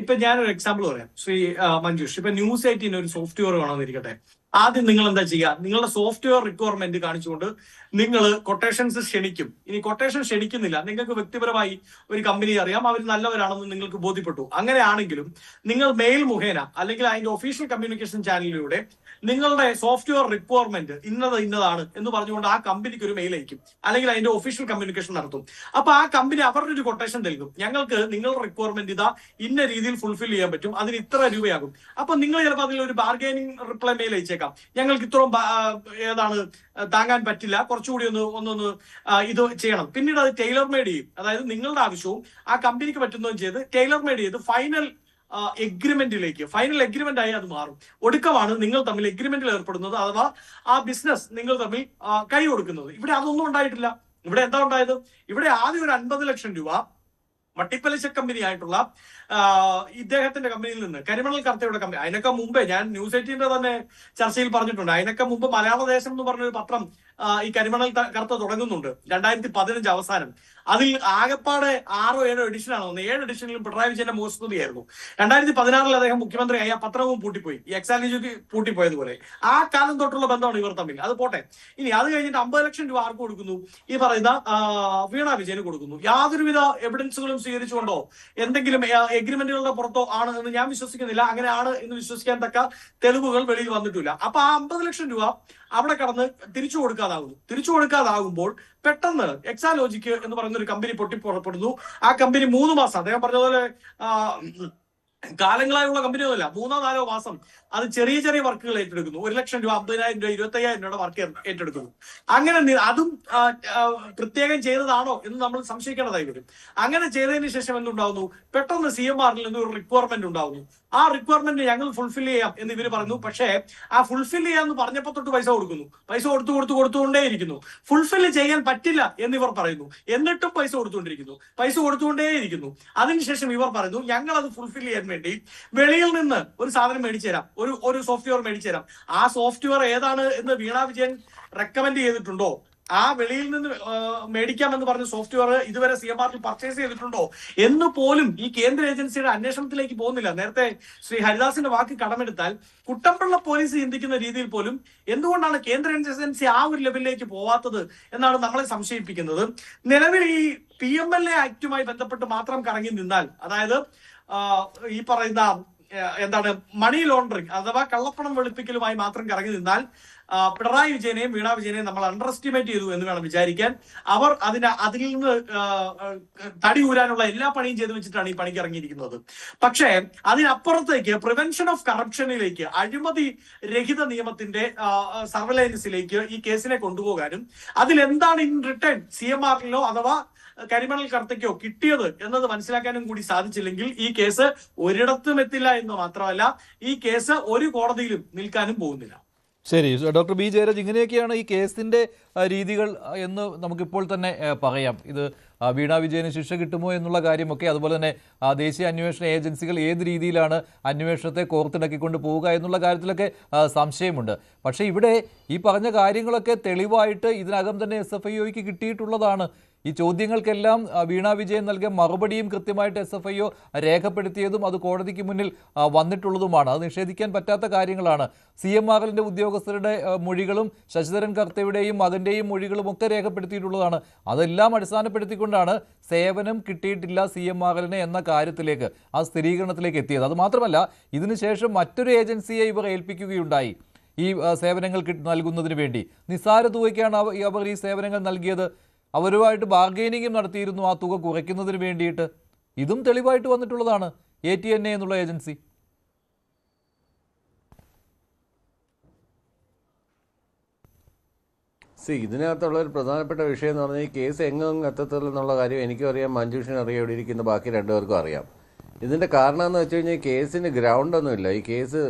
D: ഇപ്പൊ ഞാനൊരു എക്സാമ്പിൾ പറയാം ശ്രീ മഞ്ജുഷ്. ഇപ്പൊ News 18 ഒരു സോഫ്റ്റ്വെയർ വേണമെന്നിരിക്കട്ടെ. ആദ്യം നിങ്ങൾ എന്താ ചെയ്യുക? നിങ്ങളുടെ സോഫ്റ്റ്വെയർ റിക്വയർമെന്റ് കാണിച്ചുകൊണ്ട് നിങ്ങൾ കൊട്ടേഷൻസ് ക്ഷണിക്കും. ഇനി കൊട്ടേഷൻ ക്ഷണിക്കുന്നില്ല, നിങ്ങൾക്ക് വ്യക്തിപരമായി ഒരു കമ്പനി അറിയാം, അവർ നല്ലവരാണെന്ന് നിങ്ങൾക്ക് ബോധ്യപ്പെട്ടു. അങ്ങനെയാണെങ്കിലും നിങ്ങൾ മെയിൽ മുഖേന അല്ലെങ്കിൽ അതിന്റെ ഒഫീഷ്യൽ കമ്മ്യൂണിക്കേഷൻ ചാനലിലൂടെ നിങ്ങളുടെ സോഫ്റ്റ്വെയർ റിക്വയർമെന്റ് ഇന്നതാണ് എന്ന് പറഞ്ഞുകൊണ്ട് ആ കമ്പനിക്ക് ഒരു മെയിൽ അയക്കും, അല്ലെങ്കിൽ അതിന്റെ ഒഫീഷ്യൽ കമ്മ്യൂണിക്കേഷൻ നടത്തും. അപ്പൊ ആ കമ്പനി അവരുടെ ഒരു കൊട്ടേഷൻ നൽകും, ഞങ്ങൾക്ക് നിങ്ങളുടെ റിക്വയർമെന്റ് ഇതാ ഇന്ന രീതിയിൽ ഫുൾഫിൽ ചെയ്യാൻ പറ്റും, അതിന് ഇത്ര രൂപയാകും. അപ്പൊ നിങ്ങൾ ചിലപ്പോൾ അതിലൊരു ബാർഗൈനിങ് റിപ്ലൈ മെയിൽ അയച്ചേക്കാം, ഞങ്ങൾക്ക് ഇത്രയും താങ്ങാൻ പറ്റില്ല, കുറച്ചുകൂടി ഒന്നൊന്ന് ഇത് ചെയ്യണം. പിന്നീട് അത് ടൈലർ മെയ്ഡ് ചെയ്യും. അതായത് നിങ്ങളുടെ ആവശ്യവും ആ കമ്പനിക്ക് പറ്റുന്നതും ചെയ്ത് ടൈലർ മെയ്ഡ് ചെയ്ത് ഫൈനൽ എഗ്രിമെന്റ് ആയി അത് മാറും. ഒടുക്കമാണ് നിങ്ങൾ തമ്മിൽ എഗ്രിമെന്റിൽ ഏർപ്പെടുന്നത്, അഥവാ ആ ബിസിനസ് നിങ്ങൾ തമ്മിൽ കൈ കൊടുക്കുന്നത്. ഇവിടെ അതൊന്നും ഉണ്ടായിട്ടില്ല. ഇവിടെ എന്താ ഉണ്ടായത്? ഇവിടെ ആദ്യം ഒരു 50 ലക്ഷം രൂപ വട്ടിപ്പലിശ കമ്പനി ആയിട്ടുള്ള ഇദ്ദേഹത്തിന്റെ കമ്പനിയിൽ നിന്ന്, കരിമണൽ കർത്തയുടെ കമ്പനി, അതിനൊക്കെ മുമ്പേ ഞാൻ News 18 തന്നെ ചർച്ചയിൽ പറഞ്ഞിട്ടുണ്ട്, അതിനൊക്കെ മുമ്പ് മലയാളദേശം എന്ന് പറഞ്ഞൊരു പത്രം ഈ കരിമണൽ കർത്ത തുടങ്ങുന്നുണ്ട് 2015 അവസാനം. അതിൽ ആകെപ്പാടെ 6-7 എഡിഷനാണ് വന്നത്. 7 എഡിഷനിലും പിണറായി വിജയന്റെ മോശസ്തുതിയായിരുന്നു. 2016 അദ്ദേഹം മുഖ്യമന്ത്രിയായി ആ പത്രവും പൂട്ടിപ്പോയി, ഈ എക്സാലോജി പൂട്ടിപ്പോയതുപോലെ. ആ കാലം തൊട്ടുള്ള ബന്ധമാണ് ഇവർ തമ്മിൽ. അത് പോട്ടെ. ഇനി അത് കഴിഞ്ഞിട്ട് 50 ലക്ഷം രൂപ ആർക്ക് കൊടുക്കുന്നു? ഈ പറയുന്ന വീണ വിജയന് കൊടുക്കുന്നു. യാതൊരുവിധ എവിഡൻസുകളും സ്വീകരിച്ചുകൊണ്ടോ എന്തെങ്കിലും എഗ്രിമെന്റുകളുടെ പുറത്തോ ആണ് എന്ന് ഞാൻ വിശ്വസിക്കുന്നില്ല. അങ്ങനെയാണ് എന്ന് വിശ്വസിക്കാൻ തക്ക തെളിവുകൾ വെളിയിൽ വന്നിട്ടില്ല. അപ്പൊ ആ 50 ലക്ഷം രൂപ അവിടെ കടന്ന് തിരിച്ചു കൊടുക്കാതാകുമ്പോൾ പെട്ടെന്ന് എക്സാലോജിക്ക് എന്ന് പറയുന്ന ഒരു കമ്പനി പൊട്ടിപ്പുറപ്പെടുന്നു. ആ കമ്പനി 3 മാസം, അദ്ദേഹം പറഞ്ഞതുപോലെ കാലങ്ങളായുള്ള കമ്പനിയൊന്നുമില്ല, 3-4 മാസം അത് ചെറിയ ചെറിയ വർക്കുകൾ ഏറ്റെടുക്കുന്നു. 1 ലക്ഷം രൂപ, 50,000 രൂപ, 25,000 രൂപയുടെ വർക്ക് ഏറ്റെടുക്കുന്നു. അങ്ങനെ അതും പ്രത്യേകം ചെയ്തതാണോ എന്ന് നമ്മൾ സംശയിക്കേണ്ടതായി വരും. അങ്ങനെ ചെയ്തതിന് ശേഷം എന്തുണ്ടാവുന്നു? പെട്ടെന്ന് CMR-ൽ നിന്ന് ഒരു റിക്വയർമെന്റ് ഉണ്ടാവുന്നു. ആ റിക്വയർമെന്റ് ഞങ്ങൾ ഫുൾഫിൽ ചെയ്യാം എന്ന് ഇവർ പറയുന്നു. പക്ഷേ ആ ഫുൾഫിൽ ചെയ്യാന്ന് പറഞ്ഞപ്പോൾ തൊട്ട് പൈസ കൊടുത്തുകൊണ്ടേയിരിക്കുന്നു. ഫുൾഫിൽ ചെയ്യാൻ പറ്റില്ല എന്നിവർ പറയുന്നു. എന്നിട്ടും പൈസ കൊടുത്തുകൊണ്ടേയിരിക്കുന്നു. അതിനുശേഷം ഇവർ പറയുന്നു, ഞങ്ങൾ അത് ഫുൾഫിൽ ചെയ്യാൻ വേണ്ടി വെളിയിൽ നിന്ന് ഒരു സാധനം മേടിച്ചു തരാം, ഒരു സോഫ്റ്റ്വെയർ മേടിച്ചു തരാം. ആ സോഫ്റ്റ്വെയർ ഏതാണ് എന്ന് വീണ വിജയൻ റെക്കമെൻഡ് ചെയ്തിട്ടുണ്ടോ? ആ വെളിയിൽ നിന്ന് മേടിക്കാമെന്ന് പറഞ്ഞ സോഫ്റ്റ്വെയർ ഇതുവരെ CMR-ൽ പർച്ചേസ് ചെയ്തിട്ടുണ്ടോ എന്ന് പോലും ഈ കേന്ദ്ര ഏജൻസിയുടെ അന്വേഷണത്തിലേക്ക് പോകുന്നില്ല. നേരത്തെ ശ്രീ ഹരിദാസിന്റെ വാക്ക് കടമെടുത്താൽ കുട്ടമ്പിള്ള പോലീസ് ചിന്തിക്കുന്ന രീതിയിൽ പോലും എന്തുകൊണ്ടാണ് കേന്ദ്ര ഏജൻസി ആ ഒരു ലെവലിലേക്ക് പോവാത്തത് എന്നാണ് നമ്മളെ സംശയിപ്പിക്കുന്നത്. നിലവിൽ ഈ PMLA ആക്ടുമായി ബന്ധപ്പെട്ട് മാത്രം കറങ്ങി നിന്നാൽ, അതായത് ഈ പറയുന്ന മണി ലോണ്ടറിങ് അഥവാ കള്ളപ്പണം വെളുപ്പിക്കലുമായി മാത്രം കറങ്ങി നിന്നാൽ പിണറായി വിജയനെയും വീണ വിജയനെയും നമ്മൾ അണ്ടർ എസ്റ്റിമേറ്റ് ചെയ്തു എന്ന് വേണം വിചാരിക്കാൻ. അവർ അതിൽ നിന്ന് തടി ഊരാനുള്ള എല്ലാ പണിയും ചെയ്തു വെച്ചിട്ടാണ് ഈ പണിക്ക് ഇറങ്ങിയിരിക്കുന്നത്. പക്ഷേ അതിനപ്പുറത്തേക്ക് പ്രിവെൻഷൻ ഓഫ് കറപ്ഷനിലേക്ക്, അഴിമതി രഹിത നിയമത്തിന്റെ സർവൈലൻസിലേക്ക് ഈ കേസിനെ കൊണ്ടുപോകാനും അതിലെന്താണ് ഇൻ റിട്ടേൺ CMR-ലോ അഥവാ കരിമണൽ കർത്തയ്ക്കോ കിട്ടിയത് എന്നത് മനസ്സിലാക്കാനും കൂടി സാധിച്ചില്ലെങ്കിൽ ഈ കേസ് ഒരിടത്തും എത്തില്ല എന്ന് മാത്രമല്ല, ഈ കേസ് ഒരു കോടതിയിലും നിൽക്കാനും പോകുന്നില്ല.
A: ശരി, ഡോക്ടർ ബി ജയരാജ്, ഇങ്ങനെയൊക്കെയാണ് ഈ കേസിൻ്റെ രീതികൾ എന്ന് നമുക്കിപ്പോൾ തന്നെ പറയാം. ഇത് വീണ വിജയന് ശിക്ഷ കിട്ടുമോ എന്നുള്ള കാര്യമൊക്കെ, അതുപോലെ തന്നെ ദേശീയ അന്വേഷണ ഏജൻസികൾ ഏത് രീതിയിലാണ് അന്വേഷണത്തെ കോർത്തിണക്കിക്കൊണ്ട് പോവുക എന്നുള്ള കാര്യത്തിലൊക്കെ സംശയമുണ്ട്. പക്ഷേ ഇവിടെ ഈ പറഞ്ഞ കാര്യങ്ങളൊക്കെ തെളിവായിട്ട് ഇതിനകം തന്നെ SFIOയ്ക്ക് കിട്ടിയിട്ടുള്ളതാണ്. ഈ ചോദ്യങ്ങൾക്കെല്ലാം വീണ വിജയൻ നൽകിയ മറുപടിയും കൃത്യമായിട്ട് SFIO രേഖപ്പെടുത്തിയതും അത് കോടതിക്ക് മുന്നിൽ വന്നിട്ടുള്ളതുമാണ്. അത് നിഷേധിക്കാൻ പറ്റാത്ത കാര്യങ്ങളാണ്. CMRLന്റെ ഉദ്യോഗസ്ഥരുടെ മൊഴികളും ശശിധരൻ കർത്തയുടെയും മകൻ്റെയും മൊഴികളും ഒക്കെ രേഖപ്പെടുത്തിയിട്ടുള്ളതാണ്. അതെല്ലാം അടിസ്ഥാനപ്പെടുത്തിക്കൊണ്ടാണ് സേവനം കിട്ടിയിട്ടില്ല CMRLന് എന്ന കാര്യത്തിലേക്ക്, ആ സ്ഥിരീകരണത്തിലേക്ക് എത്തിയത്. അതുമാത്രമല്ല, ഇതിനുശേഷം മറ്റൊരു ഏജൻസിയെ ഇവർ ഏൽപ്പിക്കുകയുണ്ടായി ഈ സേവനങ്ങൾ നൽകുന്നതിന് വേണ്ടി. നിസ്സാര തുകയ്ക്കാണ് അവർ ഈ സേവനങ്ങൾ നൽകിയത്. അവരുമായിട്ട് ബാർഗെയിനിങ്ങും നടത്തിയിരുന്നു ആ തുക കുറയ്ക്കുന്നതിന് വേണ്ടിയിട്ട്. ഇതും തെളിവായിട്ട് വന്നിട്ടുള്ളതാണ്. ATNA എന്നുള്ള ഏജൻസി.
B: ഇതിനകത്തുള്ള ഒരു പ്രധാനപ്പെട്ട വിഷയം എന്ന് പറഞ്ഞാൽ ഈ കേസ് എങ്ങും എത്തത്തില്ലെന്നുള്ള കാര്യം എനിക്കും അറിയാം, മഞ്ജുഷിനും അറിയാം, ഇവിടെ ഇരിക്കുന്ന ബാക്കി രണ്ടുപേർക്കും അറിയാം. ഇതിന്റെ കാരണം എന്ന് വെച്ച് കഴിഞ്ഞാൽ കേസിന് ഗ്രൗണ്ട് ഒന്നുമില്ല. ഈ കേസ്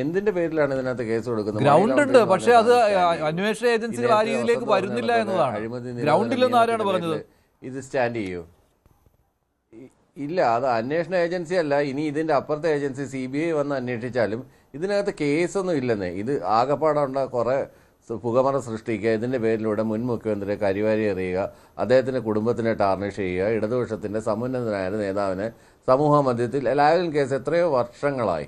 B: എന്തിന്റെ പേരിലാണ് ഇതിനകത്ത് കേസ് കൊടുക്കുന്നത്?
A: ഗ്രൗണ്ട് ഉണ്ട്, പക്ഷേ അത് അന്വേഷണ ഏജൻസികൾ ആ രീതിയിലേക്ക് വരുന്നില്ല എന്നതാണ്. ഗ്രൗണ്ടില്ലെന്ന് ആരാണ് പറഞ്ഞത്?
B: ഇത് സ്റ്റാൻഡ് ചെയ്യൂ? ഇല്ല, അത് അന്വേഷണ ഏജൻസി അല്ല. ഇനി ഇതിന്റെ അപ്പുറത്തെ ഏജൻസി CBI വന്ന് അന്വേഷിച്ചാലും ഇതിനകത്ത് കേസൊന്നും ഇല്ലെന്നേ. ഇത് ആകപ്പാടുണ്ട കുറെ പുകമറ സൃഷ്ടിക്കുക, ഇതിൻ്റെ പേരിലൂടെ മുൻ മുഖ്യമന്ത്രിയെ കരിവാരി എറിയുക, അദ്ദേഹത്തിൻ്റെ കുടുംബത്തിനെ ടാർണിഷ് ചെയ്യുക, ഇടതുപക്ഷത്തിൻ്റെ സമുന്നതനായ നേതാവിനെ സമൂഹ മധ്യത്തിൽ ലാവ്ലിൻ കേസ് എത്രയോ വർഷങ്ങളായി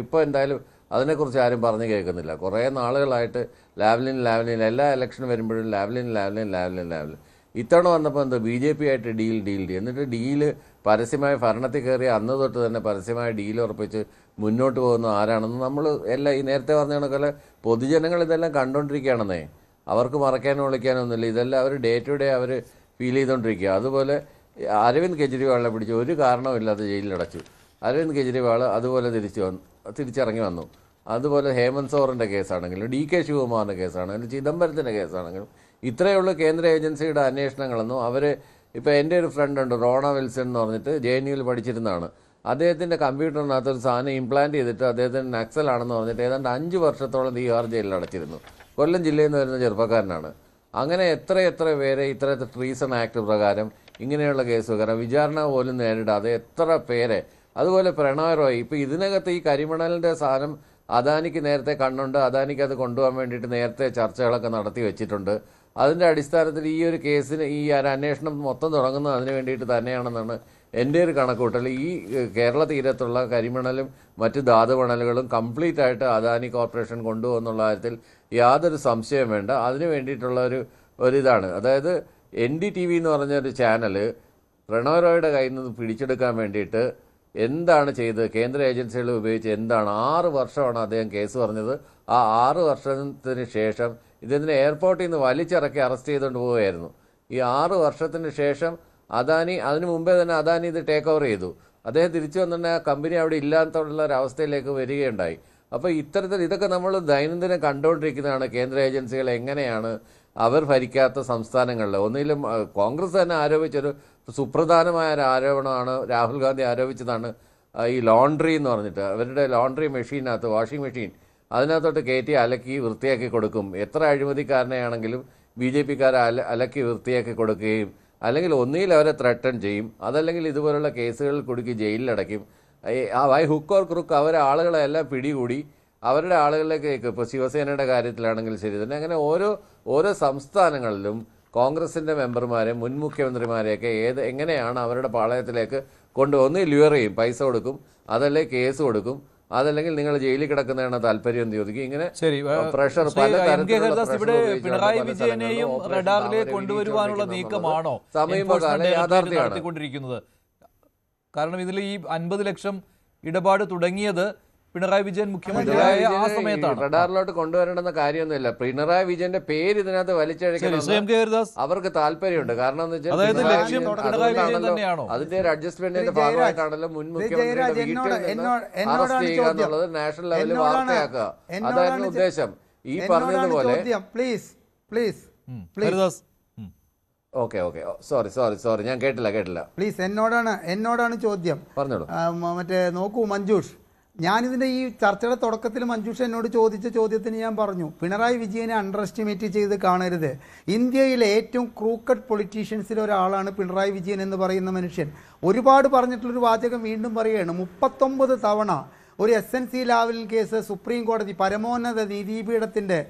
B: ഇപ്പോൾ എന്തായാലും അതിനെക്കുറിച്ച് ആരും പറഞ്ഞു കേൾക്കുന്നില്ല. കുറേ നാളുകളായിട്ട് ലാവ്ലിൻ എല്ലാ ഇലക്ഷനും വരുമ്പോഴും ലാവ്ലിൻ. ഇത്തവണ വന്നപ്പോൾ എന്താ BJP ആയിട്ട് ഡീൽ എന്നിട്ട് ഡീല് പരസ്യമായ ഭരണത്തിൽ കയറി അന്ന് തൊട്ട് തന്നെ പരസ്യമായ ഡീൽ ഉറപ്പിച്ച് മുന്നോട്ട് പോകുന്ന ആരാണെന്ന് നമ്മൾ എല്ലാം ഈ നേരത്തെ പറഞ്ഞ കണക്കല്ല പൊതുജനങ്ങൾ ഇതെല്ലാം കണ്ടുകൊണ്ടിരിക്കുകയാണെന്നേ. അവർക്ക് മറക്കാനോ വിളിക്കാനോ ഒന്നുമില്ല. ഇതെല്ലാം അവർ ഡേ ടു ഡേ അവർ ഫീൽ ചെയ്തുകൊണ്ടിരിക്കുക. അതുപോലെ അരവിന്ദ് കെജ്രിവാളിനെ പിടിച്ച് ഒരു കാരണമില്ലാതെ ജയിലിലടച്ചു. അരവിന്ദ് കെജ്രിവാൾ അതുപോലെ തിരിച്ചിറങ്ങി വന്നു. അതുപോലെ ഹേമന്ത് സോറൻ്റെ കേസാണെങ്കിലും DK ശിവകുമാറിൻ്റെ കേസാണെങ്കിലും ചിദംബരത്തിൻ്റെ കേസാണെങ്കിലും ഇത്രയുള്ള കേന്ദ്ര ഏജൻസിയുടെ അന്വേഷണങ്ങളൊന്നും അവർ ഇപ്പോൾ എൻ്റെ ഒരു ഫ്രണ്ടുണ്ട് റോണ വിൽസൺ എന്ന് പറഞ്ഞിട്ട് JNUവിൽ പഠിച്ചിരുന്നതാണ്. അദ്ദേഹത്തിൻ്റെ കമ്പ്യൂട്ടറിനകത്ത് ഒരു സാധനം ഇംപ്ലാന്റ് ചെയ്തിട്ട് അദ്ദേഹത്തിന് നക്സലാണെന്ന് പറഞ്ഞിട്ട് ഏതാണ്ട് 5 വർഷത്തോളം തീഹാർ ജയിലിൽ അടച്ചിരുന്നു. കൊല്ലം ജില്ലയിൽ നിന്ന് വരുന്ന ചെറുപ്പക്കാരനാണ്. അങ്ങനെ എത്ര പേരെ ഇത്തരത്തിൽ ട്രീസൺ ആക്ട് പ്രകാരം ഇങ്ങനെയുള്ള കേസ് പ്രകാരം വിചാരണ പോലും നേരിടാതെ എത്ര പേരെ. അതുപോലെ പ്രണോയ് റോയ് ഇപ്പോൾ ഇതിനകത്ത് ഈ കരിമണലിൻ്റെ സാധനം അദാനിക്ക് നേരത്തെ കണ്ണുണ്ട്. അദാനിക്ക് അത് കൊണ്ടുപോകാൻ വേണ്ടിയിട്ട് നേരത്തെ ചർച്ചകളൊക്കെ നടത്തി വെച്ചിട്ടുണ്ട്. അതിൻ്റെ അടിസ്ഥാനത്തിൽ ഈ ഒരു കേസിന് ഈ അന്വേഷണം മൊത്തം തുടങ്ങുന്നത് അതിന് വേണ്ടിയിട്ട് തന്നെയാണെന്നാണ് എൻ്റെ ഒരു കണക്കൂട്ടൽ. ഈ കേരള തീരത്തുള്ള കരിമണലും മറ്റ് ധാതുമണലുകളും കംപ്ലീറ്റ് ആയിട്ട് അദാനി കോർപ്പറേഷൻ കൊണ്ടുപോകുന്നുള്ള കാര്യത്തിൽ യാതൊരു സംശയം വേണ്ട. അതിന് വേണ്ടിയിട്ടുള്ള ഒരിതാണ്. അതായത് NDTV എന്ന് പറഞ്ഞൊരു ചാനൽ പ്രണോയ് റോയുടെ കയ്യിൽ നിന്ന് പിടിച്ചെടുക്കാൻ വേണ്ടിയിട്ട് എന്താണ് ചെയ്തത്? കേന്ദ്ര ഏജൻസികൾ ഉപയോഗിച്ച് എന്താണ്? 6 വർഷമാണ് അദ്ദേഹം കേസ് പറഞ്ഞത്. ആ 6 വർഷത്തിന് ശേഷം ഇതിനെ എയർപോർട്ടിൽ നിന്ന് വലിച്ചിറക്കി അറസ്റ്റ് ചെയ്തുകൊണ്ട് പോവുകയായിരുന്നു. ഈ 6 വർഷത്തിന് ശേഷം അദാനി, അതിന് മുമ്പേ തന്നെ അദാനി ഇത് ടേക്ക് ഓവർ ചെയ്തു. അദ്ദേഹം തിരിച്ചു വന്നിട്ടുണ്ടെങ്കിൽ ആ കമ്പനി അവിടെ ഇല്ലാത്തുള്ള ഒരവസ്ഥയിലേക്ക് വരികയുണ്ടായി. അപ്പോൾ ഇത്തരത്തിൽ ഇതൊക്കെ നമ്മൾ ദൈനംദിനം കണ്ടുകൊണ്ടിരിക്കുന്നതാണ്. കേന്ദ്ര ഏജൻസികൾ എങ്ങനെയാണ് അവർ ഭരിക്കാത്ത സംസ്ഥാനങ്ങളിൽ ഒന്നിലും കോൺഗ്രസ് തന്നെ ആരോപിച്ചൊരു സുപ്രധാനമായ ഒരു ആരോപണമാണ് രാഹുൽ ഗാന്ധി ആരോപിച്ചതാണ് ഈ ലോണ്ട്രി എന്ന് പറഞ്ഞിട്ട്. അവരുടെ ലോണ്ട്രി മെഷീനകത്ത് വാഷിംഗ് മെഷീൻ അതിനകത്തോട്ട് കയറ്റി അലക്കി വൃത്തിയാക്കി കൊടുക്കും. എത്ര അഴിമതിക്കാരനെയാണെങ്കിലും BJPക്കാർ അലക്കി വൃത്തിയാക്കി കൊടുക്കുകയും അല്ലെങ്കിൽ ഒന്നിയിൽ അവരെ ത്രട്ടൺ ചെയ്യും, അതല്ലെങ്കിൽ ഇതുപോലുള്ള കേസുകളിൽ കുടുക്കി ജയിലിലടയ്ക്കും. ബൈ ഹുക്ക് ഓർ ക്രുക്ക് അവരെ ആളുകളെല്ലാം പിടികൂടി അവരുടെ ആളുകളിലേക്ക്. ഇപ്പോൾ ശിവസേനയുടെ കാര്യത്തിലാണെങ്കിൽ ശരി തന്നെ. അങ്ങനെ ഓരോ സംസ്ഥാനങ്ങളിലും കോൺഗ്രസിൻ്റെ മെമ്പർമാരെ മുൻ മുഖ്യമന്ത്രിമാരെയൊക്കെ എങ്ങനെയാണ് അവരുടെ പാളയത്തിലേക്ക് ഒന്നിൽ ലുവർ ചെയ്യും, പൈസ കൊടുക്കും, അതല്ലേ കേസ് കൊടുക്കും, അതല്ലെങ്കിൽ നിങ്ങൾ ജയിലിൽ കിടക്കുന്നതാണ് താല്പര്യം എന്ന് ചോദിക്കും. ഇങ്ങനെ പ്രഷർ പല
A: ഇവിടെ പിണറായി വിജയനെയും റഡാറിലേക്ക് കൊണ്ടുവരുവാനുള്ള നീക്കമാണോ നടത്തിക്കൊണ്ടിരിക്കുന്നത്? കാരണം ഇതിൽ ഈ 50 ലക്ഷം ഇടപാട് തുടങ്ങിയത് പിണറായി വിജയൻ മുഖ്യമന്ത്രിയായ ആ സമയത്താണ്.
B: റഡാറിലോട്ട് കൊണ്ടുവരേണ്ടെന്ന കാര്യമൊന്നുമില്ല. പിണറായി വിജയന്റെ പേര് ഇതിനകത്ത് വലിച്ചഴക്കാൻ അവർക്ക് താല്പര്യമുണ്ട്. കാരണം എന്ന് വെച്ചാൽ അതിന്റെ ഒരു അഡ്ജസ്റ്റ്മെന്റിന്റെ ഭാഗമായിട്ടാണല്ലോ മുൻ മുഖ്യമന്ത്രിയുടെ വീട്ടിൽ നിന്ന് അറസ്റ്റ് ചെയ്യുക എന്നുള്ളത് നാഷണൽ ലെവലിൽ വാർത്തയാക്കുക. അതായിരുന്നു ഉദ്ദേശം. ഈ പറഞ്ഞതുപോലെ ഓക്കെ സോറി ഞാൻ കേട്ടില്ല.
C: പ്ലീസ് എന്നോടാണ് ചോദ്യം.
B: പറഞ്ഞോളൂ.
C: മറ്റേ നോക്കൂ മഞ്ജുഷ്, ഞാനിതിൻ്റെ ഈ ചർച്ചയുടെ തുടക്കത്തിൽ മഞ്ജുഷ എന്നോട് ചോദിച്ച ചോദ്യത്തിന് ഞാൻ പറഞ്ഞു, പിണറായി വിജയനെ അണ്ടർ എസ്റ്റിമേറ്റ് ചെയ്ത് കാണരുത്. ഇന്ത്യയിലെ ഏറ്റവും ക്രൂക്കഡ് പൊളിറ്റീഷ്യൻസിൽ ഒരാളാണ് പിണറായി വിജയൻ എന്ന് പറയുന്ന മനുഷ്യൻ. ഒരുപാട് പറഞ്ഞിട്ടുള്ളൊരു വാചകം വീണ്ടും പറയുകയാണ്. 39 തവണ ഒരു SNC ലാവലിൻ കേസ് സുപ്രീം കോടതി പരമോന്നത നീതിപീഠത്തിൻ്റെ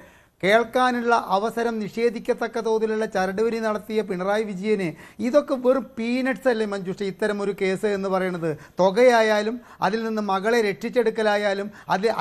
C: കേൾക്കാനുള്ള അവസരം നിഷേധിക്കത്തക്ക തോതിലുള്ള ചരടുവരി നടത്തിയ പിണറായി വിജയന് ഇതൊക്കെ വെറും പീനട്സ് അല്ലേ മഞ്ജുഷ? ഇത്തരം ഒരു കേസ് എന്ന് പറയുന്നത് തുകയായാലും അതിൽ നിന്ന് മകളെ രക്ഷിച്ചെടുക്കലായാലും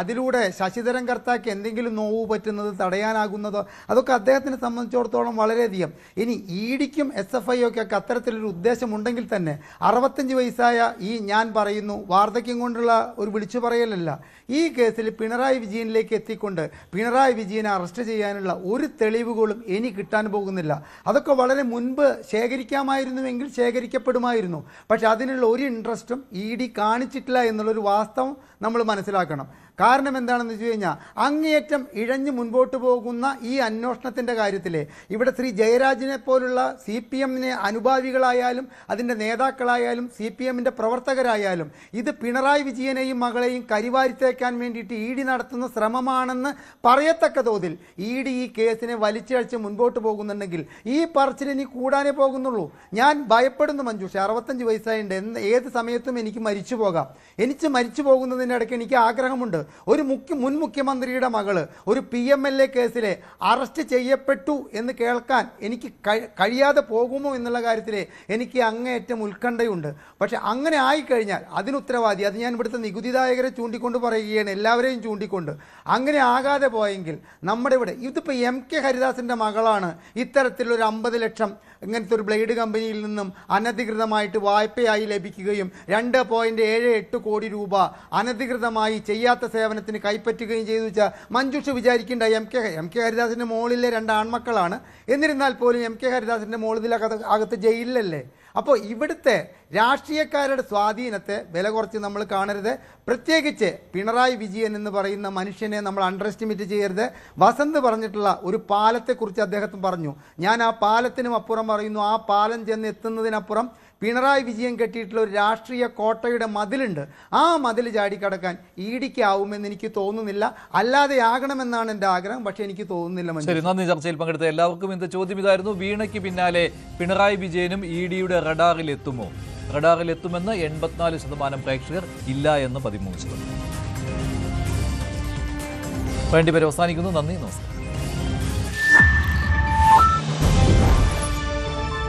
C: അതിലൂടെ ശശിധരൻ കർത്താക്ക് എന്തെങ്കിലും നോവ് പറ്റുന്നത് തടയാനാകുന്നതോ അതൊക്കെ അദ്ദേഹത്തിനെ സംബന്ധിച്ചിടത്തോളം വളരെയധികം. ഇനി ഇഡിക്കും SFI ഒക്കെ അത്തരത്തിലൊരു ഉദ്ദേശമുണ്ടെങ്കിൽ തന്നെ 65 വയസ്സായ ഈ ഞാൻ പറയുന്നു വാർദ്ധക്യം കൊണ്ടുള്ള ഒരു വിളിച്ചു പറയലല്ല, ഈ കേസിൽ പിണറായി വിജയനിലേക്ക് എത്തിക്കൊണ്ട് പിണറായി വിജയനെ അറസ്റ്റ് ചെയ്യാനുള്ള ഒരു തെളിവുകളും ഇനി കിട്ടാൻ പോകുന്നില്ല. അതൊക്കെ വളരെ മുൻപ് ശേഖരിക്കാമായിരുന്നുവെങ്കിൽ ശേഖരിക്കപ്പെടുമായിരുന്നു. പക്ഷെ അതിനുള്ള ഒരു ഇൻട്രസ്റ്റും ED കാണിച്ചിട്ടില്ല എന്നുള്ളൊരു വാസ്തവം നമ്മൾ മനസ്സിലാക്കണം. കാരണം എന്താണെന്ന് വെച്ച് കഴിഞ്ഞാൽ അങ്ങേയറ്റം ഇഴഞ്ഞ് മുൻപോട്ട് പോകുന്ന ഈ അന്വേഷണത്തിൻ്റെ കാര്യത്തിൽ ഇവിടെ ശ്രീ ജയരാജിനെ പോലുള്ള CPMനെ അനുഭാവികളായാലും അതിൻ്റെ നേതാക്കളായാലും CPMൻ്റെ പ്രവർത്തകരായാലും ഇത് പിണറായി വിജയനെയും മകളെയും കരിവാരിത്തേക്കാൻ വേണ്ടിയിട്ട് ED നടത്തുന്ന ശ്രമമാണെന്ന് പറയത്തക്ക തോതിൽ ED ഈ കേസിനെ വലിച്ചഴച്ച് മുൻപോട്ട് പോകുന്നുണ്ടെങ്കിൽ ഈ പറച്ചിൽ ഇനി കൂടാനേ പോകുന്നുള്ളൂ. ഞാൻ ഭയപ്പെടുന്നു മഞ്ജുഷ. 65 വയസ്സായിട്ടുണ്ട്. ഏത് സമയത്തും എനിക്ക് മരിച്ചു പോകാം. എനിക്ക് മരിച്ചു പോകുന്നതിൻ്റെ ഇടയ്ക്ക് എനിക്ക് ആഗ്രഹമുണ്ട്, ഒരു മുൻ മുഖ്യമന്ത്രിയുടെ മകള് ഒരു PMLA കേസിലെ അറസ്റ്റ് ചെയ്യപ്പെട്ടു എന്ന് കേൾക്കാൻ എനിക്ക് കഴിയാതെ പോകുമോ എന്നുള്ള കാര്യത്തിൽ എനിക്ക് അങ്ങേയറ്റം ഉത്കണ്ഠയുണ്ട്. പക്ഷെ അങ്ങനെ ആയിക്കഴിഞ്ഞാൽ അതിന് ഉത്തരവാദി, അത് ഞാൻ ഇവിടുത്തെ നികുതിദായകരെ ചൂണ്ടിക്കൊണ്ട് പറയുകയാണ്, എല്ലാവരെയും ചൂണ്ടിക്കൊണ്ട്. അങ്ങനെ ആകാതെ പോയെങ്കിൽ നമ്മുടെ ഇവിടെ ഇതിപ്പോൾ MK ഹരിദാസിൻ്റെ മകളാണ് ഇത്തരത്തിലൊരു 50 ലക്ഷം ഇങ്ങനത്തെ ഒരു ബ്ലേഡ് കമ്പനിയിൽ നിന്നും അനധികൃതമായിട്ട് വായ്പയായി ലഭിക്കുകയും 2.78 കോടി രൂപ അനധികൃതമായി ചെയ്യാത്ത സേവനത്തിന് കൈപ്പറ്റുകയും ചെയ്തു വെച്ചാൽ മഞ്ജുഷ വിചാരിക്കേണ്ട MK ഹരിദാസിൻ്റെ മോളിലെ 2 ആൺമക്കളാണ്. എന്നിരുന്നാൽ പോലും MK ഹരിദാസിൻ്റെ മോളിൽ അകത്ത് ജയിലിലല്ലേ? അപ്പോൾ ഇവിടുത്തെ രാഷ്ട്രീയക്കാരുടെ സ്വാധീനത്തെ വില കുറച്ച് നമ്മൾ കാണരുത്. പ്രത്യേകിച്ച് പിണറായി വിജയൻ എന്ന് പറയുന്ന മനുഷ്യനെ നമ്മൾ അണ്ടർ എസ്റ്റിമേറ്റ് ചെയ്യരുത്. വസന്ത് പറഞ്ഞിട്ടുള്ള ഒരു പാലത്തെക്കുറിച്ച് അദ്ദേഹത്തിന് പറഞ്ഞു. ഞാൻ ആ പാലത്തിനും അപ്പുറം പറയുന്നു, ആ പാലം ചെന്ന് എത്തുന്നതിനപ്പുറം പിണറായി വിജയൻ കെട്ടിയിട്ടുള്ള ഒരു രാഷ്ട്രീയ കോട്ടയുടെ മതിലുണ്ട്. ആ മതിൽ ചാടിക്കടക്കാൻ EDക്ക് ആവുമെന്ന് എനിക്ക് തോന്നുന്നില്ല. അല്ലാതെ ആകണമെന്നാണ് എൻ്റെ ആഗ്രഹം, പക്ഷേ എനിക്ക് തോന്നുന്നില്ല.
A: ശരി, നന്ദി. ചർച്ചയിൽ പങ്കെടുത്ത എല്ലാവർക്കും ഇന്നത്തെ ചോദ്യം ഇതായിരുന്നു. വീണയ്ക്ക് പിന്നാലെ പിണറായി വിജയനും EDയുടെ റഡാറിൽ എത്തുമോ? റഡാറിൽ എത്തുമെന്ന് 84% പ്രേക്ഷകർ, ഇല്ല എന്ന് 13%. വേണ്ടിവരെ അവസാനിക്കുന്നു. നന്ദി, നമസ്കാരം.